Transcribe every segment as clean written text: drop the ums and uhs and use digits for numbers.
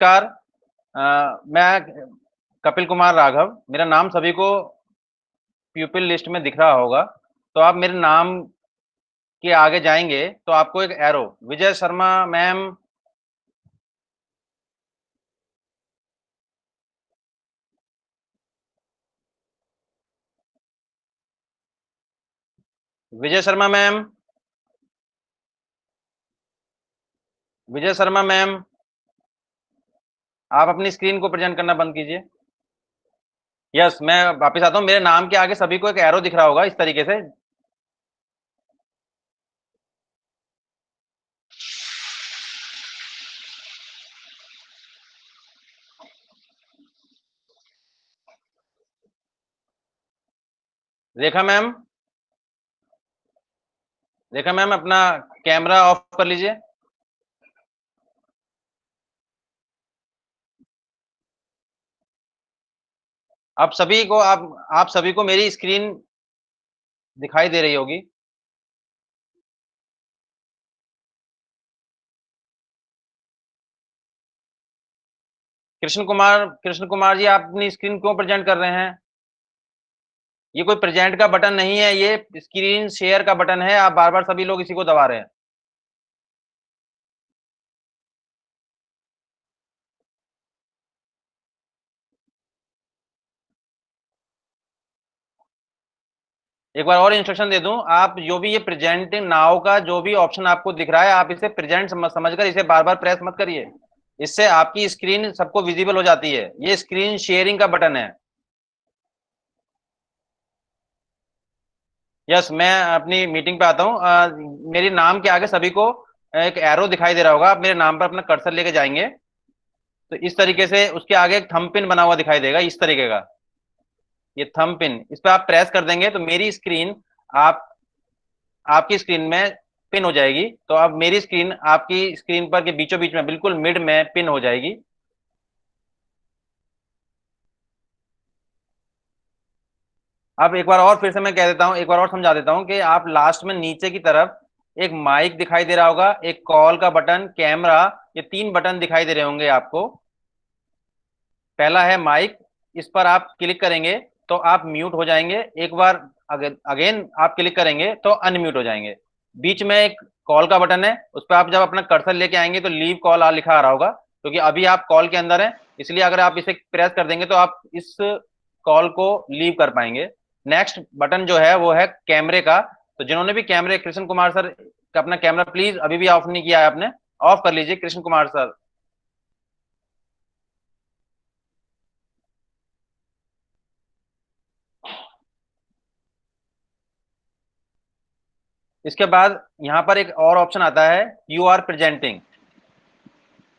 नमस्कार। मैं कपिल कुमार राघव, मेरा नाम सभी को प्यूपिल लिस्ट में दिख रहा होगा। तो आप मेरे नाम के आगे जाएंगे तो आपको एक arrow Vijay Sharma ma'am, Vijay Sharma ma'am, Vijay Sharma ma'am, आप अपनी स्क्रीन को प्रेजेंट करना बंद कीजिए। यस, मैं वापस आता हूँ। मेरे नाम के आगे सभी को एक एरो दिख रहा होगा इस तरीके से। रेखा मैम, रेखा मैम अपना कैमरा ऑफ कर लीजिए। आप सभी को मेरी स्क्रीन दिखाई दे रही होगी। कृष्ण कुमार जी, आप अपनी स्क्रीन क्यों प्रेजेंट कर रहे हैं? ये कोई प्रेजेंट का बटन नहीं है, ये स्क्रीन शेयर का बटन है। आप बार बार सभी लोग इसी को दबा रहे हैं। एक बार और इंस्ट्रक्शन दे दूं, आप जो भी ये प्रेजेंट नाउ का जो भी ऑप्शन आपको दिख रहा है, आप इसे प्रेजेंट समझकर इसे बार बार प्रेस मत करिए। इससे आपकी स्क्रीन सबको विजिबल हो जाती है। ये स्क्रीन शेयरिंग का बटन है। यस, मैं अपनी मीटिंग पे आता हूँ। मेरे नाम के आगे सभी को एक एरो दिखाई दे रहा होगा। आप मेरे नाम पर अपना कर्सर लेके जाएंगे तो इस तरीके से उसके आगे एक थंब पिन बना हुआ दिखाई देगा, इस तरीके का। ये थंब पिन, इस पर आप प्रेस कर देंगे तो मेरी स्क्रीन आप आपकी स्क्रीन में पिन हो जाएगी। तो अब मेरी स्क्रीन आपकी स्क्रीन पर के बीचों बीच में बिल्कुल मिड में पिन हो जाएगी। अब एक बार और फिर से मैं कह देता हूं, एक बार और समझा देता हूं कि आप लास्ट में नीचे की तरफ एक माइक दिखाई दे रहा होगा, एक कॉल का बटन, कैमरा, ये तीन बटन दिखाई दे रहे होंगे आपको। पहला है माइक, इस पर आप क्लिक करेंगे तो आप म्यूट हो जाएंगे। एक बार अगेन आप क्लिक करेंगे तो अनम्यूट हो जाएंगे। बीच में एक कॉल का बटन है, उस पर आप जब अपना कर्सर लेके आएंगे तो लीव कॉल आ लिखा आ रहा होगा, क्योंकि अभी आप कॉल के अंदर हैं। इसलिए अगर आप इसे प्रेस कर देंगे तो आप इस कॉल को लीव कर पाएंगे। नेक्स्ट बटन जो है वो है कैमरे का। तो जिन्होंने भी कैमरे, कृष्ण कुमार सर का अपना कैमरा प्लीज अभी भी ऑफ नहीं किया है आपने, ऑफ कर लीजिए कृष्ण कुमार सर। इसके बाद यहाँ पर एक और ऑप्शन आता है, you are presenting.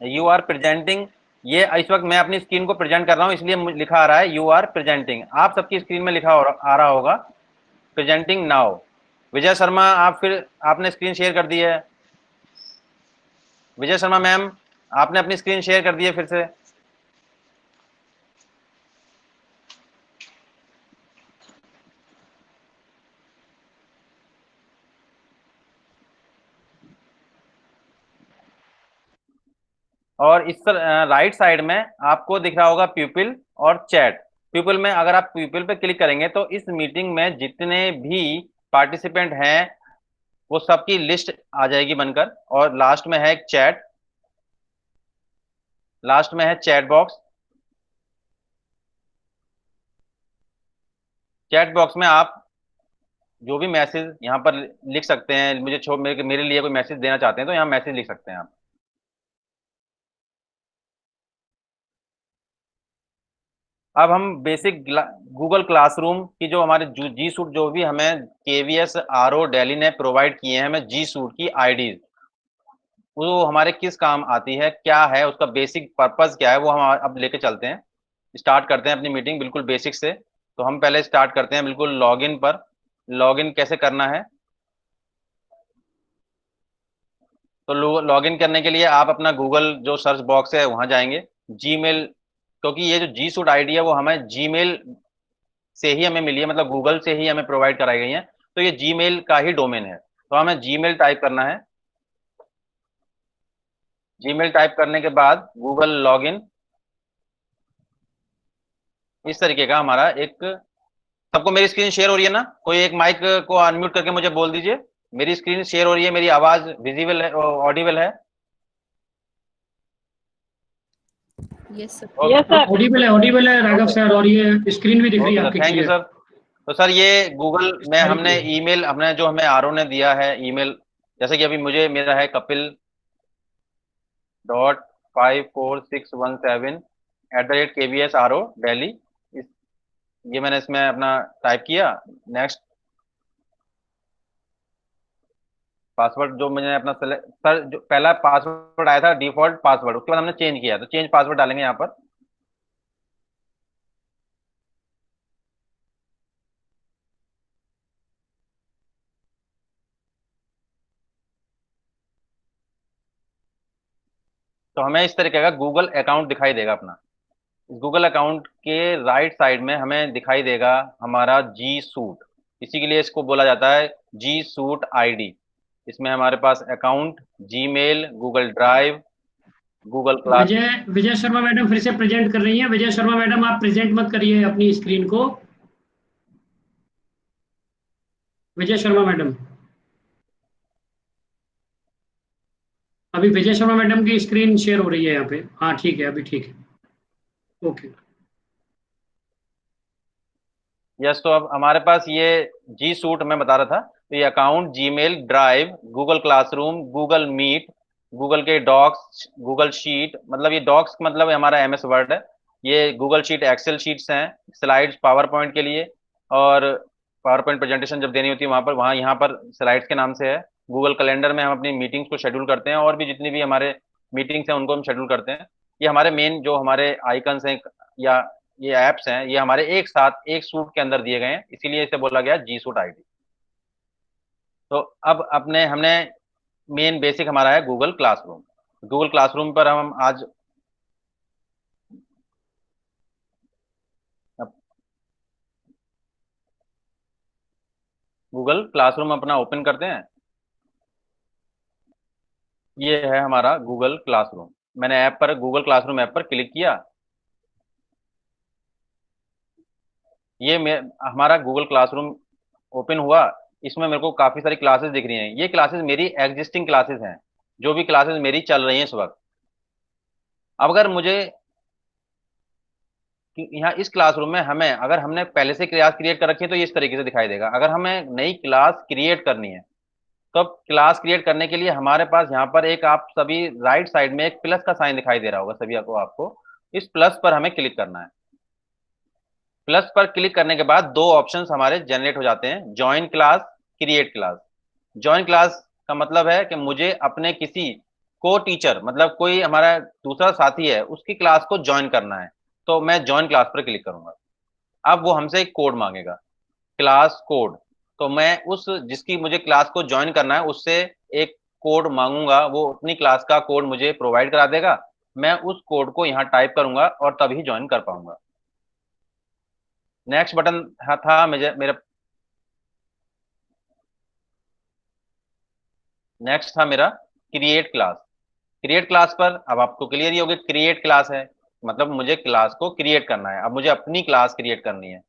You are presenting, ये इस वक्त मैं अपनी स्क्रीन को प्रेजेंट कर रहा हूँ, इसलिए लिखा आ रहा है यू आर प्रेजेंटिंग। आप सबकी स्क्रीन में लिखा आ रहा होगा प्रेजेंटिंग नाउ। विजय शर्मा, आप फिर आपने स्क्रीन शेयर कर दी है। विजय शर्मा मैम, आपने अपनी स्क्रीन शेयर कर दी है फिर से। और इस राइट साइड में आपको दिख रहा होगा प्यूपिल और चैट। प्यूपिल में अगर आप प्यूपिल पे क्लिक करेंगे तो इस मीटिंग में जितने भी पार्टिसिपेंट हैं वो सबकी लिस्ट आ जाएगी बनकर। और लास्ट में है एक चैट, लास्ट में है चैट बॉक्स। चैट बॉक्स में आप जो भी मैसेज यहाँ पर लिख सकते हैं, मुझे मेरे लिए कोई मैसेज देना चाहते हैं तो यहाँ मैसेज लिख सकते हैं आप। अब हम बेसिक गूगल क्लासरूम की जो हमारे जी सूट जो भी हमें केवीएस आरओ दिल्ली ने प्रोवाइड किए हैं हमें जी सूट की आईडीज, वो हमारे किस काम आती है, क्या है उसका बेसिक पर्पस, क्या है, वो हम अब लेके चलते हैं। स्टार्ट करते हैं अपनी मीटिंग बिल्कुल बेसिक से। तो हम पहले स्टार्ट करते हैं बिल्कुल लॉगिन पर। लॉगिन कैसे करना है? तो लॉगिन करने के लिए आप अपना गूगल जो सर्च बॉक्स है वहां जाएंगे। जीमेल, क्योंकि ये जो जी सूट आईडी है वो हमें जीमेल से ही हमें मिली है, मतलब गूगल से ही हमें प्रोवाइड कराई गई है। तो ये जीमेल का ही डोमेन है, तो हमें जीमेल टाइप करना है। जीमेल टाइप करने के बाद गूगल लॉगिन, इस तरीके का हमारा एक। सबको मेरी स्क्रीन शेयर हो रही है ना? कोई एक माइक को अनम्यूट करके मुझे बोल दीजिए मेरी स्क्रीन शेयर हो रही है, मेरी आवाज विजिबल है, ऑडिबल है? Yes sir. Okay. Yes sir. Audible है राघव ओके सर, और ये स्क्रीन भी दिख रही है ओके सर, आपकी थैंक यू क्लियर। सर। तो सर ये गूगल में वेरी हमने गुड। ईमेल, हमने जो हमें आरओ ने दिया है ईमेल, जैसे कि अभी मुझे मेरा है kpil.54617 @KBS RO दिल्ली। ये मैंने इसमें अपना टाइप किया। नेक्स्ट पासवर्ड जो मैंने अपना सर, जो पहला पासवर्ड आया था डिफॉल्ट पासवर्ड, उसके बाद हमने चेंज किया, तो चेंज पासवर्ड डालेंगे यहाँ पर। तो हमें इस तरीके का गूगल अकाउंट दिखाई देगा अपना। गूगल अकाउंट के राइट साइड में हमें दिखाई देगा हमारा जी सूट, इसी के लिए इसको बोला जाता है जी सूट आईडी। इसमें हमारे पास account, Gmail, Google drive, Google class. Vijay Sharma madam फिर से प्रेजेंट कर रही हैं। विजय शर्मा मैडम, आप प्रेजेंट मत करिए अपनी स्क्रीन को। विजय शर्मा मैडम, अभी विजय शर्मा मैडम की स्क्रीन शेयर हो रही है यहाँ पे। हाँ ठीक है, अभी ठीक है। ओके। यस, तो अब हमारे पास ये जी सूट मैं बता रहा था, तो ये account, Gmail, drive, Google classroom, Google meet, Google के डॉक्स, गूगल शीट, मतलब ये डॉक्स मतलब हमारा एमएस वर्ड है। ये गूगल शीट एक्सेल शीट्स हैं, स्लाइड्स पावर पॉइंट के लिए, और पावर पॉइंट प्रेजेंटेशन जब देनी होती है वहां पर, वहाँ यहाँ पर स्लाइड्स के नाम से है। गूगल कैलेंडर में हम अपनी मीटिंग्स को शेड्यूल करते हैं, और भी जितनी भी हमारे मीटिंग्स हैं उनको हम शेड्यूल करते हैं। ये हमारे मेन जो हमारे आइकन्स हैं, या ये ऐप्स हैं, ये हमारे एक साथ एक सूट के अंदर दिए गए हैं, इसीलिए इसे बोला गया जी सूट आईडी। तो अब अपने हमने मेन बेसिक हमारा है गूगल क्लासरूम। गूगल क्लासरूम पर हम आज गूगल क्लासरूम अपना ओपन करते हैं। ये है हमारा गूगल क्लासरूम। मैंने ऐप पर, गूगल क्लासरूम ऐप पर क्लिक किया। ये हमारा गूगल क्लासरूम ओपन हुआ। इसमें मेरे को काफी सारी क्लासेस दिख रही हैं। ये क्लासेस मेरी एग्जिस्टिंग क्लासेस हैं, जो भी क्लासेस मेरी चल रही हैं इस वक्त। अब अगर मुझे कि यहाँ इस क्लासरूम में हमें, अगर हमने पहले से क्लास क्रिएट कर रखी है तो ये इस तरीके से दिखाई देगा। अगर हमें नई क्लास क्रिएट करनी है, तो अब क्लास क्रिएट करने के लिए हमारे पास यहाँ पर एक, आप सभी राइट साइड में एक प्लस का साइन दिखाई दे रहा होगा सभी को, आपको इस प्लस पर हमें क्लिक करना है। प्लस पर क्लिक करने के बाद दो ऑप्शंस हमारे जनरेट हो जाते हैं, join class, create class. Join class का मतलब है कि मुझे अपने किसी को टीचर, मतलब कोई हमारा दूसरा साथी है, उसकी क्लास को ज्वाइन करना है, तो मैं ज्वाइन क्लास पर क्लिक करूंगा। अब वो हमसे एक कोड मांगेगा, क्लास कोड। तो मैं उस जिसकी मुझे क्लास को ज्वाइन करना है उससे एक कोड मांगूंगा, वो अपनी क्लास का कोड मुझे प्रोवाइड करा देगा। मैं उस कोड को यहाँ टाइप करूंगा और तभी ज्वाइन कर पाऊंगा। नेक्स्ट बटन था मुझे मेरा, नेक्स्ट था मेरा क्रिएट क्लास। क्रिएट क्लास पर अब आपको क्लियर ही होगा, क्रिएट क्लास है मतलब मुझे क्लास को क्रिएट करना है, अब मुझे अपनी क्लास क्रिएट करनी है।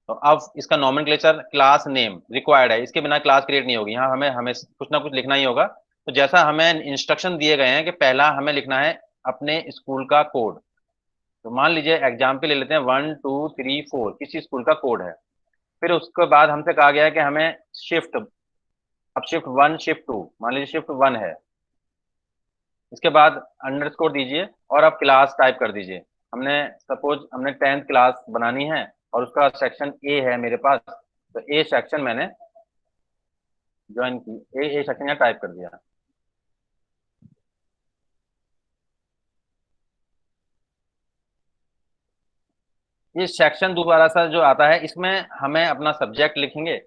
तो अब इसका नॉमेनक्लेचर क्लास नेम रिक्वायर्ड है, इसके बिना क्लास क्रिएट नहीं होगी। यहाँ हमें हमें कुछ ना कुछ लिखना ही होगा। तो जैसा हमें इंस्ट्रक्शन दिए गए हैं कि पहला हमें लिखना है अपने स्कूल का कोड। तो मान लीजिए एग्जाम्पल ले लेते हैं, 1 2 3 4 किसी स्कूल का कोड है। फिर उसके बाद हमसे कहा गया है कि हमें शिफ्ट, अब शिफ्ट 1 शिफ्ट 2, मान लीजिए शिफ्ट 1 है। इसके बाद अंडरस्कोर दीजिए और अब क्लास टाइप कर दीजिए। हमने सपोज हमने 10th क्लास बनानी है और उसका सेक्शन ए है मेरे पास, तो ए सेक्शन मैंने ज्वाइन की, ए सेक्शन यहाँ टाइप कर दिया। ये सेक्शन दोबारा सा जो आता है, इसमें हमें अपना सब्जेक्ट लिखेंगे।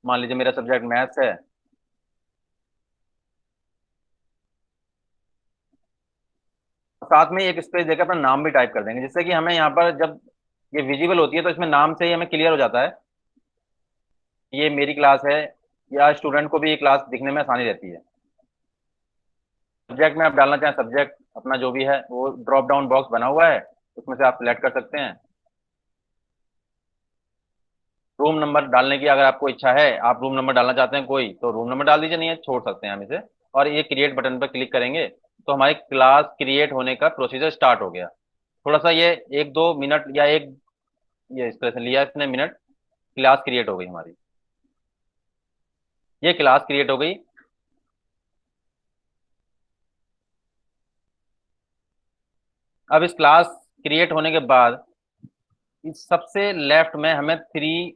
मान लीजिए मेरा सब्जेक्ट मैथ्स है, साथ में एक स्पेस देकर अपना नाम भी टाइप कर देंगे, जिससे कि हमें यहाँ पर जब ये विजिबल होती है तो इसमें नाम से ही हमें क्लियर हो जाता है ये मेरी क्लास है, या स्टूडेंट को भी ये क्लास दिखने में आसानी रहती है। सब्जेक्ट में आप डालना चाहें सब्जेक्ट अपना जो भी है वो ड्रॉप डाउन बॉक्स बना हुआ है, उसमें से आप सिलेक्ट कर सकते हैं। रूम नंबर डालने की अगर आपको इच्छा है, आप रूम नंबर डालना चाहते हैं कोई, तो रूम नंबर डाल दीजिए, नहीं है छोड़ सकते हैं हम इसे। और ये क्रिएट बटन पर क्लिक करेंगे तो हमारी क्लास क्रिएट होने का प्रोसीजर स्टार्ट हो गया। थोड़ा सा ये 1-2 मिनट या एक, ये इस तरह से लिया इसने मिनट, क्लास क्रिएट हो गई हमारी, ये क्लास क्रिएट हो गई। अब इस क्लास क्रिएट होने के बाद इस सबसे लेफ्ट में हमें 3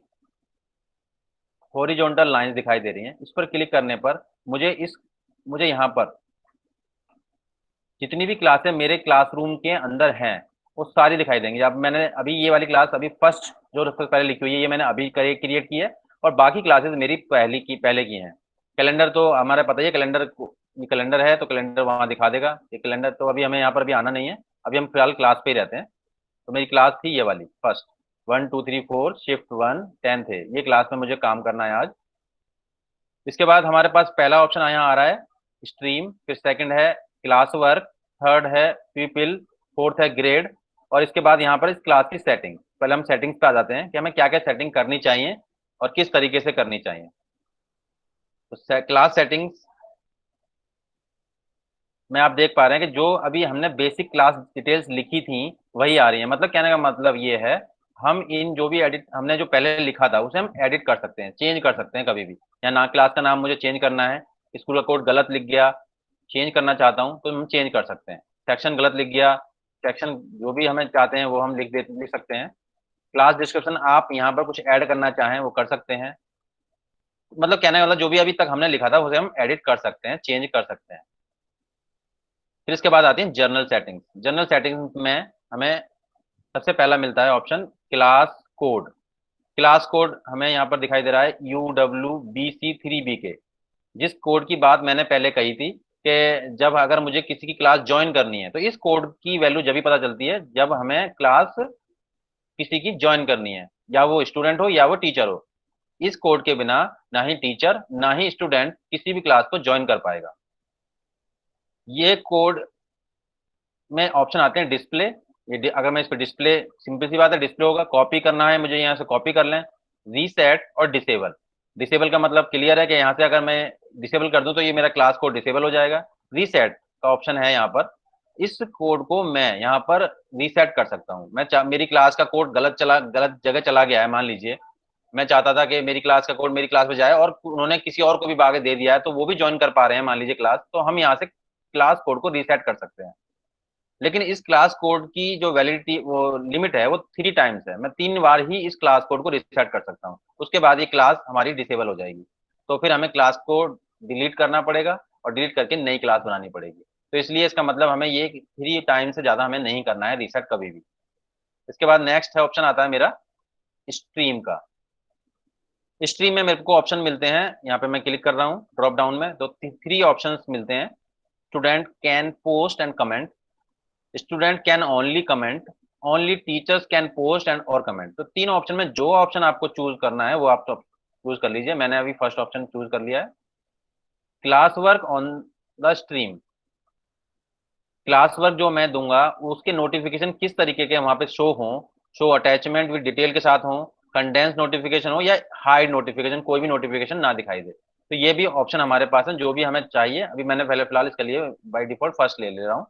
हॉरिजॉन्टल लाइंस दिखाई दे रही हैं। इस पर क्लिक करने पर मुझे यहाँ पर जितनी भी क्लासें मेरे क्लासरूम के अंदर हैं वो सारी दिखाई देंगी। अब मैंने अभी ये वाली क्लास अभी फर्स्ट जो सबसे पहले लिखी हुई है ये मैंने अभी क्रिएट की है, और बाकी क्लासेस मेरी पहले की हैं। कैलेंडर तो हमारा पता ही है, ये कैलेंडर है तो कैलेंडर वहाँ दिखा देगा। ये कैलेंडर तो अभी हमें यहाँ पर भी आना नहीं है, अभी हम फिलहाल क्लास पे ही रहते हैं। तो मेरी क्लास थी ये वाली फर्स्ट, 1 2 3 4 शिफ्ट 1 10 थे, ये क्लास में मुझे काम करना है आज। इसके बाद हमारे पास पहला ऑप्शन यहाँ आ रहा है स्ट्रीम, फिर सेकंड है क्लास वर्क, थर्ड है पीपल, फोर्थ है ग्रेड, और इसके बाद यहाँ पर इस क्लास की सेटिंग। पहले हम सेटिंग्स पे आ जाते हैं कि हमें क्या क्या सेटिंग करनी चाहिए और किस तरीके से करनी चाहिए। तो क्लास सेटिंग्स में आप देख पा रहे हैं कि जो अभी हमने बेसिक क्लास डिटेल्स लिखी थी वही आ रही है। मतलब कहने का मतलब ये है, हम इन जो भी एडिट हमने जो पहले लिखा था उसे हम एडिट कर सकते हैं, चेंज कर सकते हैं कभी भी। या ना क्लास का नाम मुझे चेंज करना है, स्कूल का कोड गलत लिख गया, चेंज करना चाहता हूँ तो हम चेंज कर सकते हैं। सेक्शन गलत लिख गया, सेक्शन जो भी हमें चाहते हैं वो हम लिख सकते हैं। क्लास डिस्क्रिप्शन आप यहाँ पर कुछ ऐड करना चाहें वो कर सकते हैं। मतलब कहने का मतलब जो भी अभी तक हमने लिखा था उसे हम एडिट कर सकते हैं, चेंज कर सकते हैं। फिर इसके बाद आती है जनरल सेटिंग्स। जनरल सेटिंग्स में हमें सबसे पहला मिलता है option class code. Class code हमें यहाँ पर दिखाई दे रहा है UWBC3B के, जिस कोड की बात मैंने पहले कही थी कि जब अगर मुझे किसी की क्लास ज्वाइन करनी है तो इस कोड की वैल्यू जब भी पता चलती है जब हमें क्लास किसी की ज्वाइन करनी है, या वो स्टूडेंट हो या वो टीचर हो। इस कोड के बिना ना ही टीचर ना ही स्टूडेंट किसी भी क्लास को ज्वाइन कर पाएगा। ये कोड में ऑप्शन आते हैं डिस्प्ले। अगर मैं इस पर डिस्प्ले, सिंपल सी बात है डिस्प्ले होगा, कॉपी करना है मुझे यहाँ से कॉपी कर लें। रीसेट और डिसेबल। डिसेबल का मतलब क्लियर है कि यहाँ से अगर मैं डिसेबल कर दूं तो ये मेरा क्लास कोड डिसेबल हो जाएगा। रीसेट का ऑप्शन है यहाँ पर, इस कोड को मैं यहाँ पर रीसेट कर सकता हूँ। मेरी क्लास का कोड गलत जगह चला गया है, मान लीजिए मैं चाहता था कि मेरी क्लास का कोड मेरी क्लास में जाए और उन्होंने किसी और को भी आगे दे दिया है तो वो भी ज्वाइन कर पा रहे हैं मान लीजिए क्लास, तो हम यहाँ से क्लास कोड को रीसेट कर सकते हैं। लेकिन इस क्लास कोड की जो वैलिडिटी वो लिमिट है वो 3 टाइम्स है, मैं 3 बार ही इस क्लास कोड को रिसेट कर सकता हूँ, उसके बाद ये क्लास हमारी डिसेबल हो जाएगी। तो फिर हमें क्लास को डिलीट करना पड़ेगा और डिलीट करके नई क्लास बनानी पड़ेगी। तो इसलिए इसका मतलब हमें ये 3 टाइम से ज्यादा हमें नहीं करना है रिसेट कभी भी। इसके बाद नेक्स्ट है ऑप्शन आता है मेरा स्ट्रीम का। स्ट्रीम में मेरे को ऑप्शन मिलते हैं, यहाँ पे मैं क्लिक कर रहा हूँ ड्रॉप डाउन में तो 3 ऑप्शंस मिलते हैं। Student can post and comment, student can only comment, only teachers can post and और कमेंट। तो 3 ऑप्शन में जो ऑप्शन आपको चूज करना है वो आप तो चूज कर लीजिए। मैंने अभी फर्स्ट ऑप्शन चूज कर लिया है। Class work on the stream, class work जो मैं दूंगा उसके नोटिफिकेशन किस तरीके के वहां पे शो हो, शो अटैचमेंट विद डिटेल के साथ हो, कंडेंस नोटिफिकेशन हो, या हाइड नोटिफिकेशन, कोई भी नोटिफिकेशन ना दिखाई दे। तो ये भी ऑप्शन हमारे पास है जो भी हमें चाहिए। अभी मैंने पहले फिलहाल इसके लिए बाय डिफॉल्ट फर्स्ट ले रहा हूँ।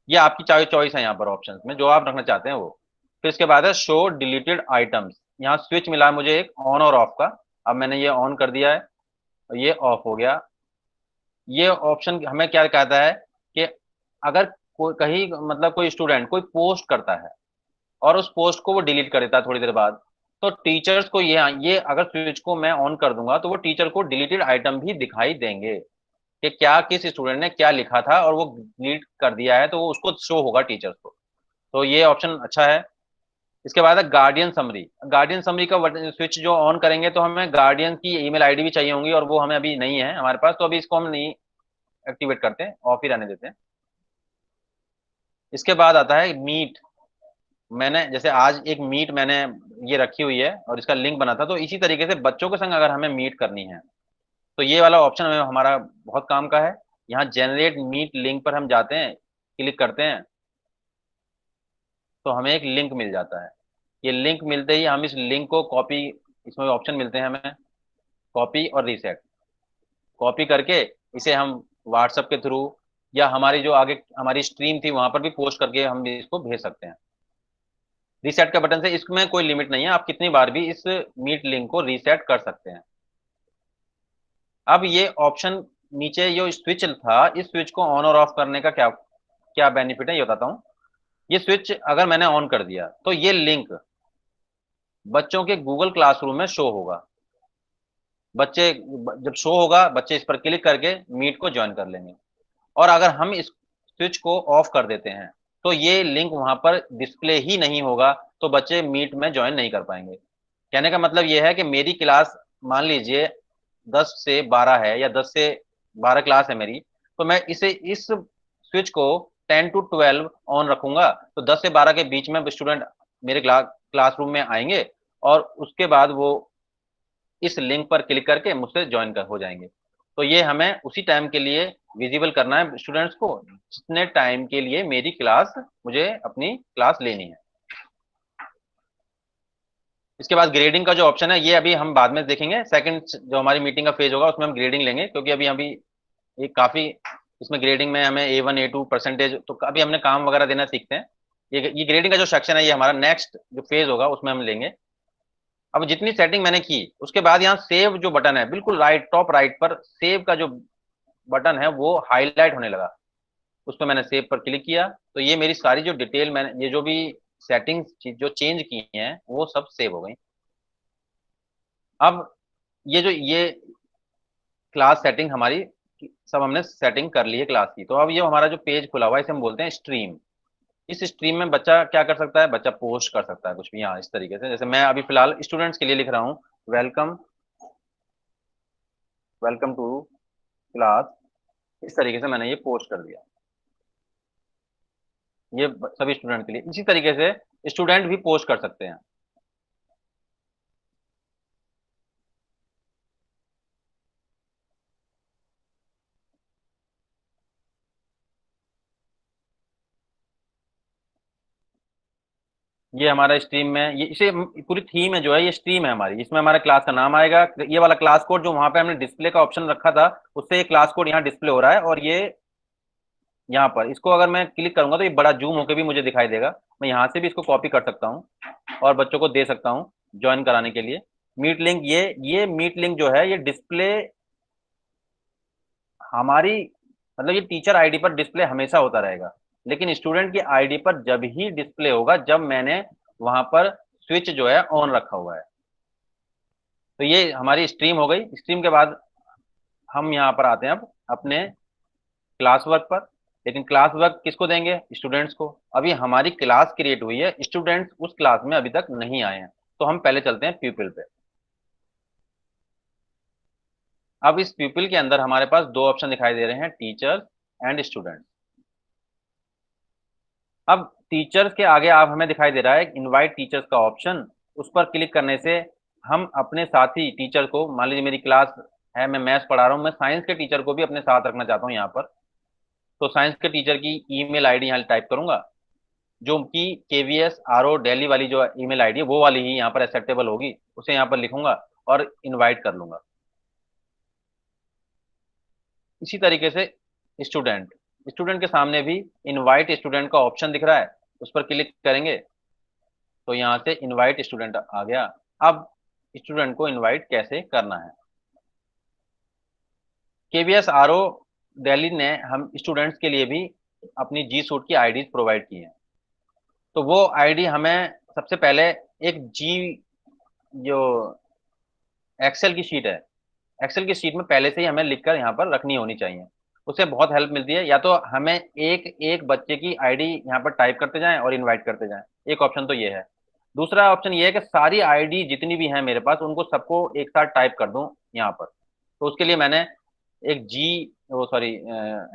ये आपकी चॉइस है यहाँ पर ऑप्शंस में जो आप रखना चाहते हैं वो। फिर इसके बाद है शो डिलीटेड आइटम्स, यहाँ स्विच मिला है मुझे एक ऑन और ऑफ का। अब मैंने ये ऑन कर दिया है और ये ऑफ हो गया। ये ऑप्शन हमें क्या कहता है कि अगर कोई कहीं मतलब कोई स्टूडेंट कोई पोस्ट करता है और उस पोस्ट को वो डिलीट कर देता है थोड़ी देर बाद, तो टीचर्स को ये अगर स्विच को मैं ऑन कर दूंगा तो वो टीचर को डिलीटेड आइटम भी दिखाई देंगे कि क्या किस स्टूडेंट ने क्या लिखा था और वो डिलीट कर दिया है, तो वो उसको शो होगा टीचर्स को। तो ये ऑप्शन अच्छा है। इसके बाद है गार्डियन समरी। गार्डियन समरी का स्विच जो ऑन करेंगे तो हमें गार्डियन की ईमेल आईडी भी चाहिए होंगी और वो हमें अभी नहीं है हमारे पास, तो अभी इसको हम नहीं एक्टिवेट करते हैं, ऑफ ही रहने देते हैं। इसके बाद आता है मीट। मैंने जैसे आज एक मीट मैंने ये रखी हुई है और इसका लिंक बना था, तो इसी तरीके से बच्चों के संग अगर हमें मीट करनी है तो ये वाला ऑप्शन हमें हमारा बहुत काम का है। यहाँ जनरेट मीट लिंक पर हम जाते हैं, क्लिक करते हैं, तो हमें एक लिंक मिल जाता है। ये लिंक मिलते ही हम इस लिंक को कॉपी, इसमें ऑप्शन मिलते हैं हमें कॉपी और रीसेट। कॉपी करके इसे हम व्हाट्सएप के थ्रू या हमारी जो आगे हमारी स्ट्रीम थी वहां पर भी पोस्ट करके हम इसको भेज सकते हैं। रीसेट का बटन से इसमें कोई लिमिट नहीं है, आप कितनी बार भी इस मीट लिंक को रीसेट कर सकते हैं। अब ये ऑप्शन नीचे जो स्विच था, इस स्विच को ऑन और ऑफ करने का क्या क्या बेनिफिट है ये बताता हूँ। ये स्विच अगर मैंने ऑन कर दिया तो ये लिंक बच्चों के गूगल क्लासरूम में शो होगा। बच्चे जब शो होगा, बच्चे इस पर क्लिक करके मीट को ज्वाइन कर लेंगे। और अगर हम इस स्विच को ऑफ कर देते हैं तो ये लिंक वहां पर डिस्प्ले ही नहीं होगा, तो बच्चे मीट में ज्वाइन नहीं कर पाएंगे। कहने का मतलब ये है कि मेरी क्लास मान लीजिए 10 से 12 है या 10 से 12 क्लास है मेरी, तो मैं इसे इस स्विच को 10 to 12 ऑन रखूंगा, तो 10 से 12 के बीच में स्टूडेंट मेरे क्लासरूम में आएंगे और उसके बाद वो इस लिंक पर क्लिक करके मुझसे ज्वाइन हो जाएंगे। तो ये हमें उसी टाइम के लिए विजिबल करना है स्टूडेंट्स को जितने टाइम के लिए मेरी क्लास मुझे अपनी क्लास लेनी है। इसके बाद ग्रेडिंग का जो ऑप्शन है ये अभी हम बाद में देखेंगे, सेकंड जो हमारी मीटिंग का फेज होगा उसमें हम ग्रेडिंग लेंगे, क्योंकि अभी अभी ये काफी इसमें ग्रेडिंग में हमें A1 A2 परसेंटेज, तो अभी हमने काम वगैरह देना सीखते हैं। ये ग्रेडिंग का जो सेक्शन है ये हमारा नेक्स्ट जो फेज होगा उसमें हम लेंगे। अब जितनी सेटिंग मैंने की उसके बाद यहाँ सेव जो बटन है बिल्कुल राइट टॉप राइट पर सेव का जो बटन है वो हाईलाइट होने लगा, उस पर मैंने सेव पर क्लिक किया तो ये मेरी सारी जो डिटेल मैंने ये जो भी सेटिंग्स जो चेंज की हैं वो सब सेव हो गई। अब ये क्लास सेटिंग हमारी सब हमने सेटिंग कर ली है क्लास की। तो अब ये हमारा जो पेज खुला हुआ है इसे हम बोलते हैं स्ट्रीम। इस स्ट्रीम में बच्चा क्या कर सकता है, बच्चा पोस्ट कर सकता है कुछ भी यहाँ इस तरीके से, जैसे मैं अभी फिलहाल स्टूडेंट्स के लिए लिख रहा हूँ वेलकम वेलकम टू क्लास, इस तरीके से मैंने ये पोस्ट कर दिया। ये सभी स्टूडेंट के लिए इसी तरीके से स्टूडेंट भी पोस्ट कर सकते हैं। ये हमारा स्ट्रीम में ये इसे पूरी थीम है जो है ये स्ट्रीम है हमारी, इसमें हमारा क्लास का नाम आएगा, ये वाला क्लास कोड जो वहां पे हमने डिस्प्ले का ऑप्शन रखा था उससे ये क्लास कोड यहाँ डिस्प्ले हो रहा है। और ये यहाँ पर इसको अगर मैं क्लिक करूंगा तो ये बड़ा जूम होकर भी मुझे दिखाई देगा। मैं यहाँ से भी इसको कॉपी कर सकता हूँ और बच्चों को दे सकता हूँ ज्वाइन कराने के लिए। मीट लिंक ये मीट लिंक जो है ये डिस्प्ले हमारी मतलब ये टीचर आईडी पर डिस्प्ले हमेशा होता रहेगा, लेकिन स्टूडेंट की आईडी पर जब ही डिस्प्ले होगा जब मैंने वहां पर स्विच जो है ऑन रखा हुआ है। तो ये हमारी स्ट्रीम हो गई। स्ट्रीम के बाद हम यहाँ पर आते हैं अब अपने क्लास वर्क पर। लेकिन क्लास वर्क किसको देंगे, स्टूडेंट्स को। अभी हमारी क्लास क्रिएट हुई है, स्टूडेंट्स उस क्लास में अभी तक नहीं आए हैं, तो हम पहले चलते हैं पीपल पे। अब इस पीपल के अंदर हमारे पास दो ऑप्शन दिखाई दे रहे हैं, टीचर्स एंड स्टूडेंट्स। अब टीचर्स के आगे आप हमें दिखाई दे रहा है इनवाइट टीचर्स का ऑप्शन, उस पर क्लिक करने से हम अपने साथी टीचर को, मान लीजिए मेरी क्लास है, मैं मैथ्स पढ़ा रहा हूँ, मैं साइंस के टीचर को भी अपने साथ रखना चाहता हूँ यहाँ पर। तो साइंस के टीचर की ईमेल आईडी यहाँ टाइप करूंगा, जो कि KVS RO दिल्ली वाली जो ईमेल आईडी है वो वाली ही यहाँ पर एक्सेप्टेबल होगी, उसे यहाँ पर लिखूंगा और इनवाइट कर लूंगा। इसी तरीके से स्टूडेंट स्टूडेंट के सामने भी इनवाइट स्टूडेंट का ऑप्शन दिख रहा है, उस पर क्लिक करेंगे तो यहाँ से इनवाइट स्टूडेंट आ गया। अब स्टूडेंट को इनवाइट कैसे करना है, KVS RO दिल्ली ने हम स्टूडेंट्स के लिए भी अपनी जी सूट की आईडीज प्रोवाइड की हैं। तो वो आईडी हमें सबसे पहले एक जो एक्सेल की शीट है, एक्सेल की शीट में पहले से ही हमें लिखकर यहाँ पर रखनी होनी चाहिए। उससे बहुत हेल्प मिलती है, या तो हमें एक एक बच्चे की आईडी यहाँ पर टाइप करते जाएं और इनवाइट करते जाएं, एक ऑप्शन तो ये है। दूसरा ऑप्शन ये है कि सारी आईडी जितनी भी हैं मेरे पास उनको सबको एक साथ टाइप कर दूं यहाँ पर। तो उसके लिए मैंने एक वो सॉरी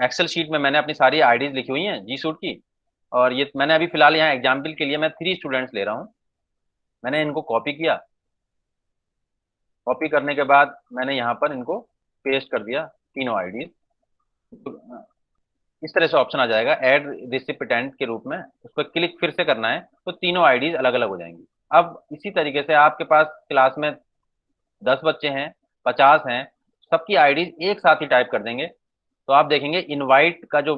एक्सेल शीट में मैंने अपनी सारी आईडीज लिखी हुई हैं जी सूट की। और ये मैंने अभी फिलहाल यहाँ एग्जाम्पल के लिए मैं 3 स्टूडेंट्स ले रहा हूँ, मैंने इनको कॉपी किया। कॉपी करने के बाद मैंने यहाँ पर इनको पेस्ट कर दिया तीनों आईडी। तो इस तरह से ऑप्शन आ जाएगा ऐड रिसिपिटेंट के रूप में, उस पर क्लिक फिर से करना है तो तीनों आईडीज अलग अलग हो जाएंगी। अब इसी तरीके से आपके पास क्लास में 10 बच्चे हैं, 50 हैं, सबकी आईडीज एक साथ ही टाइप कर देंगे तो आप देखेंगे इनवाइट का जो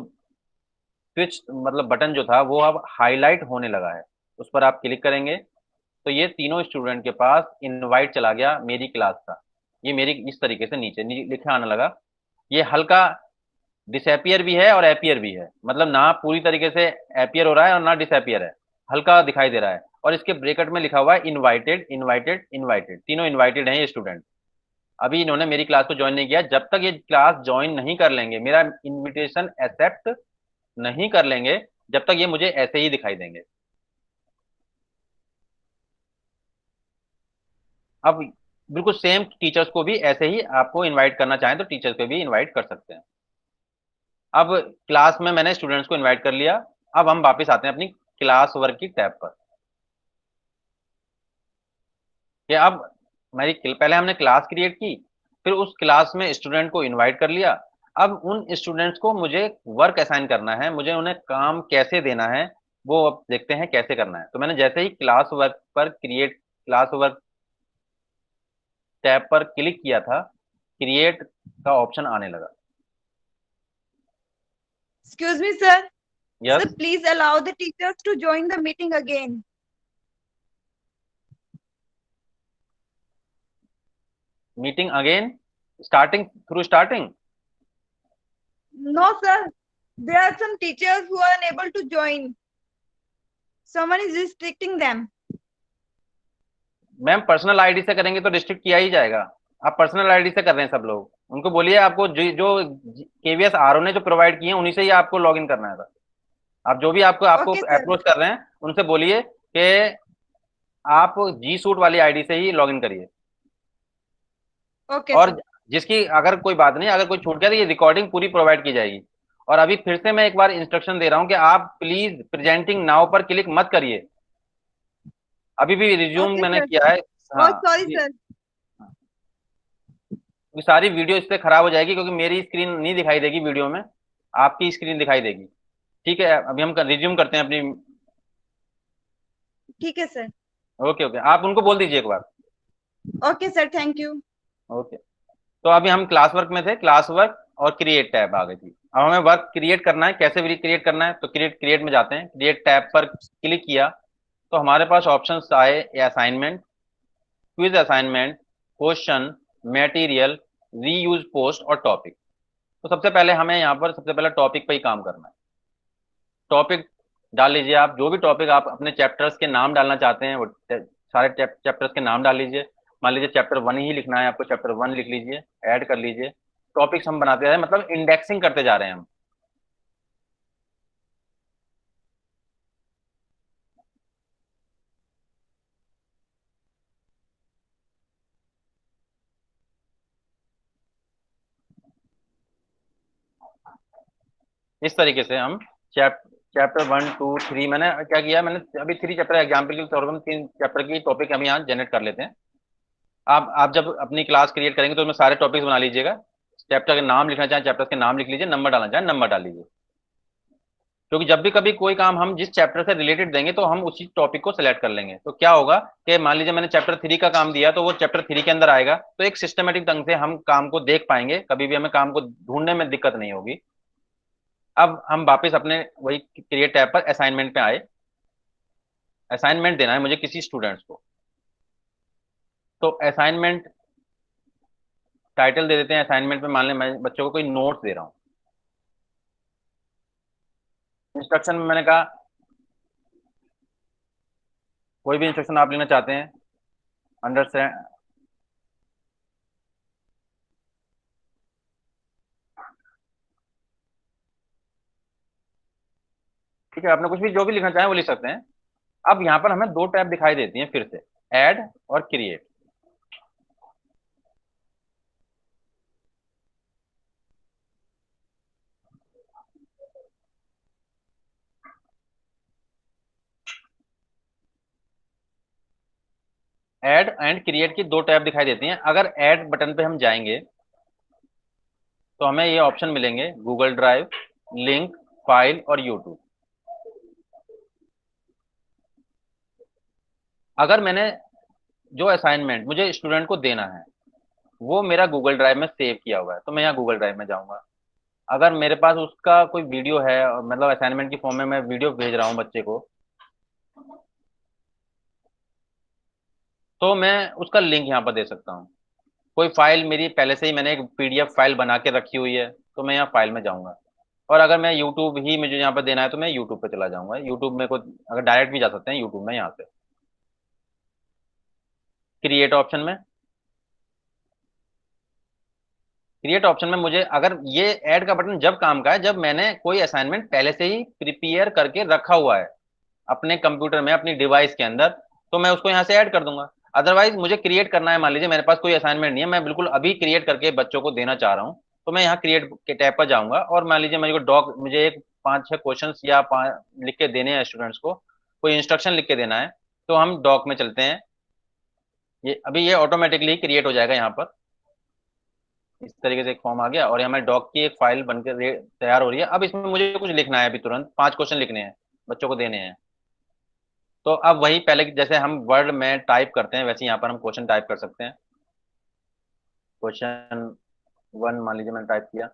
स्विच मतलब बटन जो था वो अब हाईलाइट होने लगा है। उस पर आप क्लिक करेंगे तो ये तीनों स्टूडेंट के पास इनवाइट चला गया मेरी क्लास का। ये मेरी इस तरीके से नीचे लिखा आने लगा। ये हल्का डिसअपियर भी है और एपियर भी है, मतलब ना पूरी तरीके से एपियर हो रहा है और ना डिसअपियर है, हल्का दिखाई दे रहा है। और इसके ब्रैकेट में लिखा हुआ है इनवाइटेड इनवाइटेड इनवाइटेड, तीनों इनवाइटेड हैं ये स्टूडेंट। अभी इन्होंने मेरी क्लास को ज्वाइन नहीं किया, जब तक ये क्लास ज्वाइन नहीं कर लेंगे, मेरा इनविटेशन एक्सेप्ट नहीं कर लेंगे, जब तक ये मुझे ऐसे ही दिखाई देंगे। अब बिल्कुल सेम टीचर्स को भी ऐसे ही आपको इनवाइट करना चाहें तो टीचर्स को भी इनवाइट कर सकते हैं। अब क्लास में मैंने स्टूडेंट्स को इनवाइट कर लिया। अब हम वापस आते हैं अपनी क्लास वर्क की टैब पर। कि अब पहले हमने क्लास क्रिएट की, फिर उस क्लास में स्टूडेंट को इनवाइट कर लिया। अब उन स्टूडेंट्स को मुझे वर्क असाइन करना है, मुझे उन्हें काम कैसे देना है वो अब देखते हैं कैसे करना है। तो मैंने जैसे ही क्लास वर्क पर क्रिएट क्लास वर्क टैब पर क्लिक किया था, क्रिएट का ऑप्शन आने लगा। Excuse me, sir. Yes, Sir, please allow the teachers to join the meeting again. Meeting again, starting through starting. No, sir. There are some teachers who are unable to join. Someone is restricting them. Ma'am personal ID से करेंगे तो district किया ही जाएगा। आप personal ID से कर रहे हैं सब लोग, उनको बोलिए आपको जो केवीएस आरओ ने जो प्रोवाइड किए हैं उन्हीं से ही आपको लॉगिन करना है। आप जो भी आपको आपको Okay, sir. अप्रोच कर रहे हैं उनसे बोलिए कि आप जी सूट वाली आईडी से ही लॉगिन करिए। Okay, और sir. जिसकी अगर कोई बात नहीं, अगर कोई छूट गया तो ये रिकॉर्डिंग पूरी प्रोवाइड की जाएगी। और अभी फिर से मैं एक बार इंस्ट्रक्शन दे रहा हूं कि आप प्लीज प्रेजेंटिंग नाउ पर क्लिक मत करिए। अभी भी रिज्यूम Okay, मैंने sir. किया है। Oh, हाँ, sorry, sir. ये सारी वीडियो इससे खराब हो जाएगी क्योंकि मेरी स्क्रीन नहीं दिखाई देगी वीडियो में, आपकी स्क्रीन दिखाई देगी। ठीक है, अभी हम रिज्यूम करते हैं अपनी। ठीक है, sir. ओके ओके, आप उनको बोल दीजिए एक बार। Okay, sir. Thank you. Okay, तो अभी हम क्लास वर्क में थे, क्लास वर्क और क्रिएट टैब आ गई थी। अब हमें वर्क क्रिएट करना है, कैसे भी क्रिएट करना है तो क्रिएट क्रिएट में जाते हैं, क्रिएट टैब पर क्लिक किया तो हमारे पास ऑप्शंस आए assignment, quiz assignment, question, material, reuse post और टॉपिक। तो सबसे पहले हमें यहाँ पर सबसे पहले टॉपिक पे ही काम करना है। टॉपिक डाल लीजिए, आप जो भी टॉपिक आप अपने चैप्टर्स के नाम डालना चाहते हैं वो सारे चैप्टर्स के नाम डाल लीजिए। मान लीजिए चैप्टर 1 ही लिखना है आपको, चैप्टर 1 लिख लीजिए, ऐड कर लीजिए। टॉपिक्स हम बनाते हैं, मतलब इंडेक्सिंग करते जा रहे हैं हम। इस तरीके से हम चैप्टर 1 2 3, मैंने क्या किया, मैंने अभी 3 चैप्टर एग्जाम्पल के तौर पर 3 चैप्टर की टॉपिक हम यहाँ जनरेट कर लेते हैं। आप जब अपनी क्लास क्रिएट करेंगे तो उसमें सारे टॉपिक्स बना लीजिएगा। चैप्टर के नाम लिखना चाहें चैप्टर के नाम लिख लीजिए, नंबर डालना चाहें नंबर डाल लीजिए। क्योंकि जब भी कभी कोई काम हम जिस चैप्टर से रिलेटेड देंगे तो हम उसी टॉपिक को सिलेक्ट कर लेंगे। तो क्या होगा कि मान लीजिए मैंने चैप्टर 3 का काम दिया तो वो चैप्टर 3 के अंदर आएगा, तो एक सिस्टमेटिक ढंग से हम काम को देख पाएंगे, कभी भी हमें काम को ढूंढने में दिक्कत नहीं होगी। अब हम वापस अपने वही क्रिएट टैब पर असाइनमेंट पे आए। असाइनमेंट देना है मुझे किसी स्टूडेंट्स को, तो असाइनमेंट टाइटल दे देते हैं। असाइनमेंट में मान लें मैं बच्चों को कोई नोट्स दे रहा हूँ। इंस्ट्रक्शन में मैंने कहा कोई भी इंस्ट्रक्शन आप लेना चाहते हैं, अंडरस्टैंड, ठीक है, आपने कुछ भी जो भी लिखना चाहें वो लिख सकते हैं। अब यहाँ पर हमें 2 टैब दिखाई देती हैं फिर से, ऐड और क्रिएट। ऐड एंड क्रिएट की 2 टैब दिखाई देती हैं। अगर ऐड बटन पे हम जाएंगे तो हमें ये ऑप्शन मिलेंगे गूगल ड्राइव, लिंक, फाइल और यूट्यूब। अगर मैंने जो असाइनमेंट मुझे स्टूडेंट को देना है वो मेरा गूगल ड्राइव में सेव किया हुआ है तो मैं यहाँ गूगल ड्राइव में जाऊंगा। अगर मेरे पास उसका कोई वीडियो है, मतलब असाइनमेंट की फॉर्म में मैं वीडियो भेज रहा हूँ बच्चे को, तो मैं उसका लिंक यहाँ पर दे सकता हूँ। कोई फाइल मेरी पहले से ही मैंने एक पीडीएफ फाइल बना के रखी हुई है तो मैं यहाँ फाइल में जाऊंगा। और अगर मैं यूट्यूब ही मुझे यहाँ पर देना है तो मैं यूट्यूब पे चला जाऊंगा। यूट्यूब में को अगर डायरेक्ट भी जा सकते हैं यूट्यूब में, यहाँ से क्रिएट ऑप्शन में, क्रिएट ऑप्शन में मुझे अगर ये ऐड का बटन जब काम का है जब मैंने कोई असाइनमेंट पहले से ही प्रिपेयर करके रखा हुआ है अपने कंप्यूटर में, अपनी डिवाइस के अंदर, तो मैं उसको यहाँ से ऐड कर दूंगा। अदरवाइज मुझे क्रिएट करना है, मान लीजिए मेरे पास कोई असाइनमेंट नहीं है, मैं बिल्कुल अभी क्रिएट करके बच्चों को देना चाह रहा हूँ, तो मैं यहाँ क्रिएट के टैब पर जाऊंगा और मान लीजिए मेरे को डॉक मुझे एक 5-6 क्वेश्चन या 5 लिख के देने हैं स्टूडेंट्स को, कोई इंस्ट्रक्शन लिख के देना है, तो हम डॉक में चलते हैं। ये अभी ये ऑटोमेटिकली क्रिएट हो जाएगा यहाँ पर। इस तरीके से एक फॉर्म आ गया और हमें डॉक की एक फाइल बनकर तैयार हो रही है। अब इसमें मुझे कुछ लिखना है, अभी तुरंत 5 क्वेश्चन लिखने हैं, बच्चों को देने हैं। तो अब वही पहले जैसे हम वर्ड में टाइप करते हैं वैसे यहाँ पर हम क्वेश्चन टाइप कर सकते हैं। क्वेश्चन 1 मान लीजिए मैंने टाइप किया,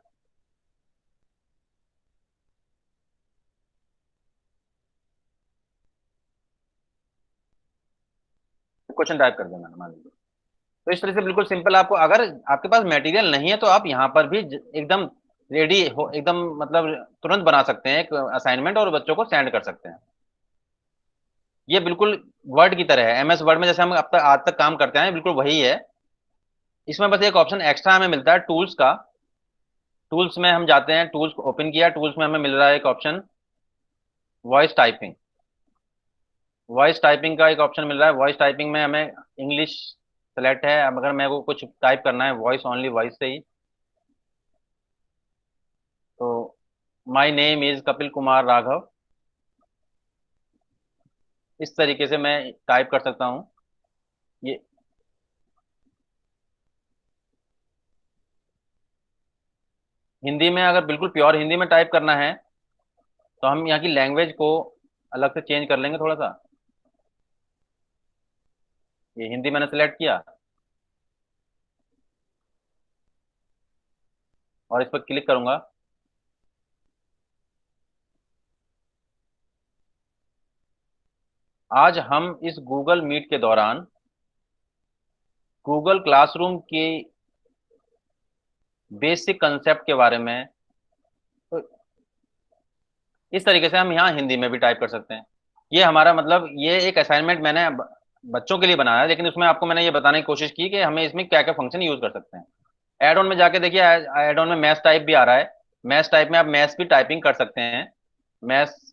क्वेश्चन टाइप कर दिया मैंने मान लीजिए। तो इस तरह से बिल्कुल सिंपल, आपको अगर आपके पास मटेरियल नहीं है तो आप यहाँ पर भी एकदम रेडी हो, एकदम मतलब तुरंत बना सकते हैं एक असाइनमेंट और बच्चों को सेंड कर सकते हैं। ये बिल्कुल वर्ड की तरह है, एमएस वर्ड में जैसे हम अब तक आज तक काम करते हैं बिल्कुल वही है। इसमें बस एक ऑप्शन एक्स्ट्रा हमें मिलता है टूल्स का। टूल्स में हम जाते हैं, टूल्स को ओपन किया, टूल्स में हमें मिल रहा है एक option voice typing. Voice typing का एक ऑप्शन मिल रहा है। वॉइस टाइपिंग में हमें इंग्लिश सेलेक्ट है। अब अगर मेरे को कुछ टाइप करना है वॉइस ओनली, वॉइस से ही, तो my name is Kapil Kumar Raghav, इस तरीके से मैं टाइप कर सकता हूँ। ये हिंदी में अगर बिल्कुल प्योर हिंदी में टाइप करना है तो हम यहाँ की लैंग्वेज को अलग से चेंज कर लेंगे थोड़ा सा। ये हिंदी मैंने सेलेक्ट किया और इस पर क्लिक करूंगा। आज हम इस गूगल मीट के दौरान गूगल क्लासरूम की बेसिक कंसेप्ट के बारे में, तो इस तरीके से हम यहाँ हिंदी में भी टाइप कर सकते हैं। ये हमारा मतलब ये एक असाइनमेंट मैंने बच्चों के लिए बनाया है, लेकिन उसमें आपको मैंने ये बताने की कोशिश की कि हमें इसमें क्या क्या फंक्शन यूज कर सकते हैं। एड ऑन में जाके देखिए, एड ऑन में मैथ्स टाइप भी आ रहा है। मैथ्स टाइप में आप मैथ्स भी टाइपिंग कर सकते हैं। मैथ्स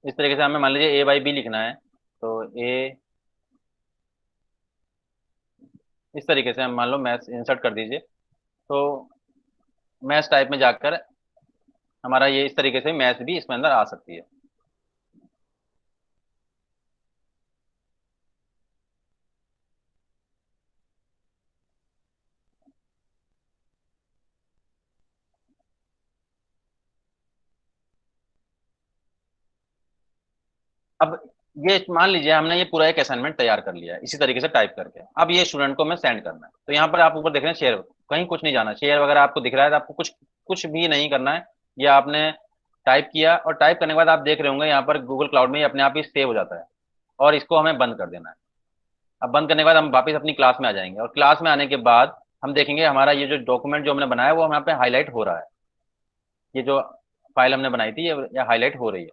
इस तरीके से हमें मान लीजिए A/B लिखना है तो ए, इस तरीके से हम मान लो मैथ्स इंसर्ट कर दीजिए, तो मैथ्स टाइप में जाकर हमारा ये इस तरीके से मैथ्स भी इसमें अंदर आ सकती है। अब ये मान लीजिए हमने ये पूरा एक असाइनमेंट तैयार कर लिया है इसी तरीके से टाइप करके। अब ये स्टूडेंट को मैं सेंड करना है, तो यहाँ पर आप ऊपर देख रहे हैं शेयर, कहीं कुछ नहीं जाना, शेयर वगैरह आपको दिख रहा है तो आपको कुछ कुछ भी नहीं करना है। ये आपने टाइप किया और टाइप करने के बाद आप देख रहे होंगे यहाँ पर गूगल क्लाउड में ये अपने आप ही सेव हो जाता है और इसको हमें बंद कर देना है। अब बंद करने के बाद हम वापस अपनी क्लास में आ जाएंगे और क्लास में आने के बाद हम देखेंगे हमारा ये जो डॉक्यूमेंट जो हमने बनाया है वो यहाँ पे हाईलाइट हो रहा है। ये जो फाइल हमने बनाई थी ये हाईलाइट हो रही है।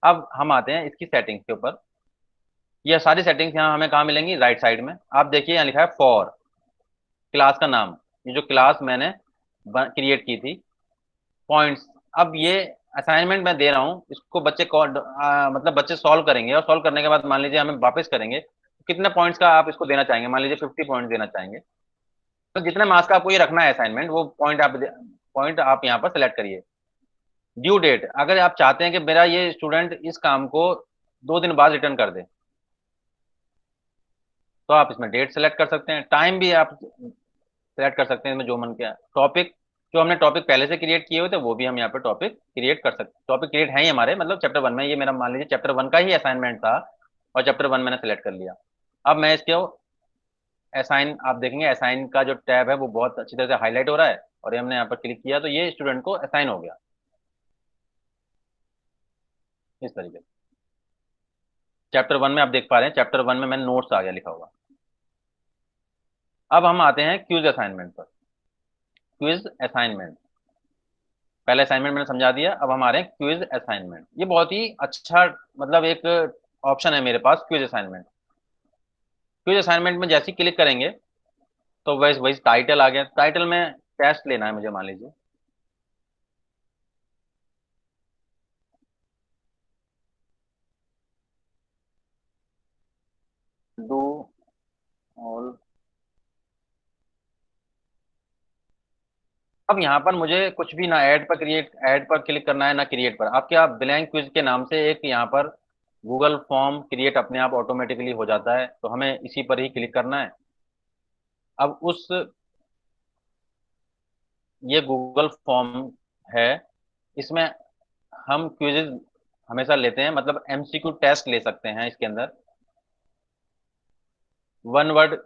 अब हम आते हैं इसकी सेटिंग्स के ऊपर। ये सारी सेटिंग्स यहाँ हमें कहाँ मिलेंगी, राइट साइड में। आप देखिए यहाँ लिखा है फॉर, क्लास का नाम, ये जो क्लास मैंने क्रिएट की थी, पॉइंट्स। अब ये असाइनमेंट मैं दे रहा हूँ, इसको बच्चे मतलब बच्चे सॉल्व करेंगे और सॉल्व करने के बाद मान लीजिए हमें वापस करेंगे, कितने पॉइंट्स का आप इसको देना चाहेंगे, मान लीजिए 50 पॉइंट देना चाहेंगे, तो जितने मार्क्स का आपको ये रखना है असाइनमेंट वो पॉइंट आप यहाँ पर सेलेक्ट करिए। ड्यू डेट, अगर आप चाहते हैं कि मेरा ये स्टूडेंट इस काम को 2 दिन बाद रिटर्न कर दे, तो आप इसमें डेट सेलेक्ट कर सकते हैं, टाइम भी आप सेलेक्ट कर सकते हैं इसमें जो मन किया। टॉपिक, जो हमने टॉपिक पहले से क्रिएट किए हुए थे वो भी हम यहाँ पे टॉपिक क्रिएट कर सकते, टॉपिक क्रिएट है ही हमारे, मतलब चैप्टर 1 में, ये मेरा मान लीजिए चैप्टर 1 का ही असाइनमेंट था और चैप्टर 1 मैंने सेलेक्ट कर लिया। अब मैं इसके असाइन, आप देखेंगे असाइन का जो टैब है वो बहुत अच्छी तरह से हाईलाइट हो रहा है, और ये हमने यहाँ पर क्लिक किया तो ये स्टूडेंट को असाइन हो गया इस तरीके से। चैप्टर 1 में आप देख पा रहे हैं, चैप्टर 1 में मैंने नोट्स आ गया लिखा हुआ। अब हम आते हैं क्विज असाइनमेंट पर। क्विज असाइनमेंट, पहले असाइनमेंट मैंने समझा दिया, अब हम आ रहे हैं क्विज असाइनमेंट। ये बहुत ही अच्छा, मतलब एक ऑप्शन है मेरे पास क्विज असाइनमेंट। क्विज असाइनमेंट में जैसे ही क्लिक करेंगे तो वैसे वही टाइटल आ गया, टाइटल में टेस्ट लेना है मुझे, मान लीजिए डू ऑल। अब यहाँ पर मुझे कुछ भी ना ऐड पर क्रिएट, ऐड पर क्लिक करना है ना क्रिएट पर, आपके आप ब्लैंक क्विज के नाम से एक यहाँ पर गूगल फॉर्म क्रिएट अपने आप ऑटोमेटिकली हो जाता है, तो हमें इसी पर ही क्लिक करना है। अब उस, ये गूगल फॉर्म है, इसमें हम क्विज़ हमेशा लेते हैं, मतलब एमसीक्यू टेस्ट ले सकते हैं इसके अंदर, वन वर्ड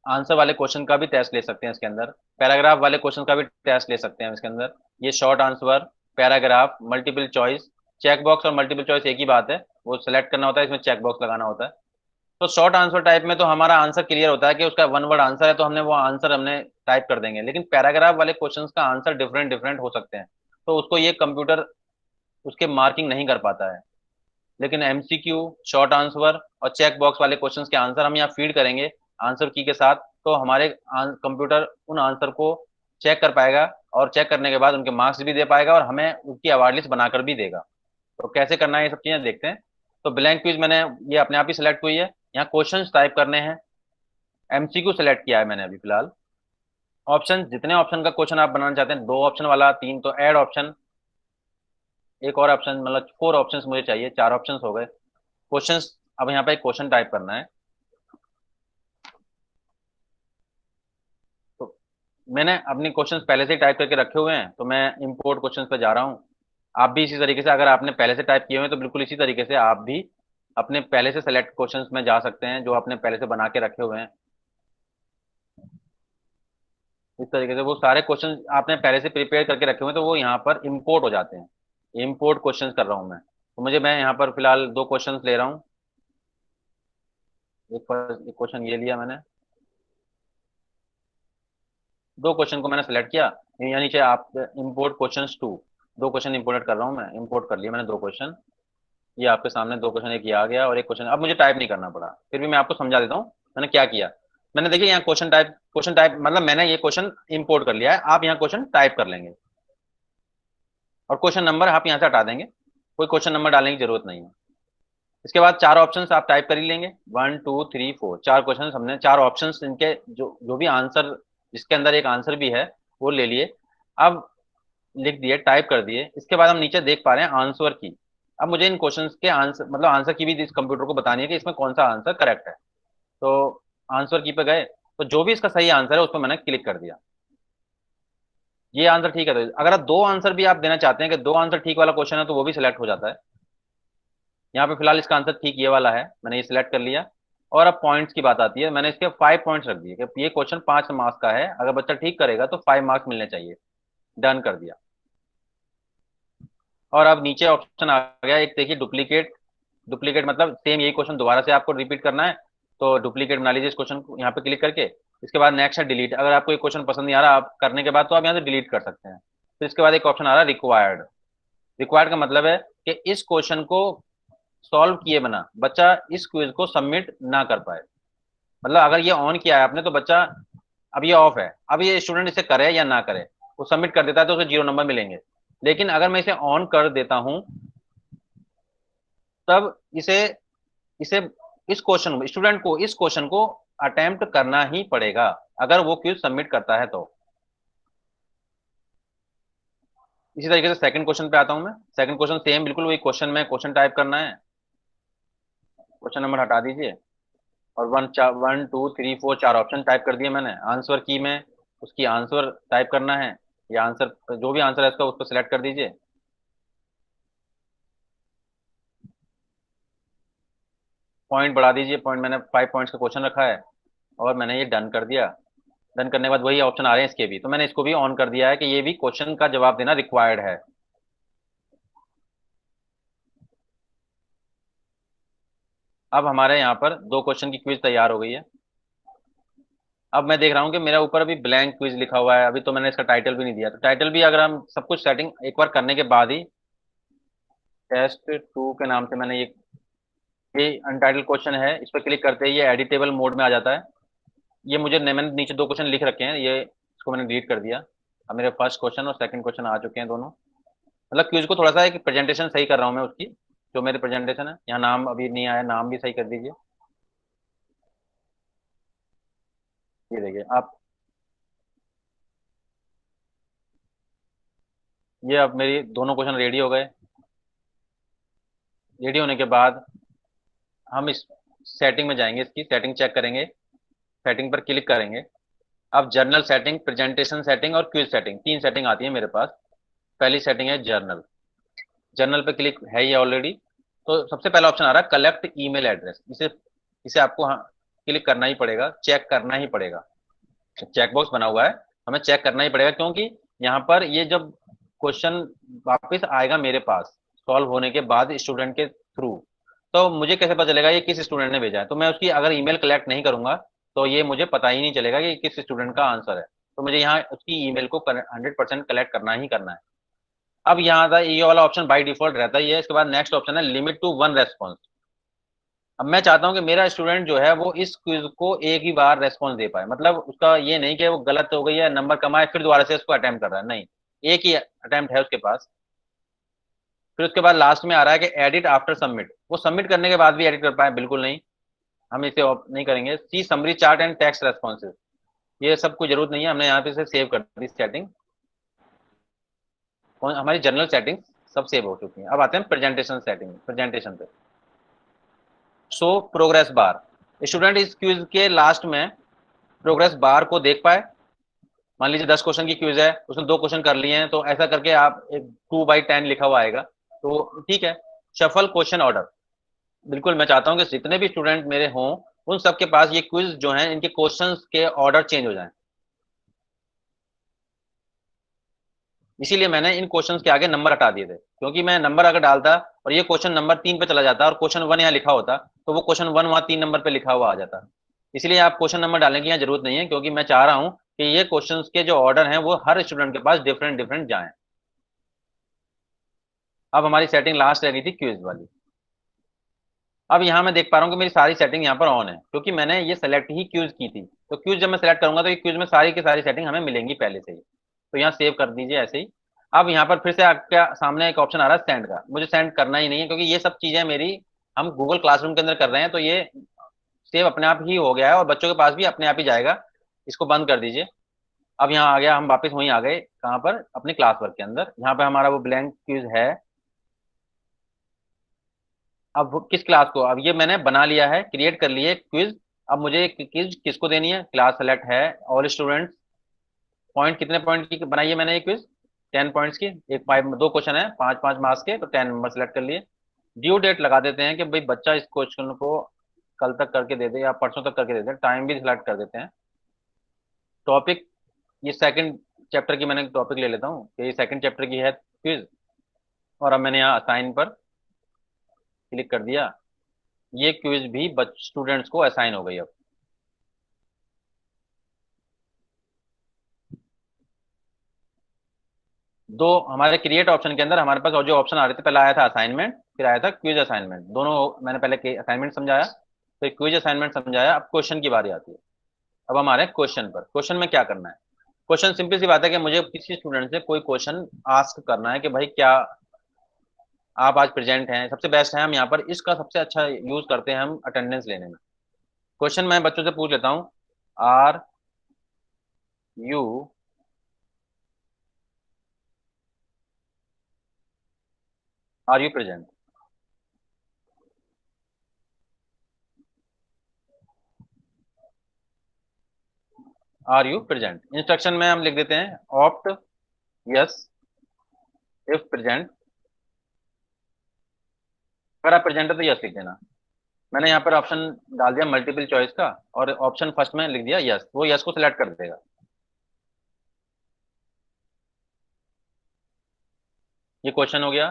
आंसर वाले क्वेश्चन का भी टेस्ट ले सकते हैं इसके अंदर, पैराग्राफ वाले क्वेश्चन का भी टेस्ट ले सकते हैं इसके अंदर, ये short answer, paragraph, multiple choice, check box और मल्टीपल चॉइस एक ही बात है, वो सिलेक्ट करना होता है, इसमें चेक बॉक्स लगाना होता है। तो शॉर्ट आंसर टाइप में तो हमारा आंसर क्लियर होता है कि उसका वन वर्ड आंसर है, तो हमने वो आंसर हमने टाइप कर देंगे, लेकिन पैराग्राफ वाले क्वेश्चंस का आंसर डिफरेंट डिफरेंट हो सकते हैं, तो उसको ये कंप्यूटर उसके मार्किंग नहीं कर पाता है। लेकिन एमसीक्यू, शॉर्ट आंसर और चेक बॉक्स वाले क्वेश्चंस के आंसर हम यहाँ फीड करेंगे आंसर की के साथ, तो हमारे कंप्यूटर उन आंसर को चेक कर पाएगा, और चेक करने के बाद उनके मार्क्स भी दे पाएगा और हमें उसकी अवार्ड लिस्ट बनाकर भी देगा। तो कैसे करना है ये सब चीजें देखते हैं। तो ब्लैंक क्विज मैंने, ये अपने आप ही सिलेक्ट हुई है, यहाँ क्वेश्चन टाइप करने हैं, एमसीक्यू सेलेक्ट किया है मैंने अभी फिलहाल। ऑप्शन, जितने ऑप्शन का क्वेश्चन आप बनाना चाहते हैं, 2 ऑप्शन वाला, 3, तो ऐड ऑप्शन, एक और ऑप्शन, मतलब 4 ऑप्शंस मुझे चाहिए, 4 ऑप्शंस हो गए क्वेश्चंस। अब यहाँ पे एक क्वेश्चन टाइप करना है, तो मैंने अपने क्वेश्चंस पहले से ही टाइप करके रखे हुए हैं, तो मैं इंपोर्ट क्वेश्चंस पे जा रहा हूँ। आप भी इसी तरीके से, अगर आपने पहले से टाइप किए हुए हैं तो बिल्कुल इसी तरीके से आप भी अपने पहले से सेलेक्ट क्वेश्चंस में जा सकते हैं जो आपने पहले से बना के रखे हुए हैं। इस तरीके से वो सारे क्वेश्चन आपने पहले से प्रिपेयर करके रखे हुए हैं, तो वो यहाँ पर इंपोर्ट हो जाते हैं। इंपोर्ट क्वेश्चंस कर रहा हूँ मैं, तो मैं यहाँ पर फिलहाल 2 क्वेश्चंस ले रहा हूँ। एक क्वेश्चन ये लिया मैंने, 2 क्वेश्चन को मैंने सेलेक्ट किया, यानी नीचे आप इंपोर्ट क्वेश्चंस 2, 2 क्वेश्चन इंपोर्ट कर रहा हूँ मैं, इंपोर्ट कर लिया मैंने 2 क्वेश्चन, ये आपके सामने 2 क्वेश्चन, एक ये आ गया और एक क्वेश्चन, अब मुझे टाइप नहीं करना पड़ा, फिर भी मैं आपको समझा देता हूँ मैंने क्या किया। मैंने देखिए यहाँ क्वेश्चन टाइप मतलब मैंने ये क्वेश्चन इंपोर्ट कर लिया है, आप यहाँ क्वेश्चन टाइप कर लेंगे और क्वेश्चन नंबर आप यहाँ से हटा देंगे, कोई क्वेश्चन नंबर डालने की जरूरत नहीं है। इसके बाद 4 ऑप्शन आप टाइप कर ही लेंगे, 1 2 3 4, 4 क्वेश्चन हमने, 4 ऑप्शन, इनके जो जो भी आंसर, जिसके अंदर एक आंसर भी है वो ले लिए, अब लिख दिए, टाइप कर दिए। इसके बाद हम नीचे देख पा रहे हैं आंसर की, अब मुझे इन क्वेश्चंस के आंसर, मतलब आंसर की भी इस कंप्यूटर को बतानी है कि इसमें कौन सा आंसर करेक्ट है। तो आंसर की पे गए, तो जो भी इसका सही आंसर है उस पर मैंने क्लिक कर दिया, ये आंसर ठीक है। तो अगर आप 2 आंसर भी आप देना चाहते हैं कि 2 आंसर ठीक वाला क्वेश्चन है, तो वो भी सिलेक्ट हो जाता है। यहाँ पे फिलहाल इसका आंसर ठीक ये वाला है, मैंने ये सिलेक्ट कर लिया। और अब पॉइंट्स की बात आती है, मैंने इसके 5 पॉइंट्स रख दिए कि ये क्वेश्चन 5 मार्क्स का है, अगर बच्चा ठीक करेगा तो 5 मार्क्स मिलने चाहिए, डन कर दिया। और अब नीचे ऑप्शन आ गया एक, देखिए डुप्लीकेट, डुप्लीकेट मतलब सेम यही क्वेश्चन दोबारा से आपको रिपीट करना है, तो डुप्लीकेट बना लीजिए इस क्वेश्चन को, यहाँ पे क्लिक करके। इसके बाद नेक्स्ट है डिलीट, अगर आपको एक क्वेश्चन पसंद नहीं आ रहा आप करने के बाद, तो आप यहाँ से डिलीट कर सकते हैं। तो इसके बाद एक ऑप्शन आ रहा है रिक्वायर्ड, रिक्वायर्ड का मतलब है कि इस क्वेश्चन को सॉल्व किए बिना बच्चा इस क्विज को सबमिट ना कर पाए, मतलब अगर ये ऑन किया है आपने तो बच्चा, अब ये ऑफ है, अब ये स्टूडेंट इसे करे या ना करे, वो सबमिट कर देता है तो उसे 0 नंबर मिलेंगे। लेकिन अगर मैं इसे ऑन कर देता हूं तब इसे इसे इस क्वेश्चन, स्टूडेंट को इस क्वेश्चन को अटेम्प्ट करना ही पड़ेगा अगर वो क्विज सबमिट करता है तो। इसी तरीके से सेकंड क्वेश्चन पे आता हूं मैं। सेकंड क्वेश्चन सेम बिल्कुल वही क्वेश्चन में क्वेश्चन टाइप करना है। क्वेश्चन नंबर हटा दीजिए और 1 2 3 4 4 ऑप्शन टाइप कर दिए मैंने। आंसर की में उसकी आंसर टाइप करना है, या आंसर जो भी आंसर है इसका उसको सिलेक्ट कर दीजिए। पॉइंट बढ़ा दीजिए, पॉइंट मैंने 5 पॉइंट्स का क्वेश्चन रखा है और मैंने ये डन कर दिया। डन करने के बाद वही ऑप्शन आ रहे हैं इसके भी, तो मैंने इसको भी ऑन कर दिया है कि ये भी क्वेश्चन का जवाब देना रिक्वायर्ड है। अब हमारे यहाँ पर 2 क्वेश्चन की क्विज तैयार हो गई है। अब मैं देख रहा हूँ कि मेरा ऊपर अभी ब्लैंक क्विज लिखा हुआ है, अभी तो मैंने इसका टाइटल भी नहीं दिया। तो टाइटल भी अगर हम सब कुछ सेटिंग एक बार करने के बाद ही, टेस्ट 2 के नाम से मैंने ये अनटाइटल क्वेश्चन है, इस पर क्लिक करते ही ये एडिटेबल मोड में आ जाता है। ये मैंने नीचे 2 क्वेश्चन लिख रखे हैं, ये इसको मैंने डिलीट कर दिया। अब मेरे फर्स्ट क्वेश्चन और सेकंड क्वेश्चन आ चुके हैं दोनों। मतलब क्विज को थोड़ा सा एक प्रेजेंटेशन सही कर रहा हूँ मैं उसकी, जो मेरे प्रेजेंटेशन है। यहाँ नाम अभी नहीं आया, नाम भी सही कर दीजिए। ये देखिए आप, ये अब मेरी दोनों क्वेश्चन रेडी हो गए। रेडी होने के बाद हम इस सेटिंग में जाएंगे, इसकी सेटिंग चेक करेंगे। सेटिंग पर क्लिक करेंगे। अब जर्नल सेटिंग, प्रेजेंटेशन सेटिंग और क्विज सेटिंग, 3 सेटिंग आती है मेरे पास। पहली सेटिंग है जर्नल। जर्नल पे क्लिक है ये ऑलरेडी। तो सबसे पहला ऑप्शन आ रहा है कलेक्ट ईमेल एड्रेस। इसे इसे आपको हाँ क्लिक करना ही पड़ेगा, चेक करना ही पड़ेगा। चेक बॉक्स बना हुआ है, हमें चेक करना ही पड़ेगा, क्योंकि यहाँ पर ये जब क्वेश्चन वापस आएगा मेरे पास सॉल्व होने के बाद स्टूडेंट के थ्रू, तो मुझे कैसे पता चलेगा ये किस स्टूडेंट ने भेजा है। तो मैं उसकी अगर ईमेल कलेक्ट नहीं करूंगा तो ये मुझे पता ही नहीं चलेगा कि किस स्टूडेंट का आंसर है। तो मुझे यहाँ उसकी ईमेल को 100% कलेक्ट करना ही करना है। अब यहाँ था ये वाला ऑप्शन बाय डिफॉल्ट रहता ही है। इसके बाद नेक्स्ट ऑप्शन है लिमिट टू 1 रेस्पॉन्स। अब मैं चाहता हूं कि मेरा स्टूडेंट जो है वो इस क्विज को एक ही बार रेस्पॉन्स दे पाए। मतलब उसका ये नहीं कि वो गलत हो गई है, नंबर कम आए फिर दोबारा से उसको अटेम्प्ट कर रहा है, नहीं, एक ही अटेम्प्ट है उसके पास। फिर उसके बाद लास्ट में आ रहा है कि एडिट आफ्टर सबमिट। वो सबमिट करने के बाद भी एडिट कर पाए, बिल्कुल नहीं, हम इसे नहीं करेंगे। See summary chart and text responses, ये सब कोई जरूरत नहीं है, हमने यहाँ पे इसे सेव कर दी सेटिंग। हमारी जनरल सेटिंग सब सेव हो चुकी है। अब आते हैं प्रेजेंटेशन सेटिंग, प्रेजेंटेशन पे। सो प्रोग्रेस बार, स्टूडेंट इस क्विज के लास्ट में प्रोग्रेस बार को देख पाए। मान लीजिए 10 क्वेश्चन की क्विज है, उसने 2 क्वेश्चन कर लिए हैं, तो ऐसा करके आप एक 2/10 लिखा हुआ आएगा, तो ठीक है। शफल क्वेश्चन ऑर्डर, बिल्कुल मैं चाहता हूं कि जितने भी स्टूडेंट मेरे हों उन सबके पास ये क्विज जो है इनके क्वेश्चंस के ऑर्डर चेंज हो जाएं। इसीलिए मैंने इन क्वेश्चंस के आगे नंबर हटा दिए थे, क्योंकि मैं नंबर अगर डालता और ये क्वेश्चन नंबर 3 पे चला जाता और क्वेश्चन 1 यहाँ लिखा होता, तो वो क्वेश्चन 1 वहां 3 नंबर पे लिखा हुआ आ जाता। इसलिए आप क्वेश्चन नंबर डालने की यहाँ जरूरत नहीं है, क्योंकि मैं चाह रहा हूँ कि ये क्वेश्चन के जो ऑर्डर है वो हर स्टूडेंट के पास डिफरेंट डिफरेंट जाए। अब हमारी सेटिंग लास्ट रह गई थी क्विज वाली। अब यहाँ मैं देख पा रहा हूँ कि मेरी सारी सेटिंग यहाँ पर ऑन है, क्योंकि मैंने ये सेलेक्ट ही क्यूज की थी। तो क्यूज जब मैं सेलेक्ट करूंगा तो ये क्यूज में सारी की सारी सेटिंग हमें मिलेंगी पहले से ही। तो यहाँ सेव कर दीजिए ऐसे ही। अब यहाँ पर फिर से आपके सामने एक ऑप्शन आ रहा है सेंड का। मुझे सेंड करना ही नहीं है, क्योंकि ये सब चीजें मेरी हम गूगल क्लासरूम के अंदर कर रहे हैं, तो ये सेव अपने आप ही हो गया है और बच्चों के पास भी अपने आप ही जाएगा। इसको बंद कर दीजिए। अब यहाँ आ गया, हम वापस वहीं आ गए, कहाँ पर, अपने क्लास वर्क के अंदर। यहाँ पे हमारा वो ब्लैंक क्यूज है। अब किस क्लास को, अब ये मैंने बना लिया है, क्रिएट कर लिए क्विज। अब मुझे क्विज किसको देनी है, क्लास सेलेक्ट है, ऑल स्टूडेंट्स। पॉइंट कितने पॉइंट की बनाई है मैंने ये क्विज, 10 पॉइंट्स की। एक 2 क्वेश्चन है 5-5 मार्क्स के, तो 10 नंबर सेलेक्ट कर लिए। ड्यू डेट लगा देते हैं कि भाई बच्चा इस क्वेश्चन को कल तक करके दे दे या परसों तक करके दे दे। टाइम भी सिलेक्ट कर देते हैं। टॉपिक, ये सेकंड चैप्टर की मैंने टॉपिक ले लेता हूँ कि ये सेकंड चैप्टर की है क्विज। और अब मैंने यहाँ असाइन पर क्लिक कर दिया। ये क्विज भी स्टूडेंट्स को असाइन हो गई। अब दो हमारे क्रिएट ऑप्शन के अंदर हमारे पास और जो ऑप्शन आ रहे थे, पहले आया था असाइनमेंट, फिर आया था क्विज असाइनमेंट। दोनों मैंने पहले असाइनमेंट समझाया, फिर क्विज असाइनमेंट समझाया। अब क्वेश्चन की बारी आती है। अब हम आ रहे हैं क्वेश्चन पर। क्वेश्चन में क्या करना है, क्वेश्चन सिंपल सी बात है कि मुझे किसी स्टूडेंट से कोई क्वेश्चन आस्क करना है कि भाई क्या आप आज प्रेजेंट हैं। सबसे बेस्ट है, हम यहाँ पर इसका सबसे अच्छा यूज करते हैं हम अटेंडेंस लेने में। क्वेश्चन मैं बच्चों से पूछ लेता हूँ, are you are you present? Are you present? Instruction में हम लिख देते हैं ऑप्ट यस इफ प्रेजेंट। अगर आप प्रेजेंट है तो यस लिख देना। मैंने यहाँ पर ऑप्शन डाल दिया मल्टीपल चॉइस का, और ऑप्शन फर्स्ट में लिख दिया यस, वो यस को सिलेक्ट कर देगा। ये क्वेश्चन हो गया।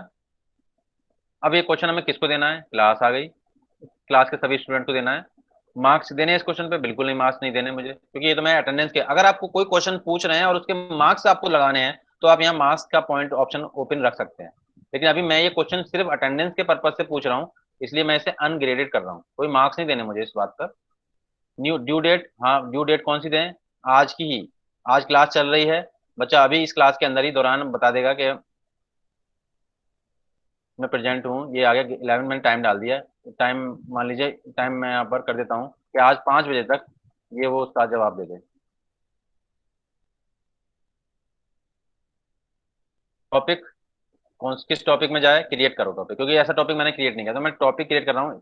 अब ये क्वेश्चन हमें किसको देना है? क्लास आ गई, क्लास के सभी स्टूडेंट को देना है। मार्क्स देने इस क्वेश्चन पे? बिल्कुल नहीं, मार्क्स नहीं देने मुझे, क्योंकि ये तो मैं अटेंडेंस के, अगर आपको कोई क्वेश्चन पूछ रहे हैं और उसके मार्क्स आपको लगाने हैं तो आप यहाँ मार्क्स का पॉइंट ऑप्शन ओपन रख सकते हैं। लेकिन अभी मैं ये क्वेश्चन सिर्फ अटेंडेंस के पर्पज से पूछ रहा हूँ, इसलिए मैं इसे अनग्रेडेड कर रहा हूँ। कोई मार्क्स नहीं देने मुझे इस बात पर। न्यू ड्यू डेट, हाँ ड्यू डेट कौन सी दें? आज की ही, आज क्लास चल रही है, बच्चा अभी इस क्लास के अंदर ही दौरान बता देगा कि मैं प्रेजेंट हूँ। ये आ गया 11 मैंने टाइम डाल दिया है। टाइम मान लीजिए, टाइम मैं यहाँ पर कर देता हूँ कि आज 5 बजे तक ये वो उसका जवाब दे दे। टॉपिक कौन, किस टॉपिक में जाए? क्रिएट करो टॉपिक, क्योंकि ऐसा टॉपिक मैंने क्रिएट नहीं किया, तो मैं टॉपिक क्रिएट कर रहा हूँ।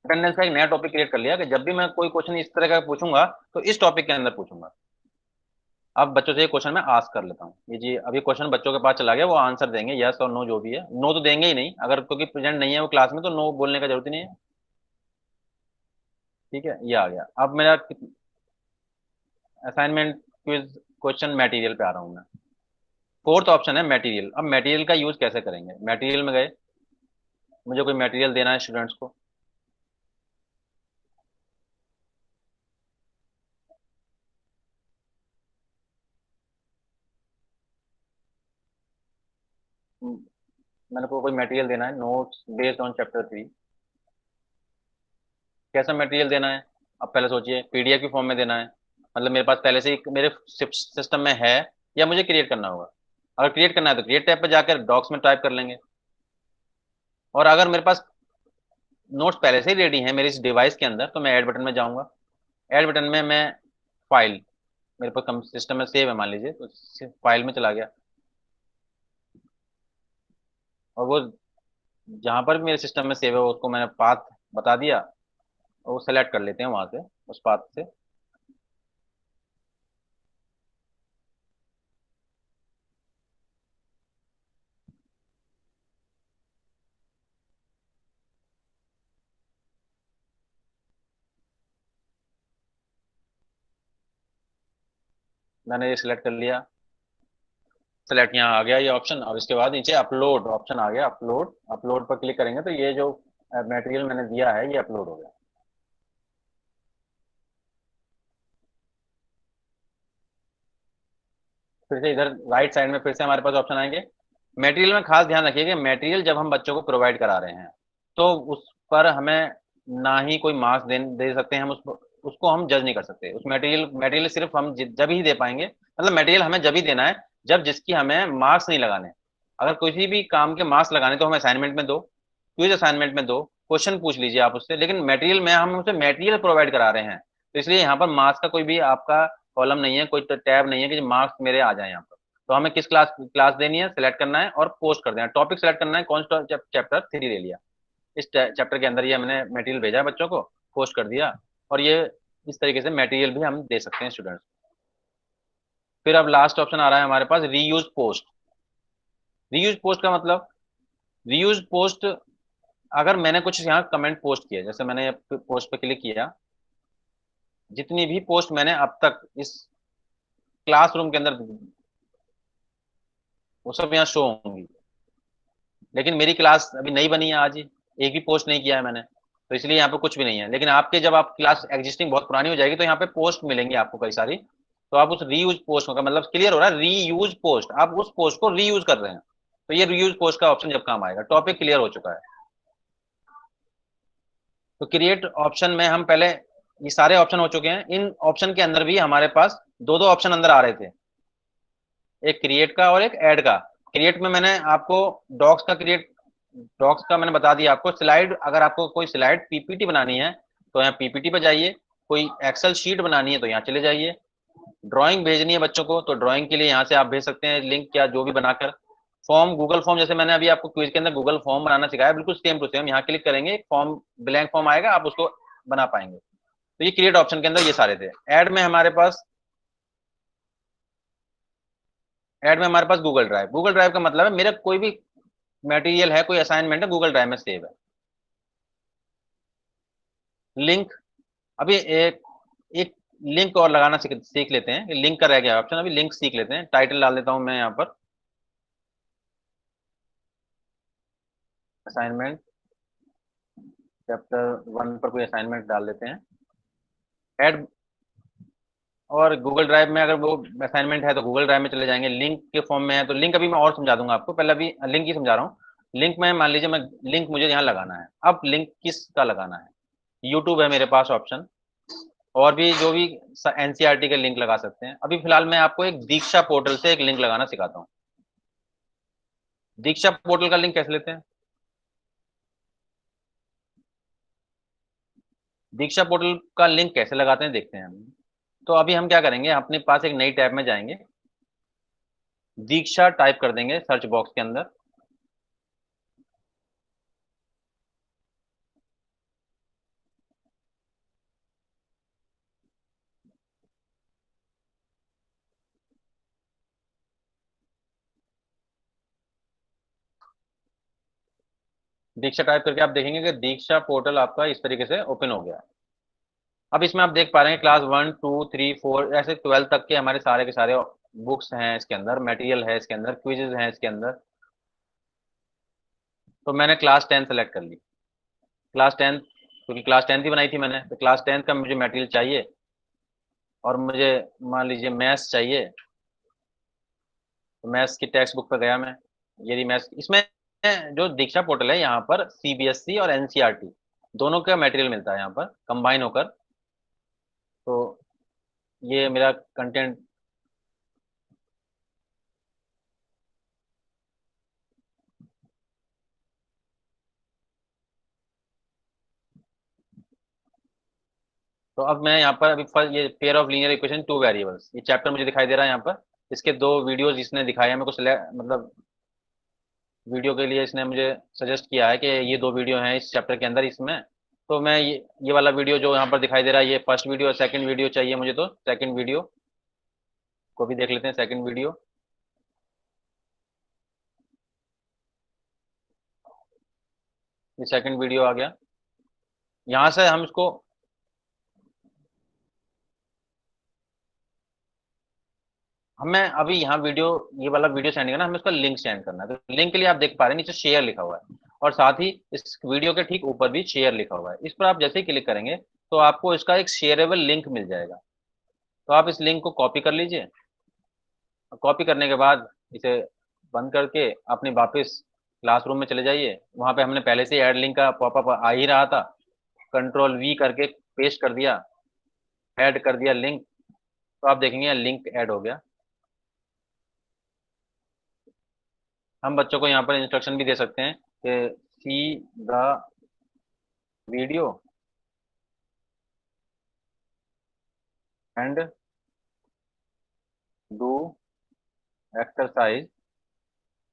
अटेंडेंस का एक नया टॉपिक क्रिएट कर लिया कि जब भी मैं कोई क्वेश्चन इस तरह का पूछूंगा तो इस टॉपिक के अंदर पूछूंगा। अब बच्चों से ये क्वेश्चन मैं आस्क कर लेता हूँ। ये जी अभी क्वेश्चन बच्चों के पास चला गया, वो आंसर देंगे यस और नो, जो भी है। नो तो देंगे ही नहीं, अगर क्योंकि प्रेजेंट नहीं है वो क्लास में, तो नो बोलने का जरूरत ही नहीं है। ठीक है, ये आ गया। अब मेरा असाइनमेंट क्विज क्वेश्चन मटेरियल पे आ रहा हूँ मैं। फोर्थ ऑप्शन है मटेरियल। अब मटेरियल का यूज कैसे करेंगे? मटेरियल में गए, मुझे कोई मटेरियल देना है स्टूडेंट्स को। मैंने को कोई मटेरियल देना है, नोट्स बेस्ड ऑन चैप्टर 3। कैसा मटेरियल देना है? अब पहले सोचिए, पीडीएफ की फॉर्म में देना है, मतलब मेरे पास पहले से ही मेरे सिस्टम में है, या मुझे क्रिएट करना होगा? अगर क्रिएट करना है तो क्रिएट टैब पर जाकर डॉक्स में टाइप कर लेंगे। और अगर मेरे पास नोट्स पहले से ही रेडी हैं मेरे इस डिवाइस के अंदर, तो मैं ऐड बटन में जाऊंगा। ऐड बटन में मैं फाइल, मेरे पास कम सिस्टम में सेव है मान लीजिए, तो फाइल में चला गया, और वो जहां पर भी मेरे सिस्टम में सेव है उसको मैंने पाथ बता दिया, और वो सेलेक्ट कर लेते हैं वहां से, उस पाथ से। मैंने ये सिलेक्ट कर लिया, सेलेक्ट यहाँ आ गया ये ऑप्शन। और इसके बाद नीचे अपलोड ऑप्शन आ गया, अपलोड, अपलोड पर क्लिक करेंगे तो ये जो मटेरियल मैंने दिया है ये अपलोड हो गया। फिर से इधर राइट साइड में फिर से हमारे पास ऑप्शन आएंगे। मटेरियल में खास ध्यान रखिए कि मटेरियल जब हम बच्चों को प्रोवाइड करा रहे हैं तो उस पर हमें ना ही कोई मार्क्स दे सकते हैं, हम उसको हम जज नहीं कर सकते। उस मटेरियल सिर्फ हम जब ही दे पाएंगे, मतलब मटेरियल हमें जब ही देना है जब जिसकी हमें मार्क्स नहीं लगाने। अगर किसी भी काम के मार्क्स लगाने तो हम असाइनमेंट में दो, क्विज असाइनमेंट में दो, क्वेश्चन पूछ लीजिए आप उससे, लेकिन मटेरियल में हम उसे मटेरियल प्रोवाइड करा रहे हैं, तो इसलिए यहाँ पर मार्क्स का कोई भी आपका कॉलम नहीं है, कोई टैब नहीं है कि मार्क्स मेरे आ जाए यहाँ पर। तो हमें किस क्लास देनी है सिलेक्ट करना है और पोस्ट कर देना है। टॉपिक सेलेक्ट करना है, कौन सा चैप्टर 3 ले लिया, इस चैप्टर के अंदर ये हमने मटेरियल भेजा है बच्चों को, पोस्ट कर दिया। और ये इस तरीके से मटेरियल भी हम दे सकते हैं स्टूडेंट्स। फिर अब लास्ट ऑप्शन आ रहा है हमारे पास रीयूज पोस्ट। रीयूज पोस्ट का मतलब, रीयूज पोस्ट, अगर मैंने कुछ यहाँ कमेंट पोस्ट किया, जैसे मैंने पोस्ट पे क्लिक किया, जितनी भी पोस्ट मैंने अब तक इस क्लासरूम के अंदर, वो सब यहाँ शो होंगी। लेकिन मेरी क्लास अभी नई बनी है, आज ही एक भी पोस्ट नहीं किया है मैंने, तो इसलिए यहाँ पे कुछ भी नहीं है। लेकिन आपके जब आप क्लास एग्जिस्टिंग बहुत पुरानी हो जाएगी तो यहाँ पे पोस्ट मिलेंगी आपको कई सारी, तो आप उस रीयूज पोस्ट का मतलब क्लियर हो रहा है, रीयूज पोस्ट, आप उस पोस्ट को रीयूज कर रहे हैं, तो ये रीयूज पोस्ट का ऑप्शन जब काम आएगा। टॉपिक क्लियर हो चुका है। तो क्रिएट ऑप्शन में हम पहले, ये सारे ऑप्शन हो चुके हैं। इन ऑप्शन के अंदर भी हमारे पास दो दो ऑप्शन अंदर आ रहे थे, एक क्रिएट का और एक ऐड का। क्रिएट में मैंने आपको डॉक्स का डॉक्स का मैंने बता दिया आपको। स्लाइड, अगर आपको कोई स्लाइड पीपीटी बनानी है तो यहाँ पीपीटी पे जाइए, कोई एक्सेल शीट बनानी है तो यहाँ चले जाइए, ड्राइंग भेजनी है बच्चों को, तो ड्राइंग के लिए यहाँ से आप भेज सकते हैं लिंक या जो भी बनाकर। फॉर्म, गूगल फॉर्म, जैसे मैंने अभी आपको क्विज के अंदर गूगल फॉर्म बनाना सिखाया, बिल्कुल सेम टू सेम। यहाँ क्लिक करेंगे, फॉर्म, ब्लैंक फॉर्म आएगा, आप उसको बना पाएंगे। तो ये क्रिएट ऑप्शन के अंदर ये सारे थे। ऐड में हमारे पास गूगल ड्राइव। गूगल ड्राइव का मतलब है मेरा कोई भी मटेरियल है, कोई असाइनमेंट है, गूगल ड्राइव में सेव है। लिंक, अभी एक लिंक और लगाना सीख लेते हैं। लिंक का रह गया ऑप्शन, अभी लिंक सीख लेते हैं। टाइटल डाल देता हूं मैं यहाँ पर, असाइनमेंट चैप्टर 1 पर कोई असाइनमेंट डाल देते हैं। ऐड, और गूगल ड्राइव में अगर वो असाइनमेंट है तो गूगल ड्राइव में चले जाएंगे। लिंक के फॉर्म में है तो लिंक अभी मैं और समझा दूंगा आपको, पहले अभी लिंक ही समझा रहा हूँ। लिंक में मान लीजिए मैं लिंक मुझे यहाँ लगाना है। अब लिंक किसका लगाना है? यूट्यूब है मेरे पास ऑप्शन, और भी जो भी एनसीईआरटी के लिंक लगा सकते हैं। अभी फिलहाल मैं आपको एक दीक्षा पोर्टल से एक लिंक लगाना सिखाता हूँ। दीक्षा पोर्टल का लिंक कैसे लेते हैं? दीक्षा पोर्टल का लिंक कैसे लगाते हैं देखते हैं हम। तो अभी हम क्या करेंगे, अपने पास एक नई टैब में जाएंगे, दीक्षा टाइप कर देंगे सर्च बॉक्स के अंदर। दीक्षा टाइप करके आप देखेंगे कि दीक्षा पोर्टल आपका इस तरीके से ओपन हो गया। अब इसमें आप देख पा रहे हैं क्लास 1, 2, 3, 4 ऐसे 12 तक के हमारे सारे के सारे बुक्स हैं इसके अंदर, मटेरियल है इसके अंदर, क्विजेज हैं इसके अंदर। तो मैंने क्लास 10 सेलेक्ट कर ली। क्लास 10, क्योंकि क्लास 10 ही बनाई थी मैंने, तो क्लास 10 का मुझे मटेरियल चाहिए, और मुझे मान लीजिए मैथ्स चाहिए। तो मैथ्स की टेक्स्ट बुक पर गया मैं, ये रही मैथ्स। इसमें जो दीक्षा पोर्टल है, यहाँ पर सीबीएसई और एनसीईआरटी दोनों का मटेरियल मिलता है यहाँ पर कंबाइन होकर। तो ये मेरा कंटेंट, तो अब मैं यहाँ पर अभी ये pair of linear equation two variables, ये चैप्टर मुझे दिखाई दे रहा है यहाँ पर। इसके दो वीडियोज इसने दिखाया है मेरे को, मतलब वीडियो के लिए इसने मुझे सजेस्ट किया है कि ये दो वीडियो हैं इस चैप्टर के अंदर इसमें। तो मैं ये वाला वीडियो जो यहाँ पर दिखाई दे रहा है, ये फर्स्ट वीडियो, सेकंड वीडियो चाहिए मुझे, तो सेकंड वीडियो को भी देख लेते हैं। सेकंड वीडियो, ये सेकंड वीडियो आ गया। यहाँ से हम इसको, हमें अभी यहाँ वीडियो, ये वाला वीडियो सेंड करना, हमें उसका लिंक सेंड करना है। तो लिंक के लिए आप देख पा रहे हैं नीचे शेयर लिखा हुआ है, और साथ ही इस वीडियो के ठीक ऊपर भी शेयर लिखा हुआ है। इस पर आप जैसे ही क्लिक करेंगे तो आपको इसका एक शेयरेबल लिंक मिल जाएगा। तो आप इस लिंक को कॉपी कर लीजिए। कॉपी करने के बाद इसे बंद करके अपने वापस क्लासरूम में चले जाइए। वहाँ पे हमने पहले से ऐड लिंक का पॉपअप आ ही रहा था, कंट्रोल वी करके पेस्ट कर दिया, ऐड कर दिया लिंक। तो आप देखेंगे लिंक ऐड हो गया। हम बच्चों को यहाँ पर इंस्ट्रक्शन भी दे सकते हैं कि see the video and do exercise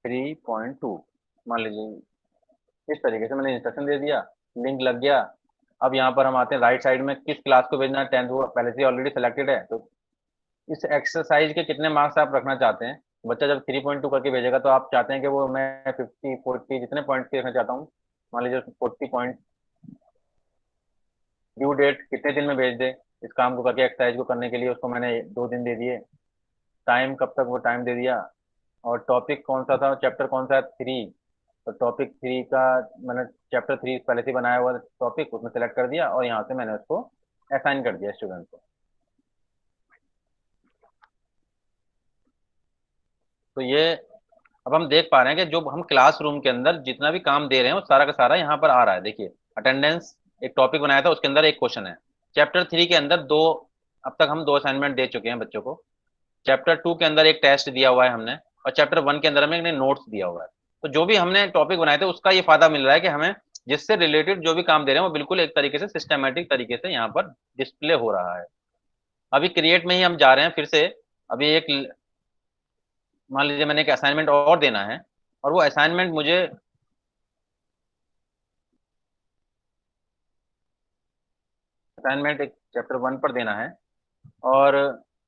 3.2, मान लीजिए इस तरीके से मैंने इंस्ट्रक्शन दे दिया, लिंक लग गया। अब यहाँ पर हम आते हैं राइट साइड में, किस क्लास को भेजना है, 10th वो पहले से ऑलरेडी सेलेक्टेड है। तो इस एक्सरसाइज के कितने मार्क्स आप रखना चाहते हैं? बच्चा जब 3.2 करके भेजेगा तो आप चाहते हैं कि वो मैं 50, 40 जितने पॉइंट के रखना चाहता हूँ, मान लीजिए 40 पॉइंट। ड्यू डेट कितने दिन में भेज दे इस काम को करके, एक्सरसाइज को करने के लिए उसको मैंने 2 दिन दे दिए। टाइम कब तक, वो टाइम दे दिया। और टॉपिक कौन सा था, चैप्टर कौन सा है, 3। तो टॉपिक 3 का मैंने चैप्टर 3 पहले से बनाया हुआ टॉपिक, उसमें सेलेक्ट कर दिया, और यहाँ से मैंने उसको असाइन कर दिया स्टूडेंट को। तो ये अब हम देख पा रहे हैं कि जो हम क्लासरूम के अंदर जितना भी काम दे रहे हैं वो सारा का सारा यहाँ पर आ रहा है। देखिए अटेंडेंस, एक टॉपिक बनाया था उसके अंदर एक क्वेश्चन है। चैप्टर 3 के अंदर दो, अब तक हम 2 असाइनमेंट दे चुके हैं बच्चों को। चैप्टर 2 के अंदर एक टेस्ट दिया हुआ है हमने, और चैप्टर 1 के अंदर हमें नोट्स दिया हुआ है। तो जो भी हमने टॉपिक बनाए थे उसका ये फायदा मिल रहा है कि हमें जिससे रिलेटेड जो भी काम दे रहे हैं वो बिल्कुल एक तरीके से सिस्टमेटिक तरीके से यहाँ पर डिस्प्ले हो रहा है। अभी क्रिएट में ही हम जा रहे हैं फिर से। अभी एक मान लीजिए मैंने एक असाइनमेंट और देना है, और वो असाइनमेंट मुझे एक चैप्टर 1 पर देना है, और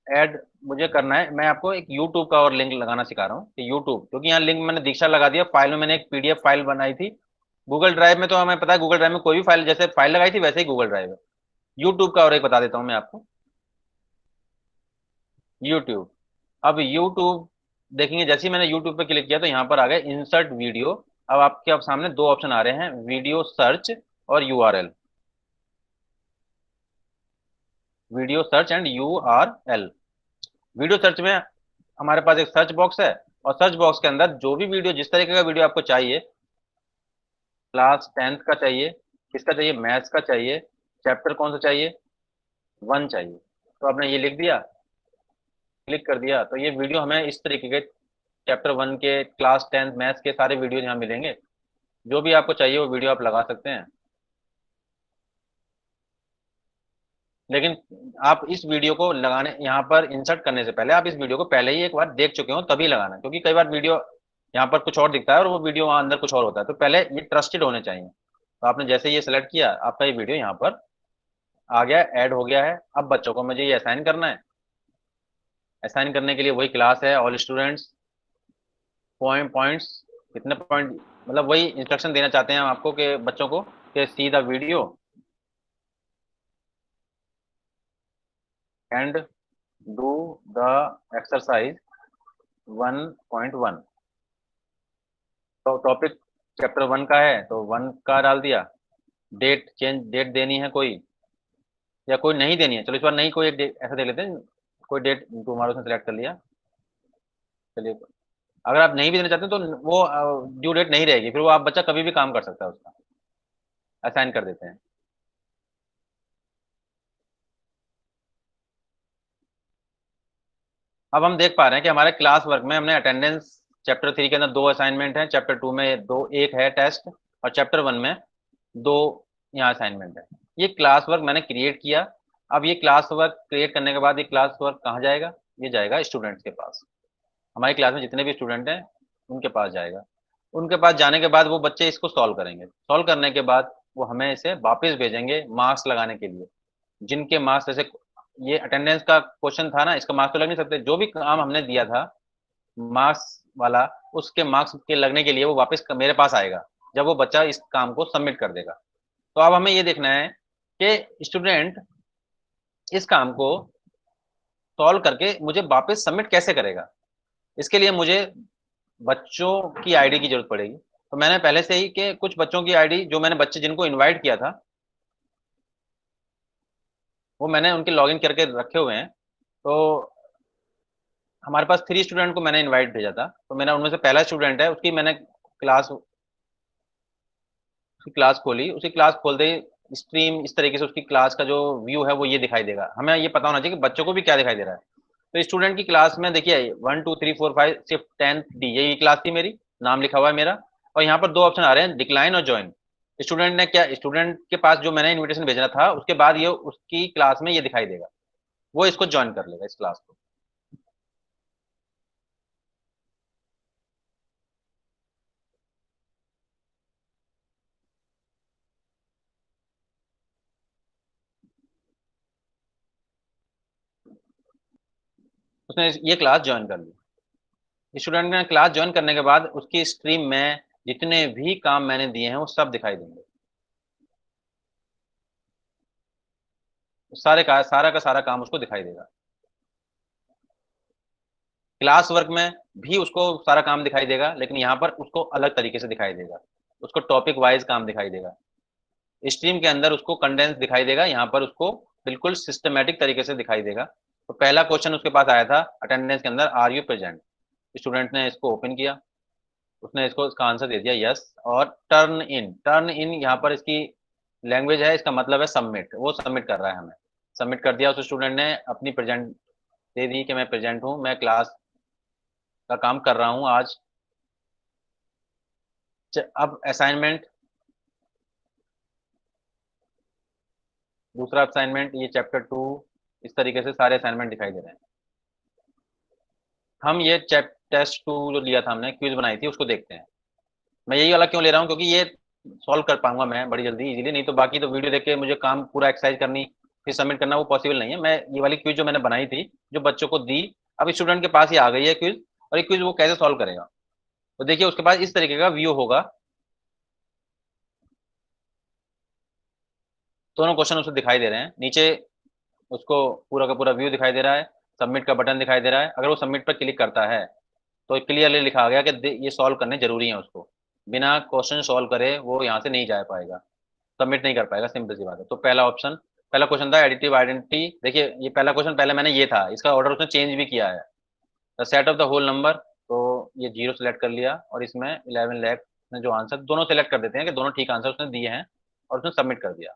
ऐड मुझे करना है। मैं आपको एक यूट्यूब का और लिंक लगाना सिखा रहा हूँ कि यूट्यूब, क्योंकि यहाँ लिंक मैंने दीक्षा लगा दिया। फाइल में मैंने एक पीडीएफ फाइल बनाई थी। गूगल ड्राइव में तो हमें पता है, गूगल ड्राइव में कोई भी फाइल, जैसे फाइल लगाई थी वैसे ही गूगल ड्राइव है। यूट्यूब का और एक बता देता हूँ मैं आपको। यूट्यूब, अब यूट्यूब देखेंगे, जैसे ही मैंने यूट्यूब पे क्लिक किया तो यहाँ पर आ गया इंसर्ट वीडियो। अब आपके अब सामने दो ऑप्शन आ रहे हैं, वीडियो सर्च और URL. Video search and URL. Video search में हमारे पास एक सर्च बॉक्स है, और सर्च बॉक्स के अंदर जो भी वीडियो, जिस तरीके का वीडियो आपको चाहिए, क्लास 10th का चाहिए, किसका चाहिए, मैथ्स का चाहिए, चैप्टर कौन सा चाहिए, 1 चाहिए, तो आपने ये लिख दिया, क्लिक कर दिया, तो ये वीडियो हमें इस तरीके के चैप्टर 1 के, क्लास 10th मैथ्स के सारे वीडियो यहाँ मिलेंगे। जो भी आपको चाहिए वो वीडियो आप लगा सकते हैं। लेकिन आप इस वीडियो को लगाने, यहाँ पर इंसर्ट करने से पहले आप इस वीडियो को पहले ही एक बार देख चुके हो तभी लगाना, क्योंकि कई बार वीडियो यहाँ पर कुछ और दिखता है और वो वीडियो वहाँ अंदर कुछ और होता है। तो पहले ये ट्रस्टेड होने चाहिए। तो आपने जैसे ये सेलेक्ट किया, आपका ये वीडियो यहाँ पर आ गया, ऐड हो गया है। अब बच्चों को मुझे ये असाइन करना है। असाइन करने के लिए वही क्लास है, ऑल स्टूडेंट्स, पॉइंट्स, कितने पॉइंट, मतलब वही इंस्ट्रक्शन देना चाहते हैं हम आपको कि बच्चों को, कि see the video and do the exercise 1.1। तो टॉपिक चैप्टर 1 का है तो 1 का डाल दिया। डेट देनी है कोई, या कोई नहीं देनी है, चलो इस बार नहीं, कोई एक डेट ऐसा दे लेते हैं, कोई डेट तुम्हारा उसने सेलेक्ट कर लिया। चलिए, अगर आप नहीं भी देना चाहते तो वो ड्यू डेट नहीं रहेगी, फिर वो आप बच्चा कभी भी काम कर सकता है उसका। असाइन कर देते हैं। अब हम देख पा रहे हैं कि हमारे क्लास वर्क में हमने अटेंडेंस, चैप्टर 3 के अंदर 2 असाइनमेंट हैं, चैप्टर 2 में 2, एक है टेस्ट, और चैप्टर 1 में 2 यहाँ असाइनमेंट है। ये क्लास वर्क मैंने क्रिएट किया। अब ये क्लास वर्क क्रिएट करने के बाद ये क्लास वर्क कहाँ जाएगा, ये जाएगा स्टूडेंट्स के पास। हमारी क्लास में जितने भी स्टूडेंट हैं उनके पास जाएगा। उनके पास जाने के बाद वो बच्चे इसको सॉल्व करेंगे। सॉल्व करने के बाद वो हमें इसे वापस भेजेंगे मार्क्स लगाने के लिए। जिनके मार्क्स, जैसे ये अटेंडेंस का क्वेश्चन था ना, इसका मार्क्स तो लग नहीं सकते, जो भी काम हमने दिया था मार्क्स वाला, उसके मार्क्स के लगने के लिए वो वापस मेरे पास आएगा जब वो बच्चा इस काम को सबमिट कर देगा। तो अब हमें ये देखना है कि स्टूडेंट इस काम को सॉल्व करके मुझे वापस सबमिट कैसे करेगा। इसके लिए मुझे बच्चों की आईडी की जरूरत पड़ेगी। तो मैंने पहले से ही कि कुछ बच्चों की आईडी, जो मैंने बच्चे जिनको इनवाइट किया था, वो मैंने उनके लॉगिन करके रखे हुए हैं। तो हमारे पास 3 स्टूडेंट को मैंने इनवाइट भेजा था, तो मैंने उनमें से पहला स्टूडेंट है, उसकी मैंने क्लास खोली। उसी क्लास खोलते ही स्ट्रीम इस तरीके से, उसकी क्लास का जो व्यू है वो ये दिखाई देगा। हमें ये पता होना चाहिए कि बच्चों को भी क्या दिखाई दे रहा है। तो स्टूडेंट की क्लास में देखिए 1 2 3 4 5 सिर्फ 10th डी, यही क्लास थी मेरी, नाम लिखा हुआ है मेरा। और यहाँ पर 2 ऑप्शन आ रहे हैं, डिक्लाइन और ज्वाइन। स्टूडेंट ने क्या, स्टूडेंट के पास जो मैंने इन्विटेशन भेजना था उसके बाद ये उसकी क्लास में ये दिखाई देगा, वो इसको ज्वाइन कर लेगा इस क्लास को। उसने ये क्लास ज्वाइन कर ली। स्टूडेंट ने क्लास ज्वाइन करने के बाद उसकी स्ट्रीम में जितने भी काम मैंने दिए हैं वो सब दिखाई देंगे। सारा का सारा काम उसको दिखाई देगा। क्लास वर्क में भी उसको सारा काम दिखाई देगा, लेकिन यहाँ पर उसको अलग तरीके से दिखाई देगा। उसको टॉपिक वाइज काम दिखाई देगा। स्ट्रीम के अंदर उसको कंडेंस दिखाई देगा, यहाँ पर उसको बिल्कुल सिस्टमेटिक तरीके से दिखाई देगा। तो पहला क्वेश्चन उसके पास आया था अटेंडेंस के अंदर, आर यू प्रेजेंट। स्टूडेंट ने इसको ओपन किया, उसने इसका आंसर दे दिया यस। और टर्न इन यहाँ पर इसकी लैंग्वेज है, इसका मतलब है सबमिट, वो सबमिट कर रहा है हमें। सबमिट कर दिया उस स्टूडेंट ने, अपनी प्रेजेंट दे दी कि मैं प्रेजेंट हूँ, मैं क्लास का काम कर रहा हूँ आज। अब असाइनमेंट, दूसरा असाइनमेंट, ये चैप्टर 2, इस तरीके से सारे असाइनमेंट दिखाई दे रहे हैं। हम ये टेस्ट 2 जो लिया था हमने, क्विज बनाई थी, उसको देखते हैं। मैं यही वाला क्यों ले रहा हूँ, क्योंकि ये सॉल्व कर पाऊंगा मैं बड़ी जल्दी इजीली, नहीं तो बाकी तो वीडियो देख के मुझे काम पूरा एक्सरसाइज करनी फिर सबमिट करना वो पॉसिबल नहीं है। मैं ये वाली क्विज जो मैंने बनाई थी, जो बच्चों को दी, अब स्टूडेंट के पास ही आ गई है क्विज, और ये क्विज वो कैसे सॉल्व करेगा। तो देखिए उसके पास इस तरीके का व्यू होगा, दोनों क्वेश्चन उसे दिखाई दे रहे हैं, नीचे उसको पूरा का पूरा व्यू दिखाई दे रहा है, सबमिट का बटन दिखाई दे रहा है। अगर वो सबमिट पर क्लिक करता है तो क्लियरली लिखा गया कि ये सॉल्व करने जरूरी है, उसको बिना क्वेश्चन सॉल्व करे वो यहाँ से नहीं जा पाएगा, सबमिट नहीं कर पाएगा, सिंपल सी बात है। तो पहला ऑप्शन, पहला क्वेश्चन था एडिटिव आइडेंटिटी। देखिए ये पहला क्वेश्चन पहले मैंने ये था, इसका ऑर्डर उसने चेंज भी किया है। The set of the whole number, तो ये 0 सेलेक्ट कर लिया, और इसमें 11 लाख ने जो आंसर, दोनों सेलेक्ट कर देते हैं कि दोनों ठीक आंसर उसने दिए हैं, और उसने सबमिट कर दिया।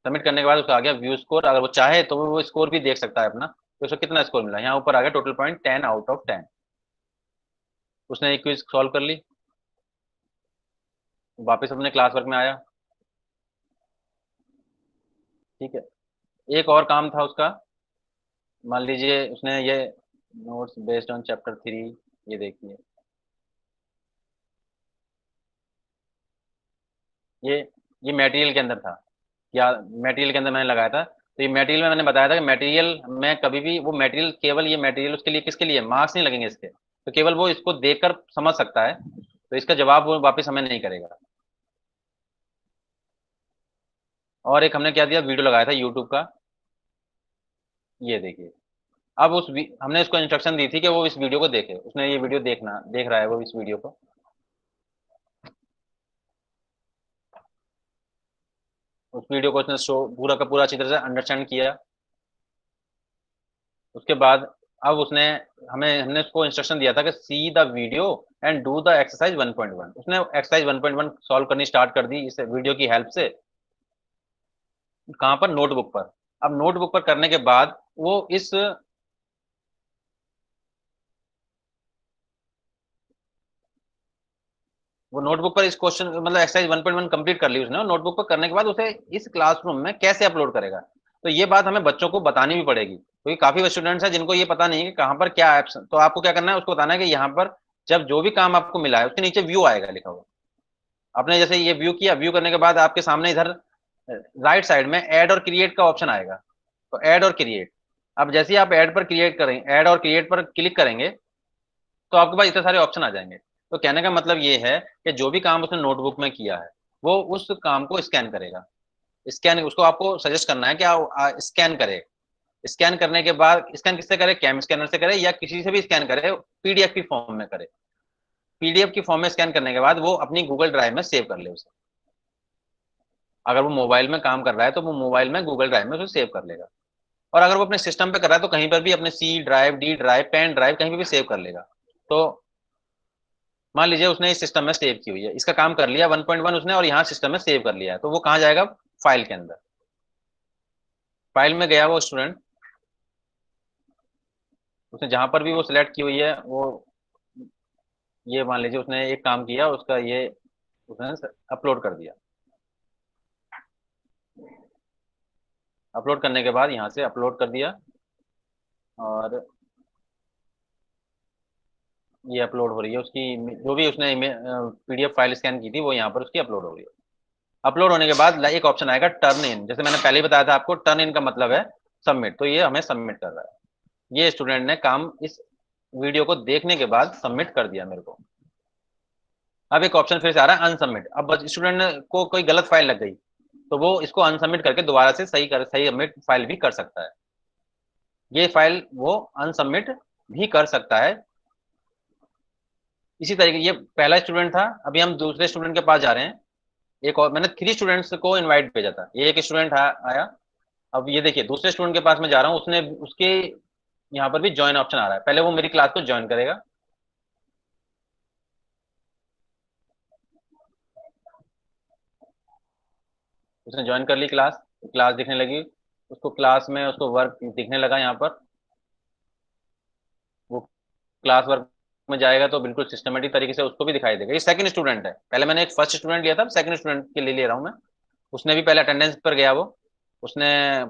सबमिट करने के बाद उसका आ गया व्यू स्कोर। अगर वो चाहे तो वो स्कोर भी देख सकता है अपना, तो उसको कितना स्कोर मिला। यहाँ ऊपर आ गया टोटल पॉइंट 10 आउट ऑफ 10। उसने एक क्विज सॉल्व कर ली, वापस अपने क्लास वर्क में आया। ठीक है, एक और काम था उसका, मान लीजिए उसने ये नोट्स बेस्ड ऑन चैप्टर 3, ये देखिए ये ये मटेरियल के अंदर था, या मटेरियल के अंदर मैंने लगाया था। तो ये मटेरियल में मैंने बताया था कि मटेरियल में कभी भी वो मटेरियल, केवल ये मटेरियल उसके लिए, किसके लिए, मार्क्स नहीं लगेंगे इसके, तो केवल वो इसको देखकर समझ सकता है, तो इसका जवाब वो वापस हमें नहीं करेगा। और एक हमने क्या दिया, वीडियो लगाया था यूट्यूब का, ये देखिए। अब हमने उसको इंस्ट्रक्शन दी थी कि वो इस वीडियो को देखे, उसने ये वीडियो देख रहा है वो इस वीडियो को। उस वीडियो को उसने पूरा का पूरा अच्छी तरह से अंडरस्टैंड किया। उसके बाद अब हमने उसको इंस्ट्रक्शन दिया था कि see the video and do the exercise 1.1। उसने एक्सरसाइज 1.1 सॉल्व करनी स्टार्ट कर दी इस वीडियो की हेल्प से। कहां पर, नोटबुक पर। अब नोटबुक पर करने के बाद वो नोटबुक पर इस क्वेश्चन, मतलब एक्सरसाइज 1.1 कंप्लीट कर ली उसने, और नोटबुक पर करने के बाद उसे इस क्लासरूम में कैसे अपलोड करेगा। तो ये बात हमें बच्चों को बतानी भी पड़ेगी, क्योंकि काफी स्टूडेंट्स हैं जिनको ये पता नहीं है कि कहाँ पर क्या एप्स। तो आपको क्या करना है, उसको बताना है कि यहाँ पर जब जो भी काम आपको मिला है उसके नीचे व्यू आएगा लिखा हुआ। आपने जैसे ये व्यू किया, व्यू करने के बाद आपके सामने इधर राइट साइड में ऐड और क्रिएट का ऑप्शन आएगा। तो ऐड और क्रिएट, अब जैसे ही आप ऐड और क्रिएट पर क्लिक करेंगे तो आपके पास इतने सारे ऑप्शन आ जाएंगे। तो कहने का मतलब ये है कि जो भी काम उसने नोटबुक में किया है वो उस काम को स्कैन करेगा। स्कैन, उसको आपको सजेस्ट करना है कि आप स्कैन करें। स्कैन करने के बाद, स्कैन किससे करे, कैम स्कैनर से करे या किसी से भी स्कैन करे, पीडीएफ की फॉर्म में करे। पीडीएफ की फॉर्म में स्कैन करने के बाद वो अपनी गूगल ड्राइव में सेव कर ले उसे। अगर वो मोबाइल में काम कर रहा है तो वो मोबाइल में गूगल ड्राइव में उसे सेव कर लेगा, और अगर वो अपने सिस्टम पे कर रहा है तो कहीं पर भी अपने C drive, D drive, pen drive, कहीं पर भी सेव कर लेगा। तो मान लीजिए उसने इस सिस्टम में सेव की हुई है, इसका काम कर लिया 1.1 उसने, और यहाँ सिस्टम में सेव कर लिया है, तो वो कहाँ जाएगा, फाइल के अंदर। फाइल में गया वो स्टूडेंट, उसने जहां पर भी वो सिलेक्ट की हुई है, वो ये मान लीजिए उसने एक काम किया, उसका ये उसने अपलोड कर दिया। अपलोड करने के बाद यहाँ से अपलोड कर दिया, और ये अपलोड हो रही है उसकी, जो भी उसने पीडीएफ फाइल स्कैन की थी वो यहाँ पर उसकी अपलोड हो रही है। अपलोड होने के बाद एक ऑप्शन आएगा टर्न इन, जैसे मैंने पहले ही बताया था आपको, टर्न इन का मतलब है सबमिट। तो ये हमें सबमिट कर रहा है, ये स्टूडेंट ने काम इस वीडियो को देखने के बाद सबमिट कर दिया मेरे को। अब एक ऑप्शन फिर से आ रहा है अनसबमिट। अब स्टूडेंट को कोई गलत फाइल लग गई तो वो इसको अनसबमिट करके दोबारा से सही सबमिट फाइल भी कर सकता है। ये फाइल वो अनसबमिट भी कर सकता है। इसी तरीके, ये पहला स्टूडेंट था, अभी हम दूसरे स्टूडेंट के पास जा रहे हैं। एक और, मैंने 3 स्टूडेंट्स को इनवाइट भेजा था, ये एक स्टूडेंट आया। अब ये देखिए दूसरे स्टूडेंट के पास मैं जा रहा हूँ, उसके यहाँ पर भी ज्वाइन ऑप्शन आ रहा है। पहले वो मेरी क्लास को ज्वाइन करेगा, उसने ज्वाइन कर ली क्लास, क्लास दिखने लगी उसको, क्लास में उसको वर्क दिखने लगा। यहाँ पर वो क्लास वर्क में जाएगा तो बिल्कुल सिस्टमेटिक तरीके से उसको भी दिखाई देगा। ये सेकंड स्टूडेंट है, पहले मैंने एक फर्स्ट स्टूडेंट लिया था, सेकंड स्टूडेंट के लिए ले रहा हूँ मैं। उसने भी पहले अटेंडेंस पर गया, वो उसने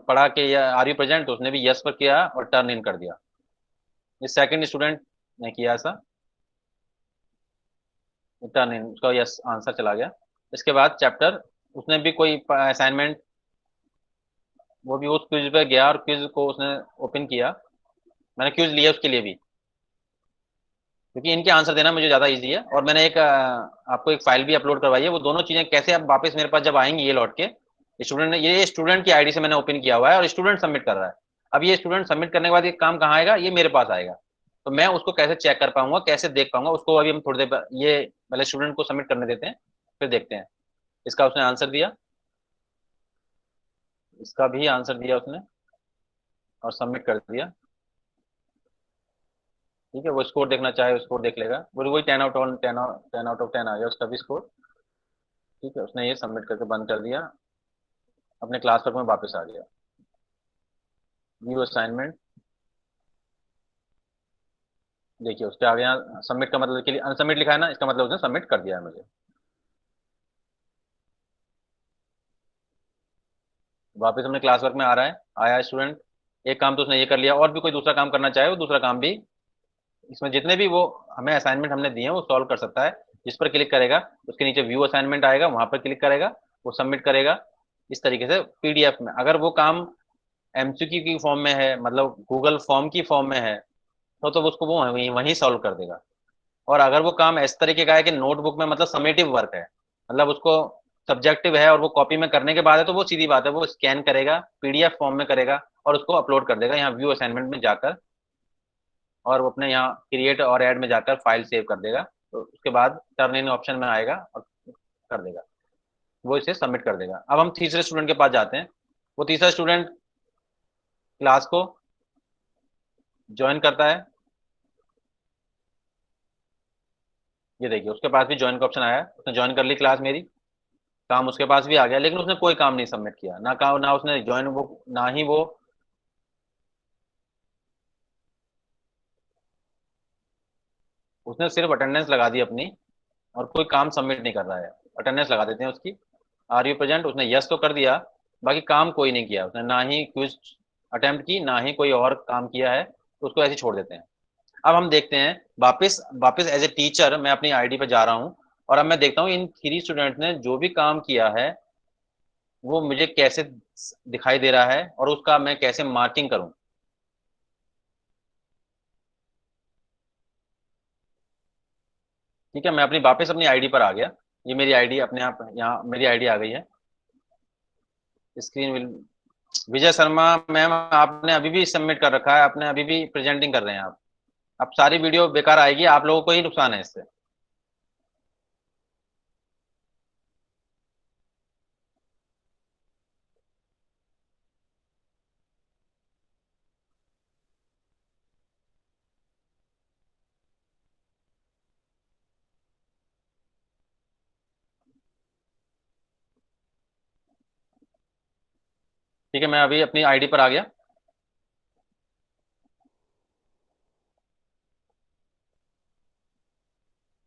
पढ़ा कि आर यू प्रेजेंट, तो उसने भी यस पर किया और टर्न इन कर दिया। ये सेकंड स्टूडेंट ने किया ऐसा, टर्न इन, उसका यस आंसर चला गया। इसके बाद चैप्टर, उसने भी कोई असाइनमेंट, वो भी उस क्विज पे गया और क्विज को उसने ओपन किया। मैंने क्विज लिया उसके लिए भी, क्योंकि इनके आंसर देना मुझे ज़्यादा इजी है। और मैंने एक आपको एक फाइल भी अपलोड करवाई है। वो दोनों चीज़ें कैसे अब वापस मेरे पास जब आएंगी ये लौट के, स्टूडेंट ने, ये स्टूडेंट की आईडी से मैंने ओपन किया हुआ है और स्टूडेंट सबमिट कर रहा है। अब ये स्टूडेंट सबमिट करने के बाद ये काम कहाँ आएगा, ये मेरे पास आएगा। तो मैं उसको कैसे चेक कर पाऊंगा, कैसे देख पाऊंगा उसको, अभी हम थोड़ी देर ये पहले स्टूडेंट को सबमिट करने देते हैं, फिर देखते हैं। इसका उसने आंसर दिया, इसका भी आंसर दिया उसने और सबमिट कर दिया। ठीक है, वो स्कोर देखना चाहे स्कोर देख लेगा। वो वही 10 आउट ऑफ 10 आ गया उसका भी स्कोर। ठीक है, उसने ये सबमिट करके बंद कर दिया, अपने क्लास वर्क में वापस आ गया। व्यू असाइनमेंट, देखिए उसके आगे यहाँ सबमिट का मतलब के लिए अनसबमिट लिखा है ना, इसका मतलब उसने सबमिट कर दिया है मुझे। वापस अपने क्लास वर्क में आ रहा है, आया स्टूडेंट, एक काम तो उसने ये कर लिया, और भी कोई दूसरा काम करना चाहे वो दूसरा काम भी, इसमें जितने भी वो हमें असाइनमेंट हमने दिए हैं वो सॉल्व कर सकता है। जिस पर क्लिक करेगा उसके नीचे व्यू असाइनमेंट आएगा, वहां पर क्लिक करेगा, वो सबमिट करेगा। इस तरीके से पीडीएफ में, अगर वो काम एमसीक्यू की फॉर्म में है, मतलब गूगल फॉर्म की फॉर्म में है, तो उसको वो वहीं वहीं सॉल्व कर देगा। और अगर वो काम इस तरीके का है कि नोटबुक में, मतलब समेटिव वर्क है, मतलब उसको सब्जेक्टिव है और वो कॉपी में करने के बाद है, तो वो सीधी बात है, वो स्कैन करेगा, पीडीएफ फॉर्म में करेगा और उसको अपलोड कर देगा यहाँ व्यू असाइनमेंट में जाकर, और वो अपने यहाँ क्रिएट और ऐड में जाकर फाइल सेव कर देगा। तो उसके बाद टर्न इन ऑप्शन में आएगा और कर देगा, वो इसे सबमिट कर देगा। अब हम तीसरे स्टूडेंट के पास जाते हैं। वो तीसरा स्टूडेंट क्लास को ज्वाइन करता है, ये देखिए उसके पास भी ज्वाइन का ऑप्शन आया है, उसने ज्वाइन कर ली क्लास मेरी, काम उसके पास भी आ गया, लेकिन उसने कोई काम नहीं सबमिट किया, ना काम, ना उसने ज्वाइन, वो ना ही वो उसने सिर्फ अटेंडेंस लगा दी अपनी और कोई काम सबमिट नहीं कर रहा है। अटेंडेंस लगा देते हैं उसकी, आर यू प्रेजेंट, उसने यस तो कर दिया, बाकी काम कोई नहीं किया उसने, ना ही क्विज अटेम्प्ट की, ना ही कोई और काम किया है, तो उसको ऐसे ही छोड़ देते हैं। अब हम देखते हैं वापस वापस एज ए टीचर मैं अपनी आईडी पे जा रहा हूँ, और अब मैं देखता हूँ इन 3 स्टूडेंट ने जो भी काम किया है वो मुझे कैसे दिखाई दे रहा है और उसका मैं कैसे मार्किंग करूं। ठीक है, मैं अपनी वापस अपनी आईडी पर आ गया, ये मेरी आईडी अपने आप यहाँ मेरी आईडी आ गई है। Screen will, Vijay Sharma ma'am आपने अभी भी सबमिट कर रखा है, आपने अभी भी प्रेजेंटिंग कर रहे हैं आप। अब सारी वीडियो बेकार आएगी, आप लोगों को ही नुकसान है इससे। ठीक है, मैं अभी अपनी आईडी पर आ गया।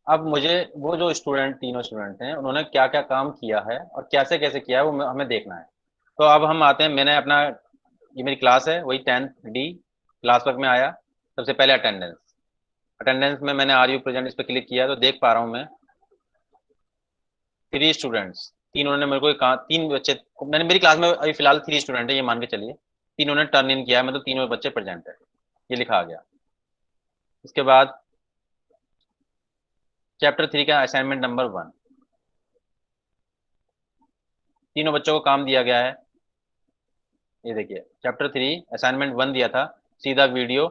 अब मुझे वो जो स्टूडेंट, तीनों स्टूडेंट हैं, उन्होंने क्या क्या काम किया है और कैसे कैसे किया है वो हमें देखना है। तो अब हम आते हैं, मैंने अपना, ये मेरी क्लास है, वही 10th D क्लास वर्क में आया। सबसे पहले अटेंडेंस, अटेंडेंस में मैंने आर यू प्रेजेंट इस पर क्लिक किया तो देख पा रहा हूँ मैं 3 स्टूडेंट्स, तीनों ने मेरे को कहा, 3 बच्चे, मैंने मेरी क्लास में अभी फिलहाल 3 स्टूडेंट है ये मान के चलिए, तीनों ने टर्न इन किया है, मतलब तीनों बच्चे प्रेजेंट है, ये लिखा आ गया। इसके बाद चैप्टर 3 का असाइनमेंट नंबर 1, तीनों बच्चों को काम दिया गया है। ये देखिए चैप्टर 3 असाइनमेंट 1 दिया था, सीधा वीडियो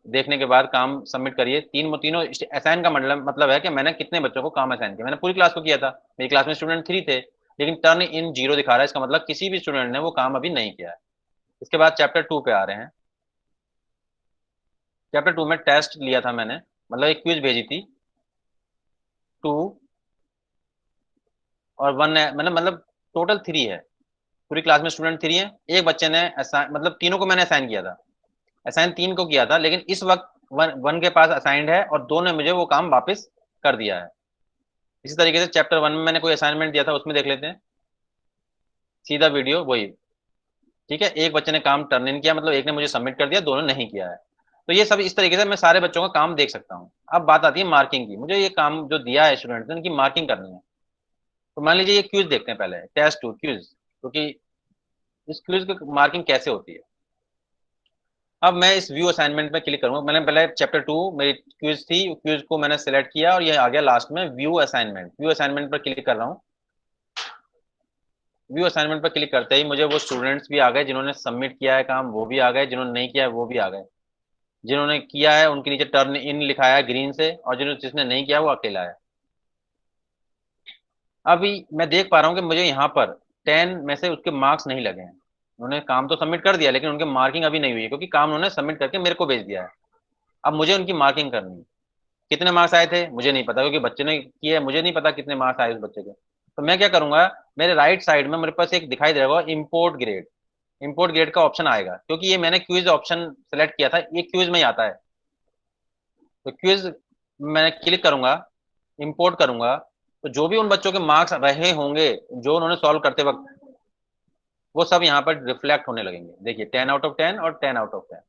देखने के बाद काम सबमिट करिए। तीनों असाइन का मतलब है कि मैंने कितने बच्चों को काम असाइन किया, मैंने पूरी क्लास को किया था, मेरी क्लास में स्टूडेंट 3 थे, लेकिन टर्न इन 0 दिखा रहा है, इसका मतलब किसी भी स्टूडेंट ने वो काम अभी नहीं किया है। इसके बाद चैप्टर 2 पे आ रहे हैं। चैप्टर 2 में टेस्ट लिया था मैंने, मतलब एक क्विज भेजी थी, 2 और 1 मतलब टोटल 3 है, पूरी क्लास में स्टूडेंट 3 है, एक बच्चे ने मतलब तीनों को मैंने असाइन किया था, असाइन 3 को किया था, लेकिन इस वक्त 1 के पास असाइंड है और 2 ने मुझे वो काम वापस कर दिया है। इसी तरीके से चैप्टर 1 में मैंने कोई असाइनमेंट दिया था, उसमें देख लेते हैं, सीधा वीडियो वही ठीक है, एक बच्चे ने काम टर्न इन किया, मतलब एक ने मुझे सबमिट कर दिया, दोनों नहीं किया है। तो ये सब इस तरीके से मैं सारे बच्चों का काम देख सकता हूँ। अब बात आती है मार्किंग की, मुझे ये काम जो दिया है स्टूडेंट ने, उनकी मार्किंग करनी है। तो मान लीजिए ये क्यूज देखते हैं पहले, टेस्ट 2 क्यूज, क्योंकि इस क्यूज की मार्किंग कैसे होती है। अब मैं इस व्यू असाइनमेंट पे क्लिक करूंगा। मैंने पहले चैप्टर 2 मेरी क्यूज थी, क्यूज को मैंने सेलेक्ट किया और ये आ गया लास्ट में व्यू असाइनमेंट। व्यू असाइनमेंट पर क्लिक कर रहा हूँ। व्यू असाइनमेंट पर क्लिक करते ही मुझे वो स्टूडेंट्स भी आ गए जिन्होंने सबमिट किया है काम, वो भी आ गए, जिन्होंने नहीं किया है वो भी आ गए। जिन्होंने किया है उनके नीचे टर्न इन लिखा है ग्रीन से, और जिसने नहीं किया वो अकेला है। अभी मैं देख पा रहा हूँ कि मुझे यहाँ पर 10 में से उसके मार्क्स नहीं लगे हैं। उन्होंने काम तो सबमिट कर दिया लेकिन उनके मार्किंग अभी नहीं हुई है, क्योंकि काम उन्होंने सबमिट करके मेरे को भेज दिया है। अब मुझे उनकी मार्किंग करनी है। कितने मार्क्स आए थे मुझे नहीं पता, क्योंकि बच्चे ने किए, मुझे नहीं पता कितने मार्क्स आए उस बच्चे के। तो मैं क्या करूंगा, मेरे राइट साइड में मेरे पास एक दिखाई दे रहा होगा इम्पोर्ट ग्रेड। इम्पोर्ट ग्रेड का ऑप्शन आएगा, क्योंकि ये मैंने क्विज ऑप्शन सेलेक्ट किया था, ये क्विज में ही आता है। तो क्विज मैं क्लिक करूंगा, इंपोर्ट करूंगा, तो जो भी उन बच्चों के मार्क्स रहे होंगे जो उन्होंने सॉल्व करते वक्त, वो सब यहाँ पर रिफ्लेक्ट होने लगेंगे। देखिए 10 आउट ऑफ 10 और 10 आउट ऑफ 10।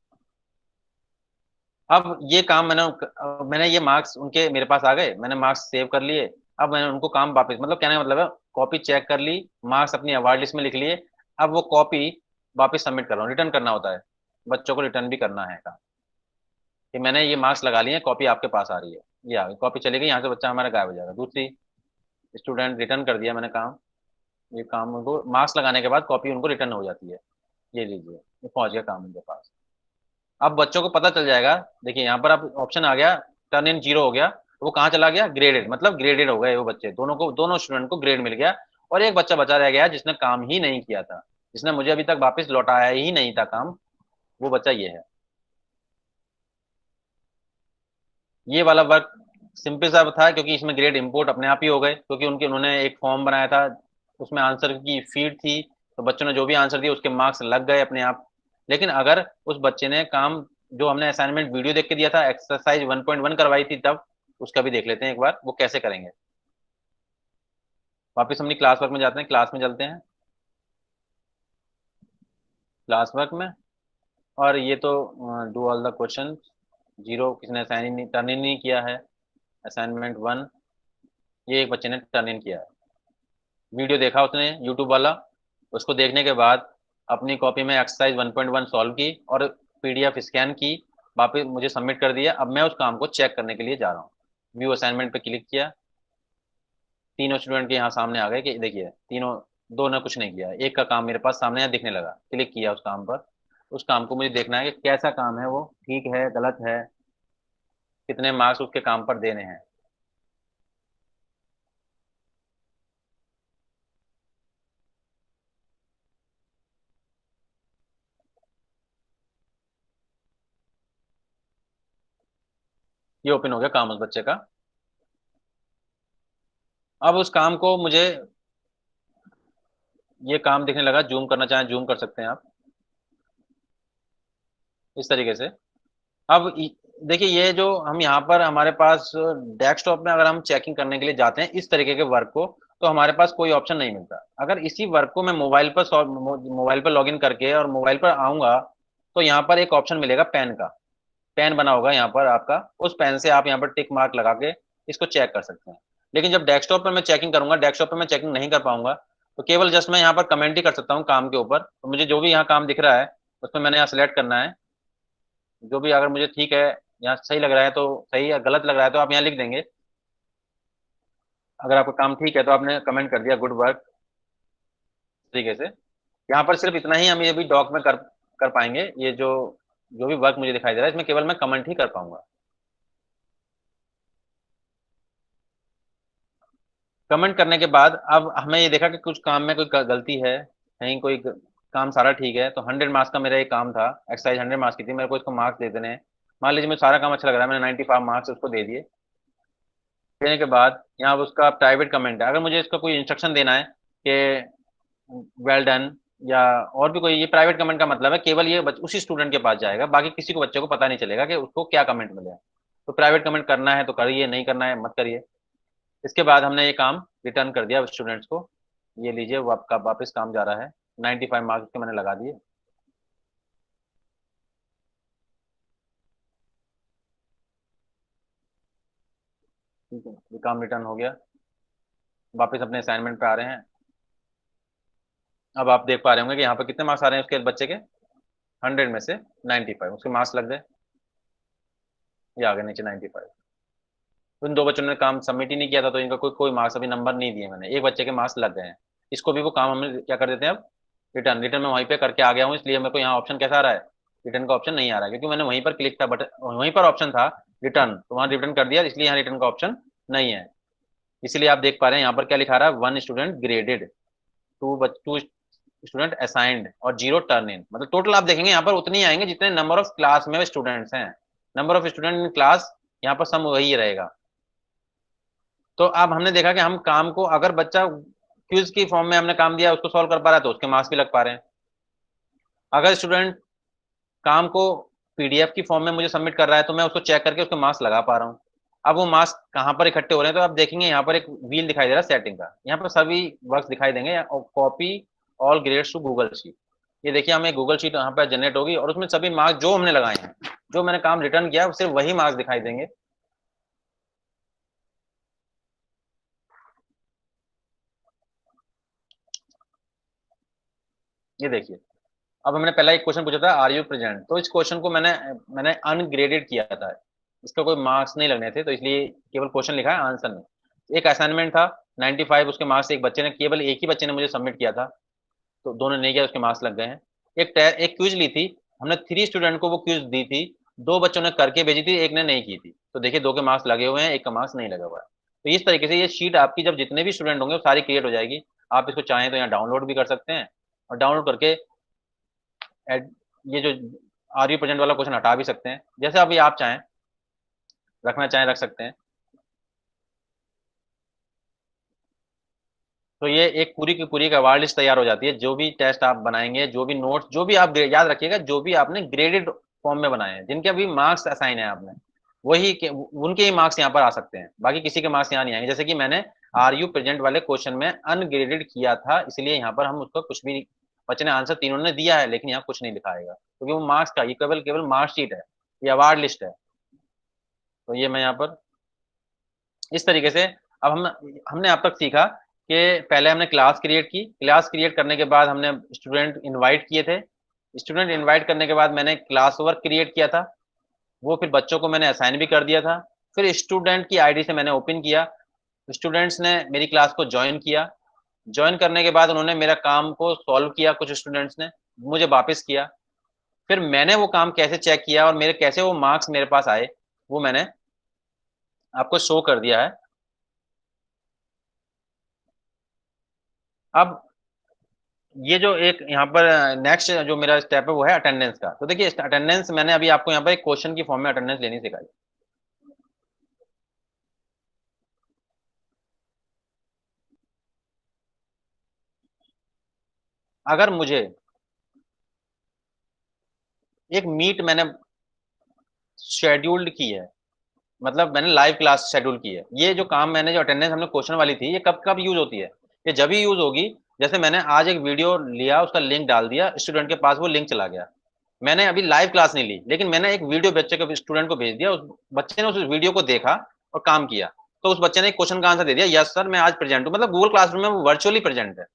अब ये काम मैंने ये मार्क्स उनके मेरे पास आ गए, मैंने मार्क्स सेव कर लिए। अब मैंने उनको काम वापस, मतलब कहने का मतलब है, कॉपी चेक कर ली, मार्क्स अपनी अवार्ड लिस्ट में लिख लिए। अब वो कॉपी वापस सबमिट कर रहा हूँ, रिटर्न करना होता है, बच्चों को रिटर्न भी करना है काम, कि मैंने ये मार्क्स लगा लिए हैं, कॉपी आपके पास आ रही है। ये आ गई कॉपी, चली गई, यहाँ से बच्चा हमारा गायब हो जाएगा। दूसरी, स्टूडेंट रिटर्न कर दिया मैंने काम, ये काम उनको मार्क्स लगाने के बाद कॉपी उनको रिटर्न हो जाती है। ये लीजिए, ये पहुंच गया काम उनके पास। अब बच्चों को पता चल जाएगा। देखिए यहाँ पर अब ऑप्शन आ गया, टर्न इन 0 हो गया, तो वो कहाँ चला गया, ग्रेडेड, मतलब ग्रेडेड हो गए वो बच्चे, दोनों स्टूडेंट को ग्रेड मिल गया। और एक बच्चा बचा रह गया जिसने काम ही नहीं किया था, जिसने मुझे अभी तक वापस लौटाया ही नहीं था काम, वो बच्चा ये है। ये वाला वर्क सिंपल सा था, क्योंकि इसमें ग्रेड इंपोर्ट अपने आप ही हो गए, क्योंकि उन्होंने एक फॉर्म बनाया था, उसमें आंसर की फीड थी, तो बच्चों ने जो भी आंसर दिया उसके मार्क्स लग गए अपने आप। लेकिन अगर उस बच्चे ने काम जो हमने असाइनमेंट वीडियो देख के दिया था, एक्सरसाइज 1.1 करवाई थी तब, उसका भी देख लेते हैं एक बार वो कैसे करेंगे। वापस अपनी क्लास वर्क में जाते हैं, क्लास में चलते हैं, क्लास वर्क में। और ये तो डू ऑल द क्वेश्चन 0 किसने असाइन नहीं, टर्न इन नहीं किया है। असाइनमेंट 1 ये एक बच्चे ने टर्न इन किया है, वीडियो देखा उसने यूट्यूब वाला, उसको देखने के बाद अपनी कॉपी में एक्सरसाइज 1.1 सॉल्व की और पीडीएफ स्कैन की, वापस मुझे सबमिट कर दिया। अब मैं उस काम को चेक करने के लिए जा रहा हूँ। व्यू असाइनमेंट पे क्लिक किया, तीनों स्टूडेंट के यहाँ सामने आ गए कि देखिए तीनों, दो ने कुछ नहीं किया, एक का काम मेरे पास सामने यहाँ दिखने लगा। क्लिक किया उस काम पर, उस काम को मुझे देखना है कि कैसा काम है, वो ठीक है गलत है, कितने मार्क्स उसके काम पर देने हैं। ये ओपन हो गया काम उस बच्चे का। अब उस काम को मुझे, ये काम दिखने लगा, जूम करना चाहें जूम कर सकते हैं आप इस तरीके से। अब देखिए ये जो हम यहाँ पर हमारे पास डेस्कटॉप में अगर हम चेकिंग करने के लिए जाते हैं इस तरीके के वर्क को, तो हमारे पास कोई ऑप्शन नहीं मिलता। अगर इसी वर्क को मैं मोबाइल पर लॉगिन करके और मोबाइल पर आऊंगा, तो यहाँ पर एक ऑप्शन मिलेगा पेन का, पेन बना होगा यहाँ पर आपका, उस पेन से आप यहाँ पर टिक मार्क लगा के इसको चेक कर सकते हैं। लेकिन जब डेस्कटॉप पर मैं चेकिंग करूंगा, डेस्कटॉप पर मैं चेकिंग नहीं कर पाऊंगा, तो केवल जस्ट मैं यहाँ पर कमेंट ही कर सकता हूँ काम के ऊपर। तो मुझे जो भी यहाँ काम दिख रहा है उसमें मैंने यहाँ सेलेक्ट करना है, जो भी अगर मुझे ठीक है, यहाँ सही लग रहा है तो सही है, गलत लग रहा है तो आप यहाँ लिख देंगे। अगर आपका काम ठीक है तो आपने कमेंट कर दिया गुड वर्क तरीके से। यहाँ पर सिर्फ इतना ही हम ये भी डॉक में कर कर पाएंगे। ये जो जो भी वर्क मुझे दिखाई दे रहा है इसमें केवल मैं कमेंट ही कर पाऊंगा। कमेंट करने के बाद अब हमें ये देखा कि कुछ काम में कोई गलती है, कहीं कोई काम सारा ठीक है। तो 100 मार्क्स का मेरा एक काम था, एक्सरसाइज 100 मार्क्स की थी, मेरे को इसको मार्क्स दे देने हैं। मान लीजिए मुझे सारा काम अच्छा लग रहा है, मैंने 95 मार्क्स उसको दे दिए। देने के बाद यहाँ उसका प्राइवेट कमेंट है, अगर मुझे इसका कोई इंस्ट्रक्शन देना है कि वेल डन या और भी कोई, ये प्राइवेट कमेंट का मतलब है केवल ये उसी स्टूडेंट के पास जाएगा, बाकी किसी को बच्चे को पता नहीं चलेगा कि उसको क्या कमेंट मिला है। तो प्राइवेट कमेंट करना है तो करिए, नहीं करना है मत करिए। इसके बाद हमने ये काम रिटर्न कर दिया स्टूडेंट्स को। ये लीजिए वो आपका वापस काम जा रहा है। 95 मार्क्स के मैंने लगा दिए। ठीक है, ये काम रिटर्न हो गया। वापस अपने असाइनमेंट पे आ रहे हैं। अब आप देख पा रहे होंगे कि यहाँ पर कितने मार्क्स आ रहे हैं उसके बच्चे के, 100 में से 95 उसके मार्क्स लग गए। ये आ गए नीचे 95। उन दो बच्चों ने काम सबमिट ही नहीं किया था, तो इनका कोई कोई मार्क्स अभी नंबर नहीं दिए मैंने। एक बच्चे के मार्क्स लग गए हैं। इसको भी वो काम हमें क्या कर देते हैं अब, रिटर्न। रिटर्न में वहीं पे करके आ गया हूँ, इसलिए मेरे को यहाँ ऑप्शन कैसा आ रहा है, रिटर्न का ऑप्शन नहीं आ रहा है, क्योंकि मैंने वहीं पर क्लिक था, बट वहीं पर ऑप्शन था रिटर्न, तो वहाँ रिटर्न कर दिया, इसलिए यहाँ रिटर्न का ऑप्शन नहीं है। इसलिए आप देख पा रहे हैं यहाँ पर क्या लिखा रहा है, 1 स्टूडेंट ग्रेडेड, 2 स्टूडेंट असाइंड और 0 टर्न इन। मतलब टोटल आप देखेंगे यहाँ पर उतने ही आएंगे जितने नंबर ऑफ क्लास में स्टूडेंट्स हैं। Number of student in class, यहाँ पर सम वही रहेगा। तो अब हमने देखा कि हम काम को, अगर बच्चा क्विज की फॉर्म में हमने काम दिया उसको सॉल्व कर पा रहा है तो उसके मार्क्स भी लग पा रहे हैं। अगर स्टूडेंट काम को पीडीएफ की फॉर्म में मुझे सबमिट कर रहा है तो मैं उसको चेक करके उसके मार्क्स लगा पा रहा हूँ। अब वो मार्क्स कहाँ पर इकट्ठे हो रहे हैं, तो आप देखेंगे यहाँ पर एक व्हील दिखाई दे रहा है सेटिंग का, यहाँ पर सभी वर्क्स दिखाई देंगे, copy all grades to Google sheet. ये देखिए हमें गूगल शीट यहाँ पर जनरेट होगी और उसमें सभी मार्क्स जो हमने लगाए हैं, जो मैंने काम रिटर्न किया सिर्फ वही मार्क्स दिखाई देंगे। ये देखिए, अब हमने पहला एक क्वेश्चन पूछा था आर यू प्रेजेंट, तो इस क्वेश्चन को मैंने मैंने अनग्रेडेड किया था, इसका कोई मार्क्स नहीं लगने थे, तो इसलिए केवल क्वेश्चन लिखा है, आंसर नहीं। एक असाइनमेंट था 95, उसके मार्क्स एक बच्चे ने, केवल एक ही बच्चे ने मुझे सबमिट किया था, तो दोनों ने किया, उसके मार्क्स लग गए हैं। एक क्विज ली थी हमने, 3 स्टूडेंट को वो क्विज दी थी, 2 बच्चों ने करके भेजी थी, एक ने नहीं की थी, तो देखिए 2 के मार्क्स लगे हुए हैं, एक का मार्क्स नहीं लगा हुआ है। तो इस तरीके से ये शीट आपकी जब जितने भी स्टूडेंट होंगे वो सारी क्रिएट हो जाएगी। आप इसको चाहें तो यहाँ डाउनलोड भी कर सकते हैं, और डाउनलोड करके ये जो आर यू प्रेजेंट वाला क्वेश्चन हटा भी सकते हैं, जैसे अभी आप चाहें, रखना चाहें रख सकते हैं। तो ये एक पूरी की पूरी एक अवार्ड लिस्ट तैयार हो जाती है, जो भी टेस्ट आप बनाएंगे, जो भी नोट्स, जो भी आप याद रखिएगा, जो भी आपने ग्रेडेड फॉर्म में बनाए हैं, जिनके अभी मार्क्स असाइन है आपने, वही के उनके ही मार्क्स यहाँ पर आ सकते हैं, बाकी किसी के मार्क्स यहाँ नहीं आएंगे। जैसे कि मैंने आर यू प्रेजेंट वाले क्वेश्चन में अनग्रेडेड किया था, इसलिए यहाँ पर हम उसका कुछ भी, बच्चे ने आंसर तीनों ने दिया है लेकिन यहाँ कुछ नहीं दिखाएगा, क्योंकि वो मार्क्स का, ये केवल केवल मार्कशीट है, ये अवार्ड लिस्ट है। तो ये मैं यहाँ पर इस तरीके से, अब हमने अब तक सीखा कि पहले हमने क्लास क्रिएट की, क्लास क्रिएट करने के बाद हमने स्टूडेंट इनवाइट किए थे, स्टूडेंट इनवाइट करने के बाद मैंने क्लास वर्क क्रिएट किया था, वो फिर बच्चों को मैंने असाइन भी कर दिया था, फिर स्टूडेंट की आईडी से मैंने ओपन किया, स्टूडेंट्स ने मेरी क्लास को ज्वाइन किया, ज्वाइन करने के बाद उन्होंने मेरा काम को सॉल्व किया, कुछ स्टूडेंट्स ने मुझे वापस किया, फिर मैंने वो काम कैसे चेक किया और मेरे कैसे वो मार्क्स मेरे पास आए, वो मैंने आपको शो कर दिया है। अब ये जो एक यहाँ पर नेक्स्ट जो मेरा स्टेप है वो है अटेंडेंस का। तो देखिए अटेंडेंस मैंने अभी आपको यहाँ पर एक क्वेश्चन की फॉर्म में अटेंडेंस लेनी सिखाई। अगर मुझे एक मीट मैंने शेड्यूल्ड की है, मतलब मैंने लाइव क्लास शेड्यूल की है, ये जो काम मैंने, जो अटेंडेंस हमने क्वेश्चन वाली थी, ये कब कब यूज होती है, ये जब भी यूज होगी, जैसे मैंने आज एक वीडियो लिया, उसका लिंक डाल दिया, स्टूडेंट के पास वो लिंक चला गया, मैंने अभी लाइव क्लास नहीं ली लेकिन मैंने एक वीडियो बच्चे को, स्टूडेंट को भेज दिया, उस बच्चे ने उस वीडियो को देखा और काम किया, तो उस बच्चे ने एक क्वेश्चन का आंसर दे दिया, यस सर मैं आज प्रेजेंट हूँ, मतलब गूगल क्लासरूम में वो वर्चुअली प्रेजेंट है।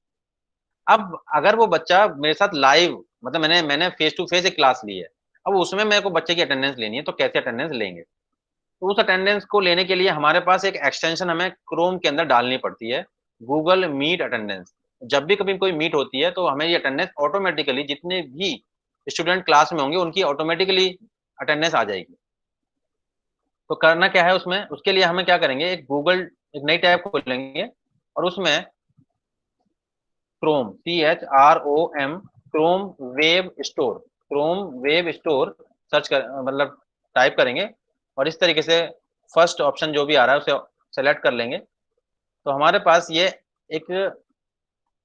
अब अगर वो बच्चा मेरे साथ लाइव, मतलब मैंने फेस टू फेस एक क्लास ली है, अब उसमें मेरे को बच्चे की अटेंडेंस लेनी है, तो कैसे अटेंडेंस लेंगे, तो उस अटेंडेंस को लेने के लिए हमारे पास एक एक्सटेंशन हमें क्रोम के अंदर डालनी पड़ती है, गूगल मीट अटेंडेंस। जब भी कभी कोई मीट होती है तो हमें ये अटेंडेंस ऑटोमेटिकली, जितने भी स्टूडेंट क्लास में होंगे उनकी ऑटोमेटिकली अटेंडेंस आ जाएगी। तो करना क्या है उसमें, उसके लिए हमें क्या करेंगे, एक गूगल, एक नई टैब खोलेंगे और उसमें Chrome, CHROM, Chrome web store, Chrome web store search कर, मतलब टाइप करेंगे, और इस तरीके से फर्स्ट ऑप्शन जो भी आ रहा है उसे सेलेक्ट कर लेंगे, तो हमारे पास ये एक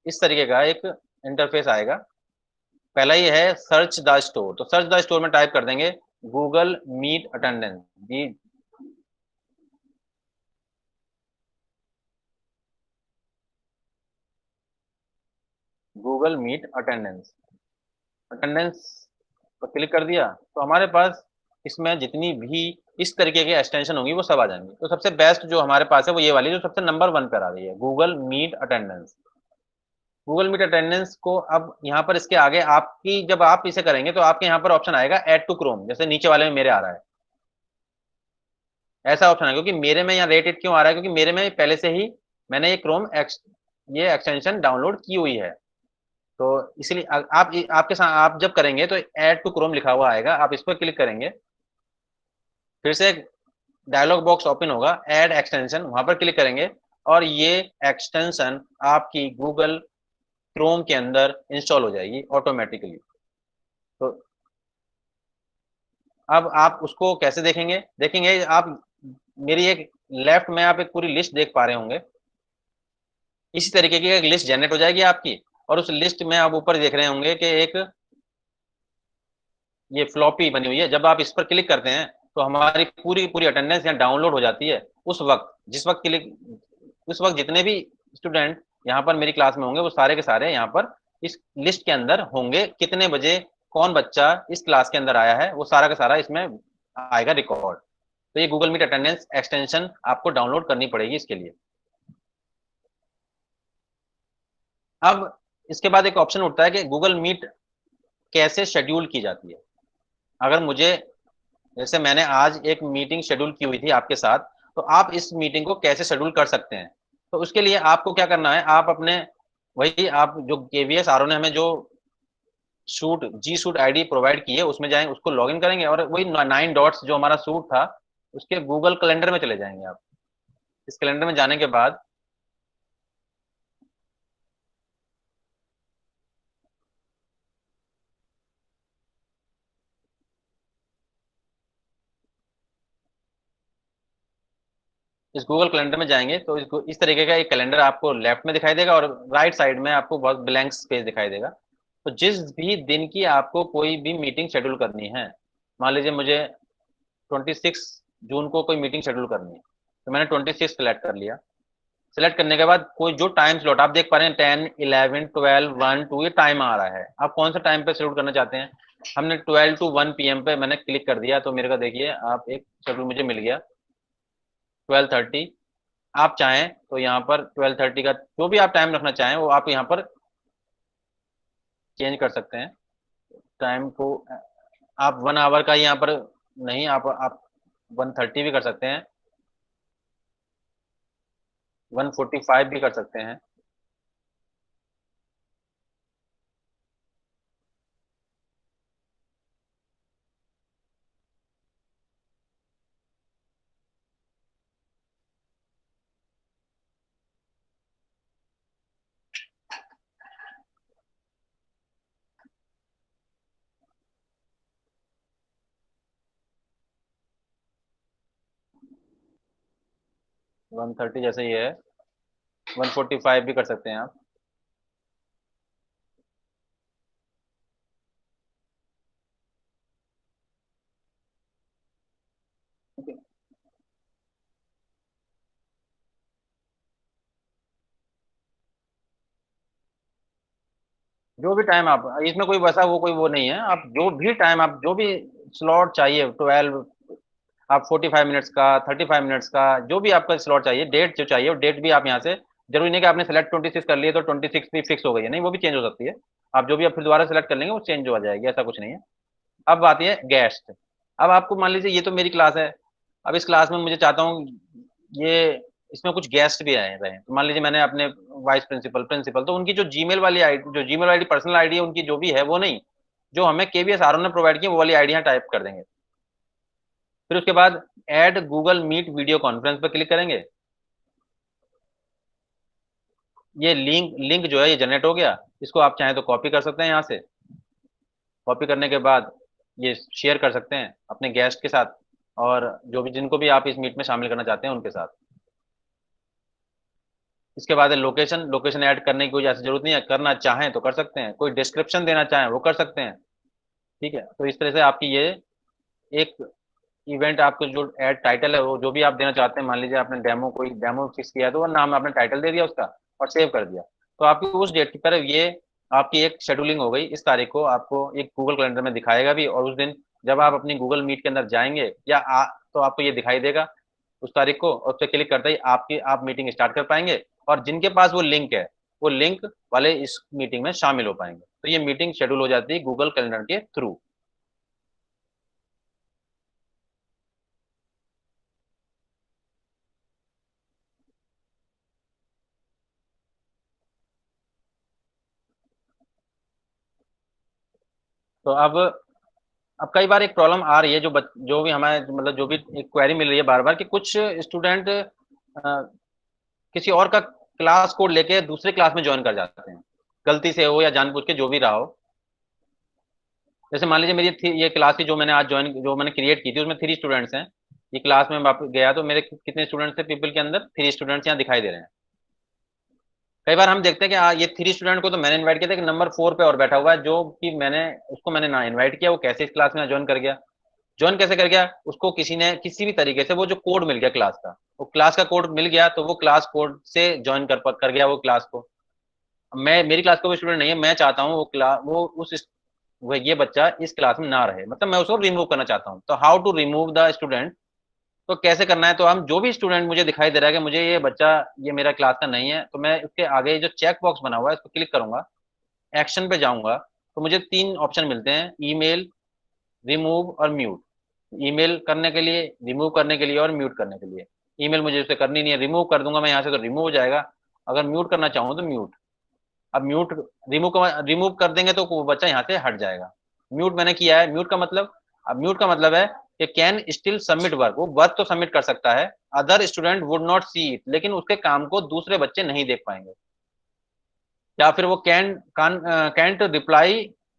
इस तरीके का एक इंटरफेस आएगा। पहला ये है सर्च द स्टोर, तो सर्च द स्टोर में टाइप कर देंगे Google meet attendance, Google meet attendance. Attendance पर क्लिक कर दिया तो हमारे पास इसमें जितनी भी इस तरीके के एक्सटेंशन होंगी वो सब आ जाएंगी। तो सबसे बेस्ट जो हमारे पास है वो ये वाली जो सबसे नंबर 1 पर आ रही है, Google meet attendance. Google meet attendance को अब यहाँ पर इसके आगे आपकी जब आप इसे करेंगे तो आपके यहाँ पर ऑप्शन आएगा ऐड टू क्रोम, जैसे नीचे वाले में मेरे आ रहा है ऐसा ऑप्शन है। क्योंकि मेरे में यहाँ रेटेड क्यों आ रहा है, क्योंकि मेरे में पहले से ही मैंने ये एक्सटेंशन डाउनलोड की हुई है। तो इसलिए आप आपके साथ आप जब करेंगे तो ऐड टू क्रोम लिखा हुआ आएगा, आप इस पर क्लिक करेंगे, फिर से एक डायलॉग बॉक्स ओपन होगा, ऐड एक्सटेंशन, वहां पर क्लिक करेंगे और ये एक्सटेंशन आपकी गूगल क्रोम के अंदर इंस्टॉल हो जाएगी ऑटोमेटिकली। तो अब आप उसको कैसे देखेंगे, देखेंगे आप मेरी एक लेफ्ट में आप एक पूरी लिस्ट देख पा रहे होंगे। इसी तरीके की एक लिस्ट जनरेट हो जाएगी आपकी, और उस लिस्ट में आप ऊपर देख रहे होंगे कि एक ये फ्लॉपी बनी हुई है। जब आप इस पर क्लिक करते हैं तो हमारी पूरी पूरी अटेंडेंस यहाँ डाउनलोड हो जाती है। उस वक्त उस वक्त जितने भी स्टूडेंट यहाँ पर मेरी क्लास में होंगे वो सारे के सारे यहाँ पर इस लिस्ट के अंदर होंगे। कितने बजे कौन बच्चा इस क्लास के अंदर आया है वो सारा का सारा इसमें आएगा रिकॉर्ड। तो ये गूगल मीट अटेंडेंस एक्सटेंशन आपको डाउनलोड करनी पड़ेगी इसके लिए। अब इसके बाद एक ऑप्शन उठता है कि गूगल मीट कैसे शेड्यूल की जाती है। अगर मुझे, जैसे मैंने आज एक मीटिंग शेड्यूल की हुई थी आपके साथ, तो आप इस मीटिंग को कैसे शेड्यूल कर सकते हैं। तो उसके लिए आपको क्या करना है, आप अपने वही आप जो केवीएस आरओ ने हमें जो जी सूट आईडी प्रोवाइड की है उसमें जाएंगे, उसको लॉगिन करेंगे और वही 9 डॉट्स जो हमारा सूट था उसके गूगल कैलेंडर में चले जाएंगे आप। इस कैलेंडर में जाने के बाद इस गूगल कैलेंडर में जाएंगे तो इस तरीके का एक कैलेंडर आपको लेफ्ट में दिखाई देगा और राइट साइड में आपको बहुत ब्लैंक स्पेस दिखाई देगा। तो जिस भी दिन की आपको कोई भी मीटिंग शेड्यूल करनी है, मान लीजिए मुझे 26 जून को कोई मीटिंग शेड्यूल करनी है, तो मैंने 26 सेलेक्ट कर लिया। सेलेक्ट करने के बाद कोई जो टाइम स्लॉट आप देख पा रहे हैं 10, 11, 12, 1, 2 ये टाइम आ रहा है, आप कौन सा टाइम पे शेड्यूल करना चाहते हैं। हमने 12 to 1 PM पे मैंने क्लिक कर दिया तो मेरे को देखिए आप एक शेड्यूल मुझे मिल गया 12:30। आप चाहें तो यहाँ पर 12:30 का जो भी आप टाइम रखना चाहें वो आप यहाँ पर चेंज कर सकते हैं टाइम को। आप 1 आवर का यहाँ पर नहीं, आप 1:30 भी कर सकते हैं, 1:45 भी कर सकते हैं। वन थर्टी जैसे ही है, 1:45 भी कर सकते हैं आप। जो भी टाइम आप इसमें कोई वैसा वो नहीं है, आप जो भी टाइम आप जो भी स्लॉट चाहिए 12, आप 45 मिनट्स का, 35 मिनट्स का, जो भी आपका स्लॉट चाहिए, डेट जो चाहिए वो डेट भी आप यहाँ से, जरूरी नहीं कि आपने सेलेक्ट 26 कर लिए तो 26 भी फिक्स हो गई है, नहीं वो भी चेंज हो सकती है। आप जो भी आप फिर दोबारा सेलेक्ट कर लेंगे वो चेंज हो जाएगी, ऐसा कुछ नहीं है। अब आती है गेस्ट। अब आपको मान लीजिए ये तो मेरी क्लास है, अब इस क्लास में मुझे चाहता हूँ ये इसमें कुछ गेस्ट भी आए रहे, तो मान लीजिए मैंने अपने वाइस प्रिंसिपल प्रिंसिपल तो उनकी जो जीमेल आईडी पर्सनल आईडी है उनकी जो भी है वो नहीं, जो हमें केवीएस आरओ ने प्रोवाइड की वो वाली आईडी यहाँ टाइप कर देंगे। फिर उसके बाद add Google meet video conference पर क्लिक करेंगे। ये लिंक जो है ये जनरेट हो गया, इसको आप चाहें तो कॉपी कर सकते हैं यहाँ से। कॉपी करने के बाद ये शेयर कर सकते हैं अपने गेस्ट के साथ और जो भी जिनको भी आप इस मीट में शामिल करना चाहते हैं उनके साथ। इसके बाद है लोकेशन ऐड करने की कोई ऐसी जरूरत नहीं है, करना चाहें तो कर सकते हैं, कोई डिस्क्रिप्शन देना चाहें वो कर सकते हैं। ठीक है, तो इस तरह से आपकी ये एक इवेंट आपको जो ऐड टाइटल है वो जो भी आप देना चाहते हैं, मान लीजिए आपने डेमो फिक्स किया है तो वो नाम आपने टाइटल दे दिया उसका और सेव कर दिया, तो आपकी उस डेट पर ये आपकी एक शेड्यूलिंग हो गई, इस तारीख को आपको एक गूगल कैलेंडर में दिखाएगा भी, और उस दिन जब आप अपनी गूगल मीट के अंदर जाएंगे तो आपको ये दिखाई देगा उस तारीख को, और उस पर क्लिक करते ही आप मीटिंग स्टार्ट कर पाएंगे, और जिनके पास वो लिंक है वो लिंक वाले इस मीटिंग में शामिल हो पाएंगे। तो ये मीटिंग शेड्यूल हो जाती है गूगल कैलेंडर के थ्रू। तो अब कई बार एक प्रॉब्लम आ रही है, जो भी हमारे मतलब जो भी एक क्वेरी मिल रही है बार बार, कि कुछ स्टूडेंट किसी और का क्लास कोड लेके दूसरे क्लास में ज्वाइन कर जाते हैं, गलती से हो या जानबूझ के, जो भी रहा हो। जैसे मान लीजिए मेरी ये क्लास थी जो मैंने आज ज्वाइन, जो मैंने क्रिएट की थी, उसमें 3 स्टूडेंट्स हैं। ये क्लास में वापस गया तो मेरे कितने स्टूडेंट्स थे पीपल के अंदर, 3 स्टूडेंट्स यहाँ दिखाई दे रहे हैं। कई बार हम देखते हैं कि ये 3 स्टूडेंट को तो मैंने इन्वाइट किया था, कि नंबर 4 पे और बैठा हुआ है, जो कि मैंने ना इन्वाइट किया, वो कैसे इस क्लास में ज्वाइन कर गया। ज्वाइन कैसे कर गया, उसको किसी ने किसी भी तरीके से वो जो कोड मिल गया क्लास का, वो क्लास का कोड मिल गया, तो वो क्लास कोड से ज्वाइन कर गया वो क्लास को। मेरी क्लास का वो स्टूडेंट नहीं है, मैं चाहता हूँ वो ये बच्चा इस क्लास में ना रहे, मतलब मैं उसको रिमूव करना चाहता हूँ। तो how to remove the student, तो कैसे करना है, तो हम जो भी स्टूडेंट मुझे दिखाई दे रहा है कि मुझे ये बच्चा ये मेरा क्लास का नहीं है, तो मैं उसके आगे जो चेक बॉक्स बना हुआ है इसको क्लिक करूंगा, एक्शन पे जाऊंगा, तो मुझे 3 ऑप्शन मिलते हैं, ईमेल, रिमूव और म्यूट। ईमेल करने के लिए, रिमूव करने के लिए और म्यूट करने के लिए। ईमेल मुझे उसे करनी नहीं है, रिमूव कर दूंगा मैं यहाँ से तो रिमूव हो जाएगा, अगर म्यूट करना चाहूँ तो म्यूट। अब म्यूट रिमूव कर देंगे तो वो बच्चा यहाँ से हट जाएगा। म्यूट मैंने किया है, म्यूट का मतलब है कि कैन स्टिल सबमिट वर्क, वो वर्क तो सबमिट कर सकता है, other student would not see it, लेकिन उसके काम को दूसरे बच्चे नहीं देख पाएंगे। या फिर वो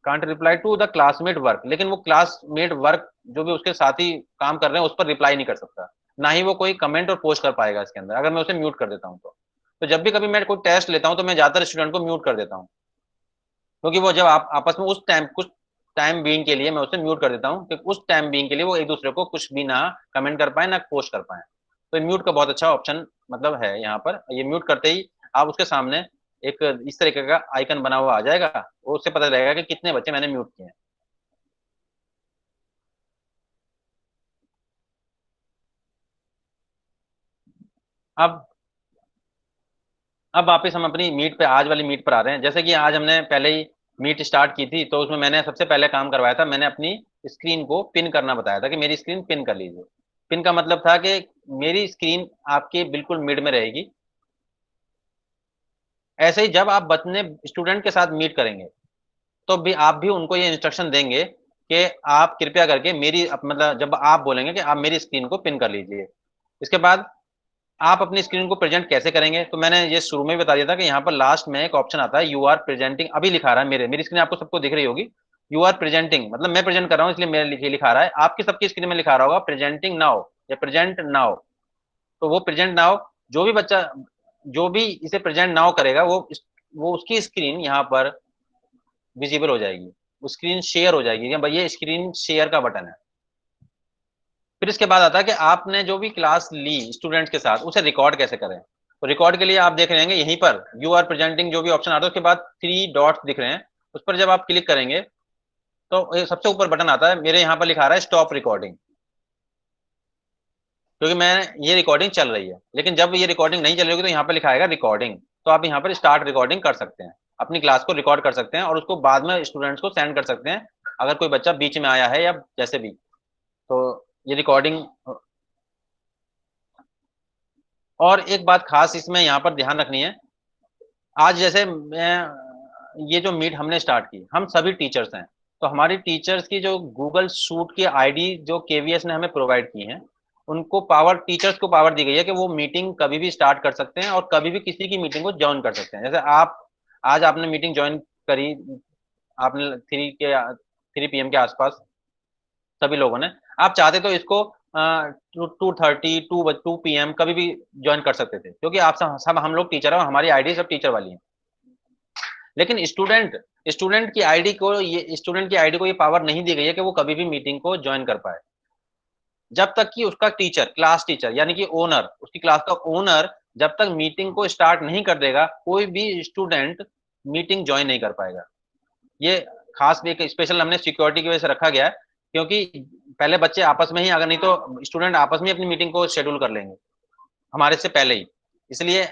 can't reply to the classmate work, लेकिन वो क्लासमेट वर्क जो भी उसके साथी काम कर रहे हैं उस पर रिप्लाई नहीं कर सकता, ना ही वो कोई कमेंट और पोस्ट कर पाएगा इसके अंदर, अगर मैं उसे म्यूट कर देता हूँ तो जब भी कभी मैं कोई टेस्ट लेता हूँ तो मैं ज्यादातर स्टूडेंट को म्यूट कर देता हूँ, क्योंकि वो जब आप आपस में कुछ टाइम बीइंग के लिए मैं उसे म्यूट कर देता हूँ, कि उस टाइम बीइंग के लिए वो एक दूसरे को कुछ भी ना कमेंट कर पाए ना पोस्ट कर पाए। तो म्यूट का बहुत अच्छा ऑप्शन मतलब है यहाँ पर, ये म्यूट करते ही आप उसके सामने एक इस तरीके का आइकन बना हुआ आ जाएगा, वो उससे पता लगेगा कि कितने बच्चे मैंने म्यूट किए हैं। अब वापस हम अपनी मीट पे, आज वाली मीट पर आ रहे हैं। जैसे कि आज हमने पहले ही मीट स्टार्ट की थी, तो उसमें मैंने सबसे पहले काम करवाया था, मैंने अपनी स्क्रीन को पिन करना बताया था, कि मेरी स्क्रीन पिन कर लीजिए। पिन का मतलब था कि मेरी स्क्रीन आपके बिल्कुल मिड में रहेगी। ऐसे ही जब आप अपने स्टूडेंट के साथ मीट करेंगे तो भी आप भी उनको ये इंस्ट्रक्शन देंगे कि आप कृपया करके मतलब जब आप बोलेंगे कि आप मेरी स्क्रीन को पिन कर लीजिए, इसके बाद आप अपनी स्क्रीन को प्रेजेंट कैसे करेंगे, तो मैंने ये शुरू में ही बता दिया था कि यहाँ पर लास्ट में एक ऑप्शन आता है, यू आर प्रेजेंटिंग, अभी लिखा रहा है मेरी स्क्रीन आपको सबको दिख रही होगी, यू आर प्रेजेंटिंग, मतलब मैं प्रेजेंट कर रहा हूँ इसलिए मेरे लिखा रहा है, आपकी सबकी स्क्रीन में लिखा रहा होगा प्रेजेंटिंग नाउ या प्रेजेंट नाउ। तो वो प्रेजेंट नाउ, जो भी बच्चा जो भी इसे प्रेजेंट नाउ करेगा वो उसकी स्क्रीन यहाँ पर विजिबल हो जाएगी, वो स्क्रीन शेयर हो जाएगी, भाई ये स्क्रीन शेयर का बटन है। फिर इसके बाद आता है कि आपने जो भी क्लास ली स्टूडेंट्स के साथ उसे रिकॉर्ड कैसे करें। तो रिकॉर्ड के लिए आप देख रहे हैं यहीं पर यू आर प्रेजेंटिंग जो भी ऑप्शन आता है उसके बाद 3 डॉट्स दिख रहे हैं, उस पर जब आप क्लिक करेंगे तो सबसे ऊपर बटन आता है, मेरे यहाँ पर लिखा रहा है स्टॉप रिकॉर्डिंग, क्योंकि मैं ये रिकॉर्डिंग चल रही है, लेकिन जब ये रिकॉर्डिंग नहीं चल रही होगी तो यहाँ पर लिखा आएगा रिकॉर्डिंग, तो आप यहाँ पर स्टार्ट रिकॉर्डिंग कर सकते हैं, अपनी क्लास को रिकॉर्ड कर सकते हैं और उसको बाद में स्टूडेंट्स को सेंड कर सकते हैं, अगर कोई बच्चा बीच में आया है या जैसे भी। तो ये रिकॉर्डिंग, और एक बात खास इसमें यहाँ पर ध्यान रखनी है, आज जैसे ये जो मीट हमने स्टार्ट की, हम सभी टीचर्स हैं, तो हमारी टीचर्स की जो गूगल शूट की आईडी जो केवीएस ने हमें प्रोवाइड की है, उनको टीचर्स को पावर दी गई है कि वो मीटिंग कभी भी स्टार्ट कर सकते हैं और कभी भी किसी की मीटिंग को ज्वाइन कर सकते हैं। जैसे आज आपने मीटिंग ज्वाइन करी, आपने 3 PM के आसपास सभी लोगों ने, आप चाहते तो इसको 2:30 2 PM कभी भी ज्वाइन कर सकते थे, क्योंकि आप सब हम लोग टीचर हैं, हमारी आईडी सब टीचर वाली है। लेकिन स्टूडेंट की आईडी को ये पावर नहीं दी गई है कि वो कभी भी मीटिंग को ज्वाइन कर पाए, जब तक कि उसका क्लास टीचर यानी कि ओनर, उसकी क्लास का ओनर जब तक मीटिंग को स्टार्ट नहीं कर देगा, कोई भी स्टूडेंट मीटिंग ज्वाइन नहीं कर पाएगा। ये खास एक स्पेशल हमने सिक्योरिटी की वजह से रखा गया है, क्योंकि पहले बच्चे आपस में ही, अगर नहीं तो स्टूडेंट आपस में अपनी मीटिंग को शेड्यूल कर लेंगे हमारे से पहले ही, इसलिए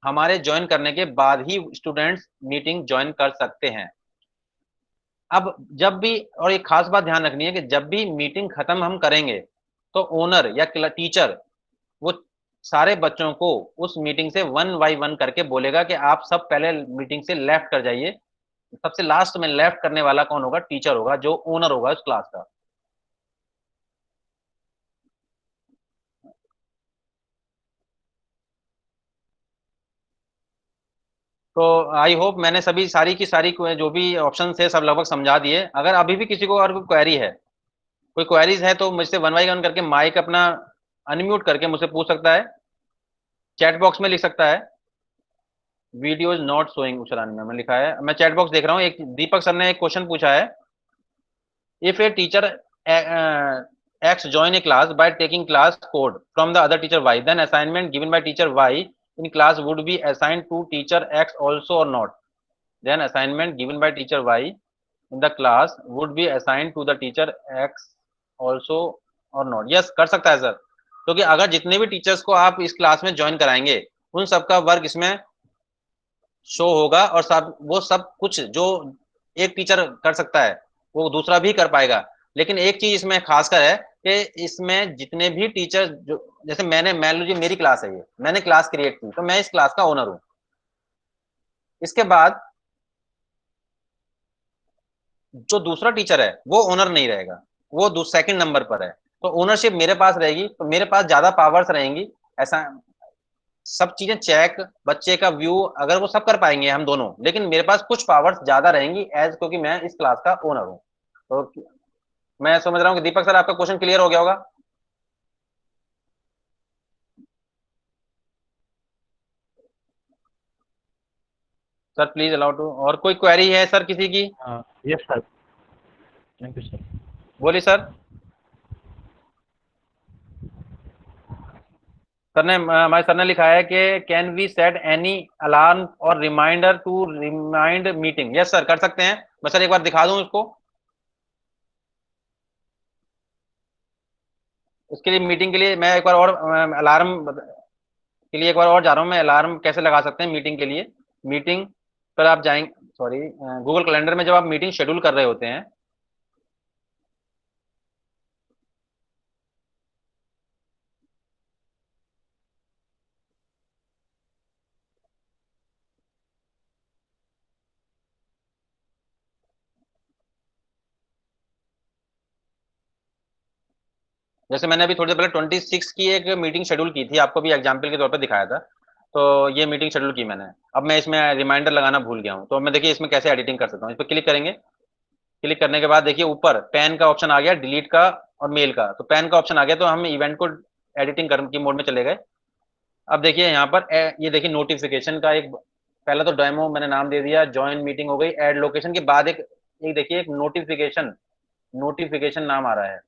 हमारे ज्वाइन करने के बाद ही स्टूडेंट्स मीटिंग ज्वाइन कर सकते हैं। अब जब भी, और एक खास बात ध्यान रखनी है कि जब भी मीटिंग खत्म हम करेंगे तो ओनर या टीचर वो सारे बच्चों को उस मीटिंग से 1 बाय 1 करके बोलेगा कि आप सब पहले मीटिंग से लेफ्ट कर जाइए। सबसे लास्ट में लेफ्ट करने वाला कौन होगा? टीचर होगा, जो ओनर होगा उस क्लास का। तो आई होप मैंने सभी सारी की सारी जो भी ऑप्शन है सब लगभग समझा दिए। अगर अभी भी किसी को और कोई क्वेरी है, कोई क्वेरीज है, तो मुझसे 1 बाय 1 करके माइक अपना अनम्यूट करके मुझसे पूछ सकता है, चैट बॉक्स में लिख सकता है। वीडियो इज नॉट शोइंग उचरानी में लिखा है, मैं चैट बॉक्स देख रहा हूँ। एक दीपक सर ने एक क्वेश्चन पूछा है, if a teacher X join a class by taking class code from the other teacher Y, then assignment given by teacher Y in class would be assigned to teacher X also or not? Then assignment given by teacher Y in the class would be assigned to the teacher X also or not? Yes, कर सकता है sir, क्योंकि अगर जितने भी teachers को आप इस क्लास में ज्वाइन कराएंगे उन सबका वर्क इसमें शो होगा, और वो सब कुछ जो एक टीचर कर सकता है वो दूसरा भी कर पाएगा। लेकिन एक चीज इसमें खासकर है कि इसमें जितने भी टीचर, जो जैसे मैंने, मान लीजिए मेरी क्लास है, ये मैंने क्लास क्रिएट की तो मैं इस क्लास का ओनर हूं। इसके बाद जो दूसरा टीचर है वो ओनर नहीं रहेगा, वो सेकंड नंबर पर है, तो ओनरशिप मेरे पास रहेगी, तो मेरे पास ज्यादा पावर्स रहेंगी। ऐसा सब चीजें चेक, बच्चे का व्यू, अगर वो सब कर पाएंगे हम दोनों, लेकिन मेरे पास कुछ पावर्स ज्यादा रहेंगी क्योंकि मैं इस क्लास का ओनर हूं। तो मैं समझ रहा हूँ कि दीपक सर आपका क्वेश्चन क्लियर हो गया होगा। सर प्लीज अलाउ टू, और कोई क्वेरी है सर किसी की? Yes sir, thank you sir. बोलिए सर। सर ने, हमारे सर ने लिखा है कि can we set any alarm और reminder to remind meeting? Yes sir, कर सकते हैं। मैं सर एक बार दिखा दूं उसको। उसके लिए मीटिंग के लिए मैं एक बार और अलार्म के लिए एक बार और जा रहा हूँ। मैं अलार्म कैसे लगा सकते हैं मीटिंग के लिए? मीटिंग पर आप जाएंगे, सॉरी, गूगल कैलेंडर में जब आप मीटिंग शेड्यूल कर रहे होते हैं, जैसे मैंने अभी थोड़ी देर पहले 26 की एक मीटिंग शेड्यूल की थी, आपको भी एग्जाम्पल के तौर पर दिखाया था। तो ये मीटिंग शेड्यूल की मैंने, अब मैं इसमें रिमाइंडर लगाना भूल गया हूँ, तो मैं देखिए इसमें कैसे एडिटिंग कर सकता हूँ। इस पर क्लिक करेंगे, क्लिक करने के बाद देखिए ऊपर पैन का ऑप्शन आ गया, डिलीट का और मेल का। तो पैन का ऑप्शन आ गया तो हम इवेंट को एडिटिंग करने की मोड में चले गए। अब देखिए यहाँ पर ये देखिए नोटिफिकेशन का एक, पहला तो डेमो मैंने नाम दे दिया, ज्वाइन मीटिंग हो गई। ऐड लोकेशन के बाद एक देखिए एक नोटिफिकेशन, नोटिफिकेशन नाम आ रहा है।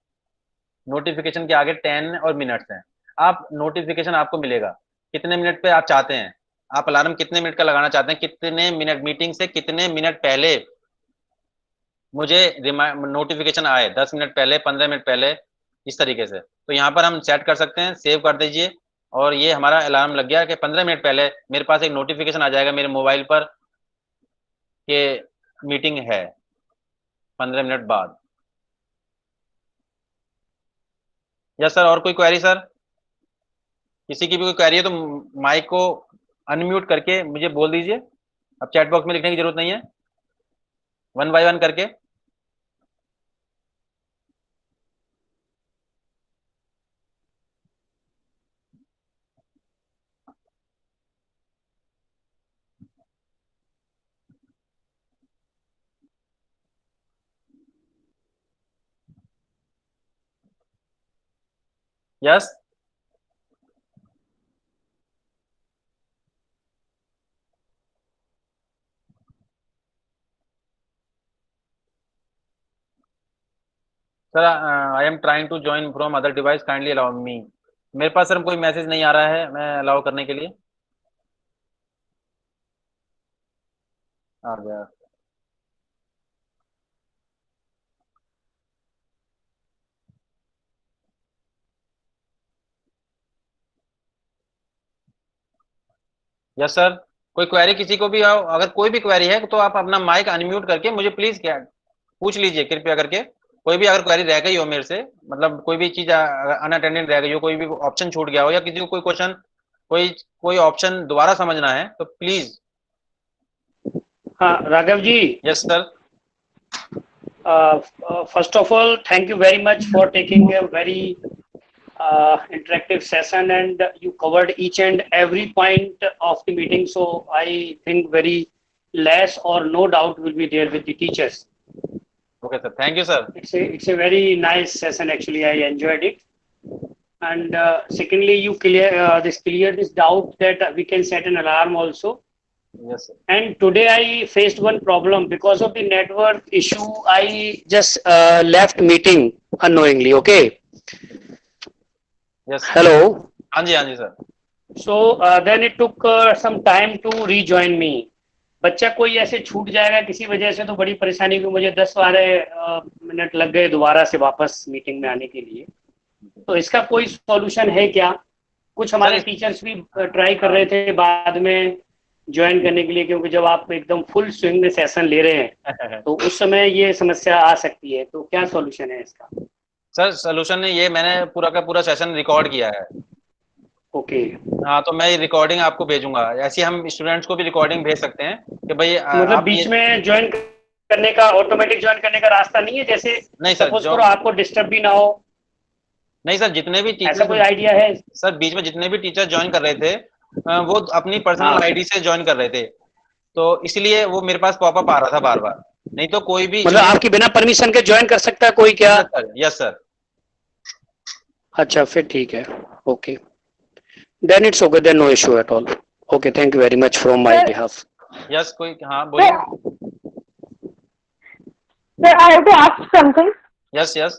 नोटिफिकेशन के आगे 10 और मिनट्स हैं। आप नोटिफिकेशन आपको मिलेगा कितने मिनट पे आप चाहते हैं, आप अलार्म कितने मिनट का लगाना चाहते हैं, कितने मिनट मीटिंग से कितने मिनट पहले मुझे नोटिफिकेशन आए, 10 मिनट पहले, 15 मिनट पहले, इस तरीके से। तो यहाँ पर हम सेट कर सकते हैं, सेव कर दीजिए, और ये हमारा अलार्म लग गया कि 15 मिनट पहले मेरे पास एक नोटिफिकेशन आ जाएगा मेरे मोबाइल पर कि मीटिंग है 15 मिनट बाद। यस सर, और कोई क्वेरी सर? किसी की भी कोई क्वेरी है तो माइक को अनम्यूट करके मुझे बोल दीजिए। अब चैट बॉक्स में लिखने की जरूरत नहीं है, 1 बाय 1 करके। Yes sir, I am trying to join from other device, kindly allow me. मेरे पास सर कोई मैसेज नहीं आ रहा है मैं अलाउ करने के लिए। आ गया। यस सर, कोई क्वेरी किसी को भी हो, अगर कोई भी क्वेरी है तो आप अपना माइक अनम्यूट करके मुझे प्लीज क्या पूछ लीजिए कृपया करके। कोई भी अगर क्वेरी रह गई हो मेरे से, मतलब कोई भी चीज अनअटेंडेड रह गई हो, कोई भी ऑप्शन छूट गया हो, या किसी को कोई क्वेश्चन, कोई कोई ऑप्शन दोबारा समझना है तो प्लीज। हाँ Raghav ji, yes sir. first of all, thank you very much for taking a very interactive session, and you covered each and every point of the meeting. So I think very less or no doubt will be there with the teachers. Okay sir, thank you sir. It's a very nice session actually. I enjoyed it. And secondly, you clear this doubt that we can set an alarm also. Yes sir. And today I faced one problem because of the network issue. I just left meeting unknowingly. Okay. Yes. Hello. हाँ जी, हाँ जी sir. So then it took some time to rejoin me. बच्चा कोई ऐसे छूट जाएगा किसी वजह से तो बड़ी परेशानी हुई, मुझे 10-12 मिनट लग गए दोबारा से वापस मीटिंग में आने के लिए। तो इसका कोई सॉल्यूशन है क्या? कुछ हमारे टीचर्स भी ट्राई कर रहे थे बाद में ज्वाइन करने के लिए, क्योंकि जब आप एकदम फुल स्विंग में सेशन ले रहे हैं तो उस समय ये समस्या आ सकती है। तो क्या सॉल्यूशन है इसका? सर सोल्यूशन ये मैंने पूरा का पूरा सेशन रिकॉर्ड किया है। ओके। हाँ, तो मैं ये रिकॉर्डिंग आपको भेजूंगा। ऐसे हम स्टूडेंट्स को भी रिकॉर्डिंग भेज सकते हैं कि भाई मतलब आप बीच में ज्वाइन करने का, ऑटोमेटिक ज्वाइन करने का रास्ता नहीं है? जैसे नहीं सर, सपोज करो आपको डिस्टर्ब भी ना हो। नहीं सर, जितने भी ऐसा कोई टीचर आइडिया है? सर बीच में जितने भी टीचर ज्वाइन कर रहे थे वो अपनी पर्सनल हाँ। आईडी से ज्वाइन कर रहे थे, तो इसलिए वो मेरे पास पॉपअप आ रहा था बार बार। नहीं तो कोई भी मतलब आपकी बिना परमिशन के ज्वाइन कर सकता है कोई क्या? Yes sir. अच्छा, फिर ठीक है। Okay, then it's okay, then no issue at all. Okay, thank you very much from my behalf. Yes, कोई हाँ बोलिए। Sir I have to ask something. Yes yes.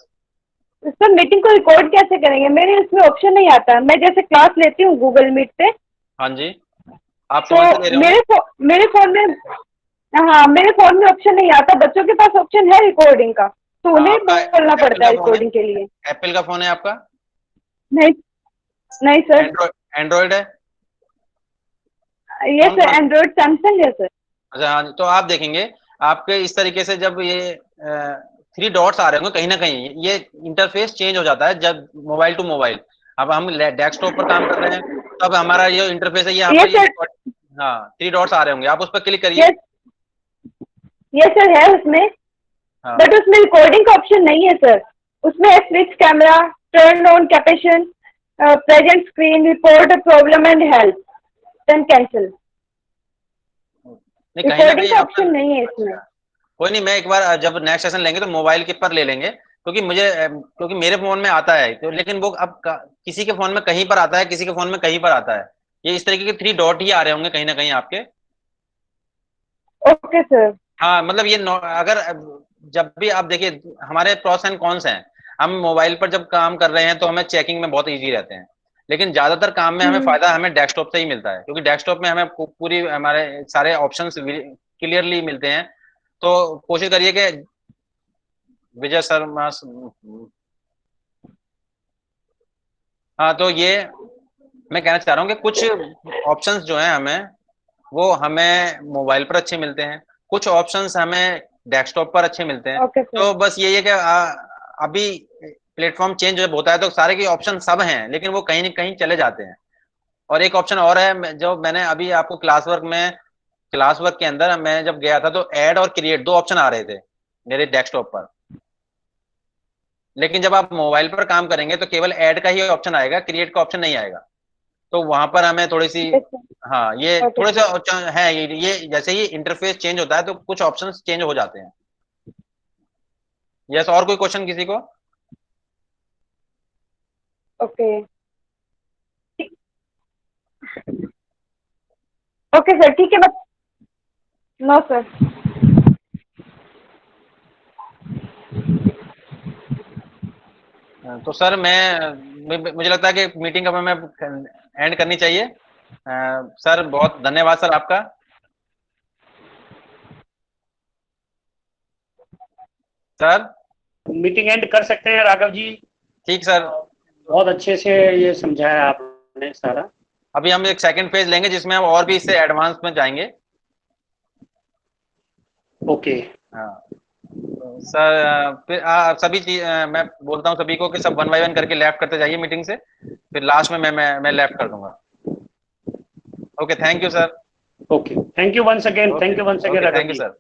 Sir meeting को रिकॉर्ड कैसे करेंगे? मेरे इसमें ऑप्शन नहीं आता। मैं जैसे क्लास लेती हूँ गूगल मीट पे। हाँ जी, आप तो फोन से ले रहे हो? मेरे फोन में, हाँ मेरे फोन में ऑप्शन नहीं आता। बच्चों के पास ऑप्शन है रिकॉर्डिंग का, तो उन्हें बोलना पड़ता है रिकॉर्डिंग के लिए। एप्पल का फोन है आपका? नहीं नहीं सर। एंड्रॉइड है? ये सर एंड्रॉइड सैमसंग है सर। अच्छा हाँ, तो आप देखेंगे आपके इस तरीके से जब ये 3 डॉट्स आ रहे होंगे कहीं ना कहीं, ये इंटरफेस चेंज हो जाता है जब मोबाइल टू मोबाइल। अब हम डेस्कटॉप पर काम कर रहे हैं, तब हमारा ये इंटरफेस है, यहाँ पर हाँ 3 डॉट्स आ रहे होंगे, आप उस पर क्लिक करिए। ये सर है उसमें, बट उसमें रिकॉर्डिंग का ऑप्शन नहीं है सर। उसमें है switch camera, turn on caption, present screen, report problem and help, then cancel. Recording का ऑप्शन नहीं है इसमें। कोई नहीं, मैं एक बार जब नेक्स्ट सेशन लेंगे तो मोबाइल के पर ले लेंगे, क्योंकि मेरे फोन में आता है तो, लेकिन वो अब किसी के फोन में कहीं पर आता है, किसी के फोन में कहीं पर आता है। ये इस तरीके के 3 डॉट ही आ रहे होंगे कहीं ना कहीं आपके। Okay sir. हाँ मतलब ये अगर जब भी आप देखिए हमारे प्रोस एंड कॉन्स हैं। हम मोबाइल पर जब काम कर रहे हैं तो हमें चेकिंग में बहुत इजी रहते हैं, लेकिन ज्यादातर काम में हमें फायदा हमें डेस्कटॉप से ही मिलता है, क्योंकि डेस्कटॉप में हमें पूरी हमारे सारे ऑप्शंस क्लियरली मिलते हैं। तो कोशिश करिए कि विजय शर्मा, हाँ तो ये मैं कहना चाह रहा हूँ कि कुछ ऑप्शंस जो हैं वो हमें मोबाइल पर अच्छे मिलते हैं, कुछ ऑप्शंस हमें डेस्कटॉप पर अच्छे मिलते हैं। तो बस यही है कि अभी प्लेटफॉर्म चेंज जब होता है तो सारे के ऑप्शन सब हैं, लेकिन वो कहीं न कहीं चले जाते हैं। और एक ऑप्शन और है जो मैंने अभी आपको क्लास वर्क के अंदर मैं जब गया था तो ऐड और क्रिएट 2 ऑप्शन आ रहे थे मेरे डेस्कटॉप पर, लेकिन जब आप मोबाइल पर काम करेंगे तो केवल ऐड का ही ऑप्शन आएगा, क्रिएट का ऑप्शन नहीं आएगा। तो वहां पर हमें थोड़ी सी हाँ ये थोड़े से है, ये जैसे ही इंटरफेस चेंज होता है तो कुछ ऑप्शंस चेंज हो जाते हैं। यस, और कोई क्वेश्चन किसी को? ओके ओके सर, ठीक है। बस नो सर। तो सर मुझे लगता है कि मीटिंग अब हमें एंड करनी चाहिए। सर बहुत धन्यवाद सर आपका। सर मीटिंग एंड कर सकते हैं राघव जी। ठीक सर। बहुत अच्छे से ये समझाया आपने सारा। अभी हम एक सेकंड पेज लेंगे जिसमें हम और भी इससे एडवांस में जाएंगे। ओके। हाँ सर, फिर सभी चीज मैं बोलता हूँ सभी को कि सब 1 बाय 1 करके लेफ्ट करते जाइए मीटिंग से, फिर लास्ट में मैं लेफ्ट कर दूंगा। Okay thank you sir. Okay, thank you once again, thank you once again Raghav thank you ji. Sir.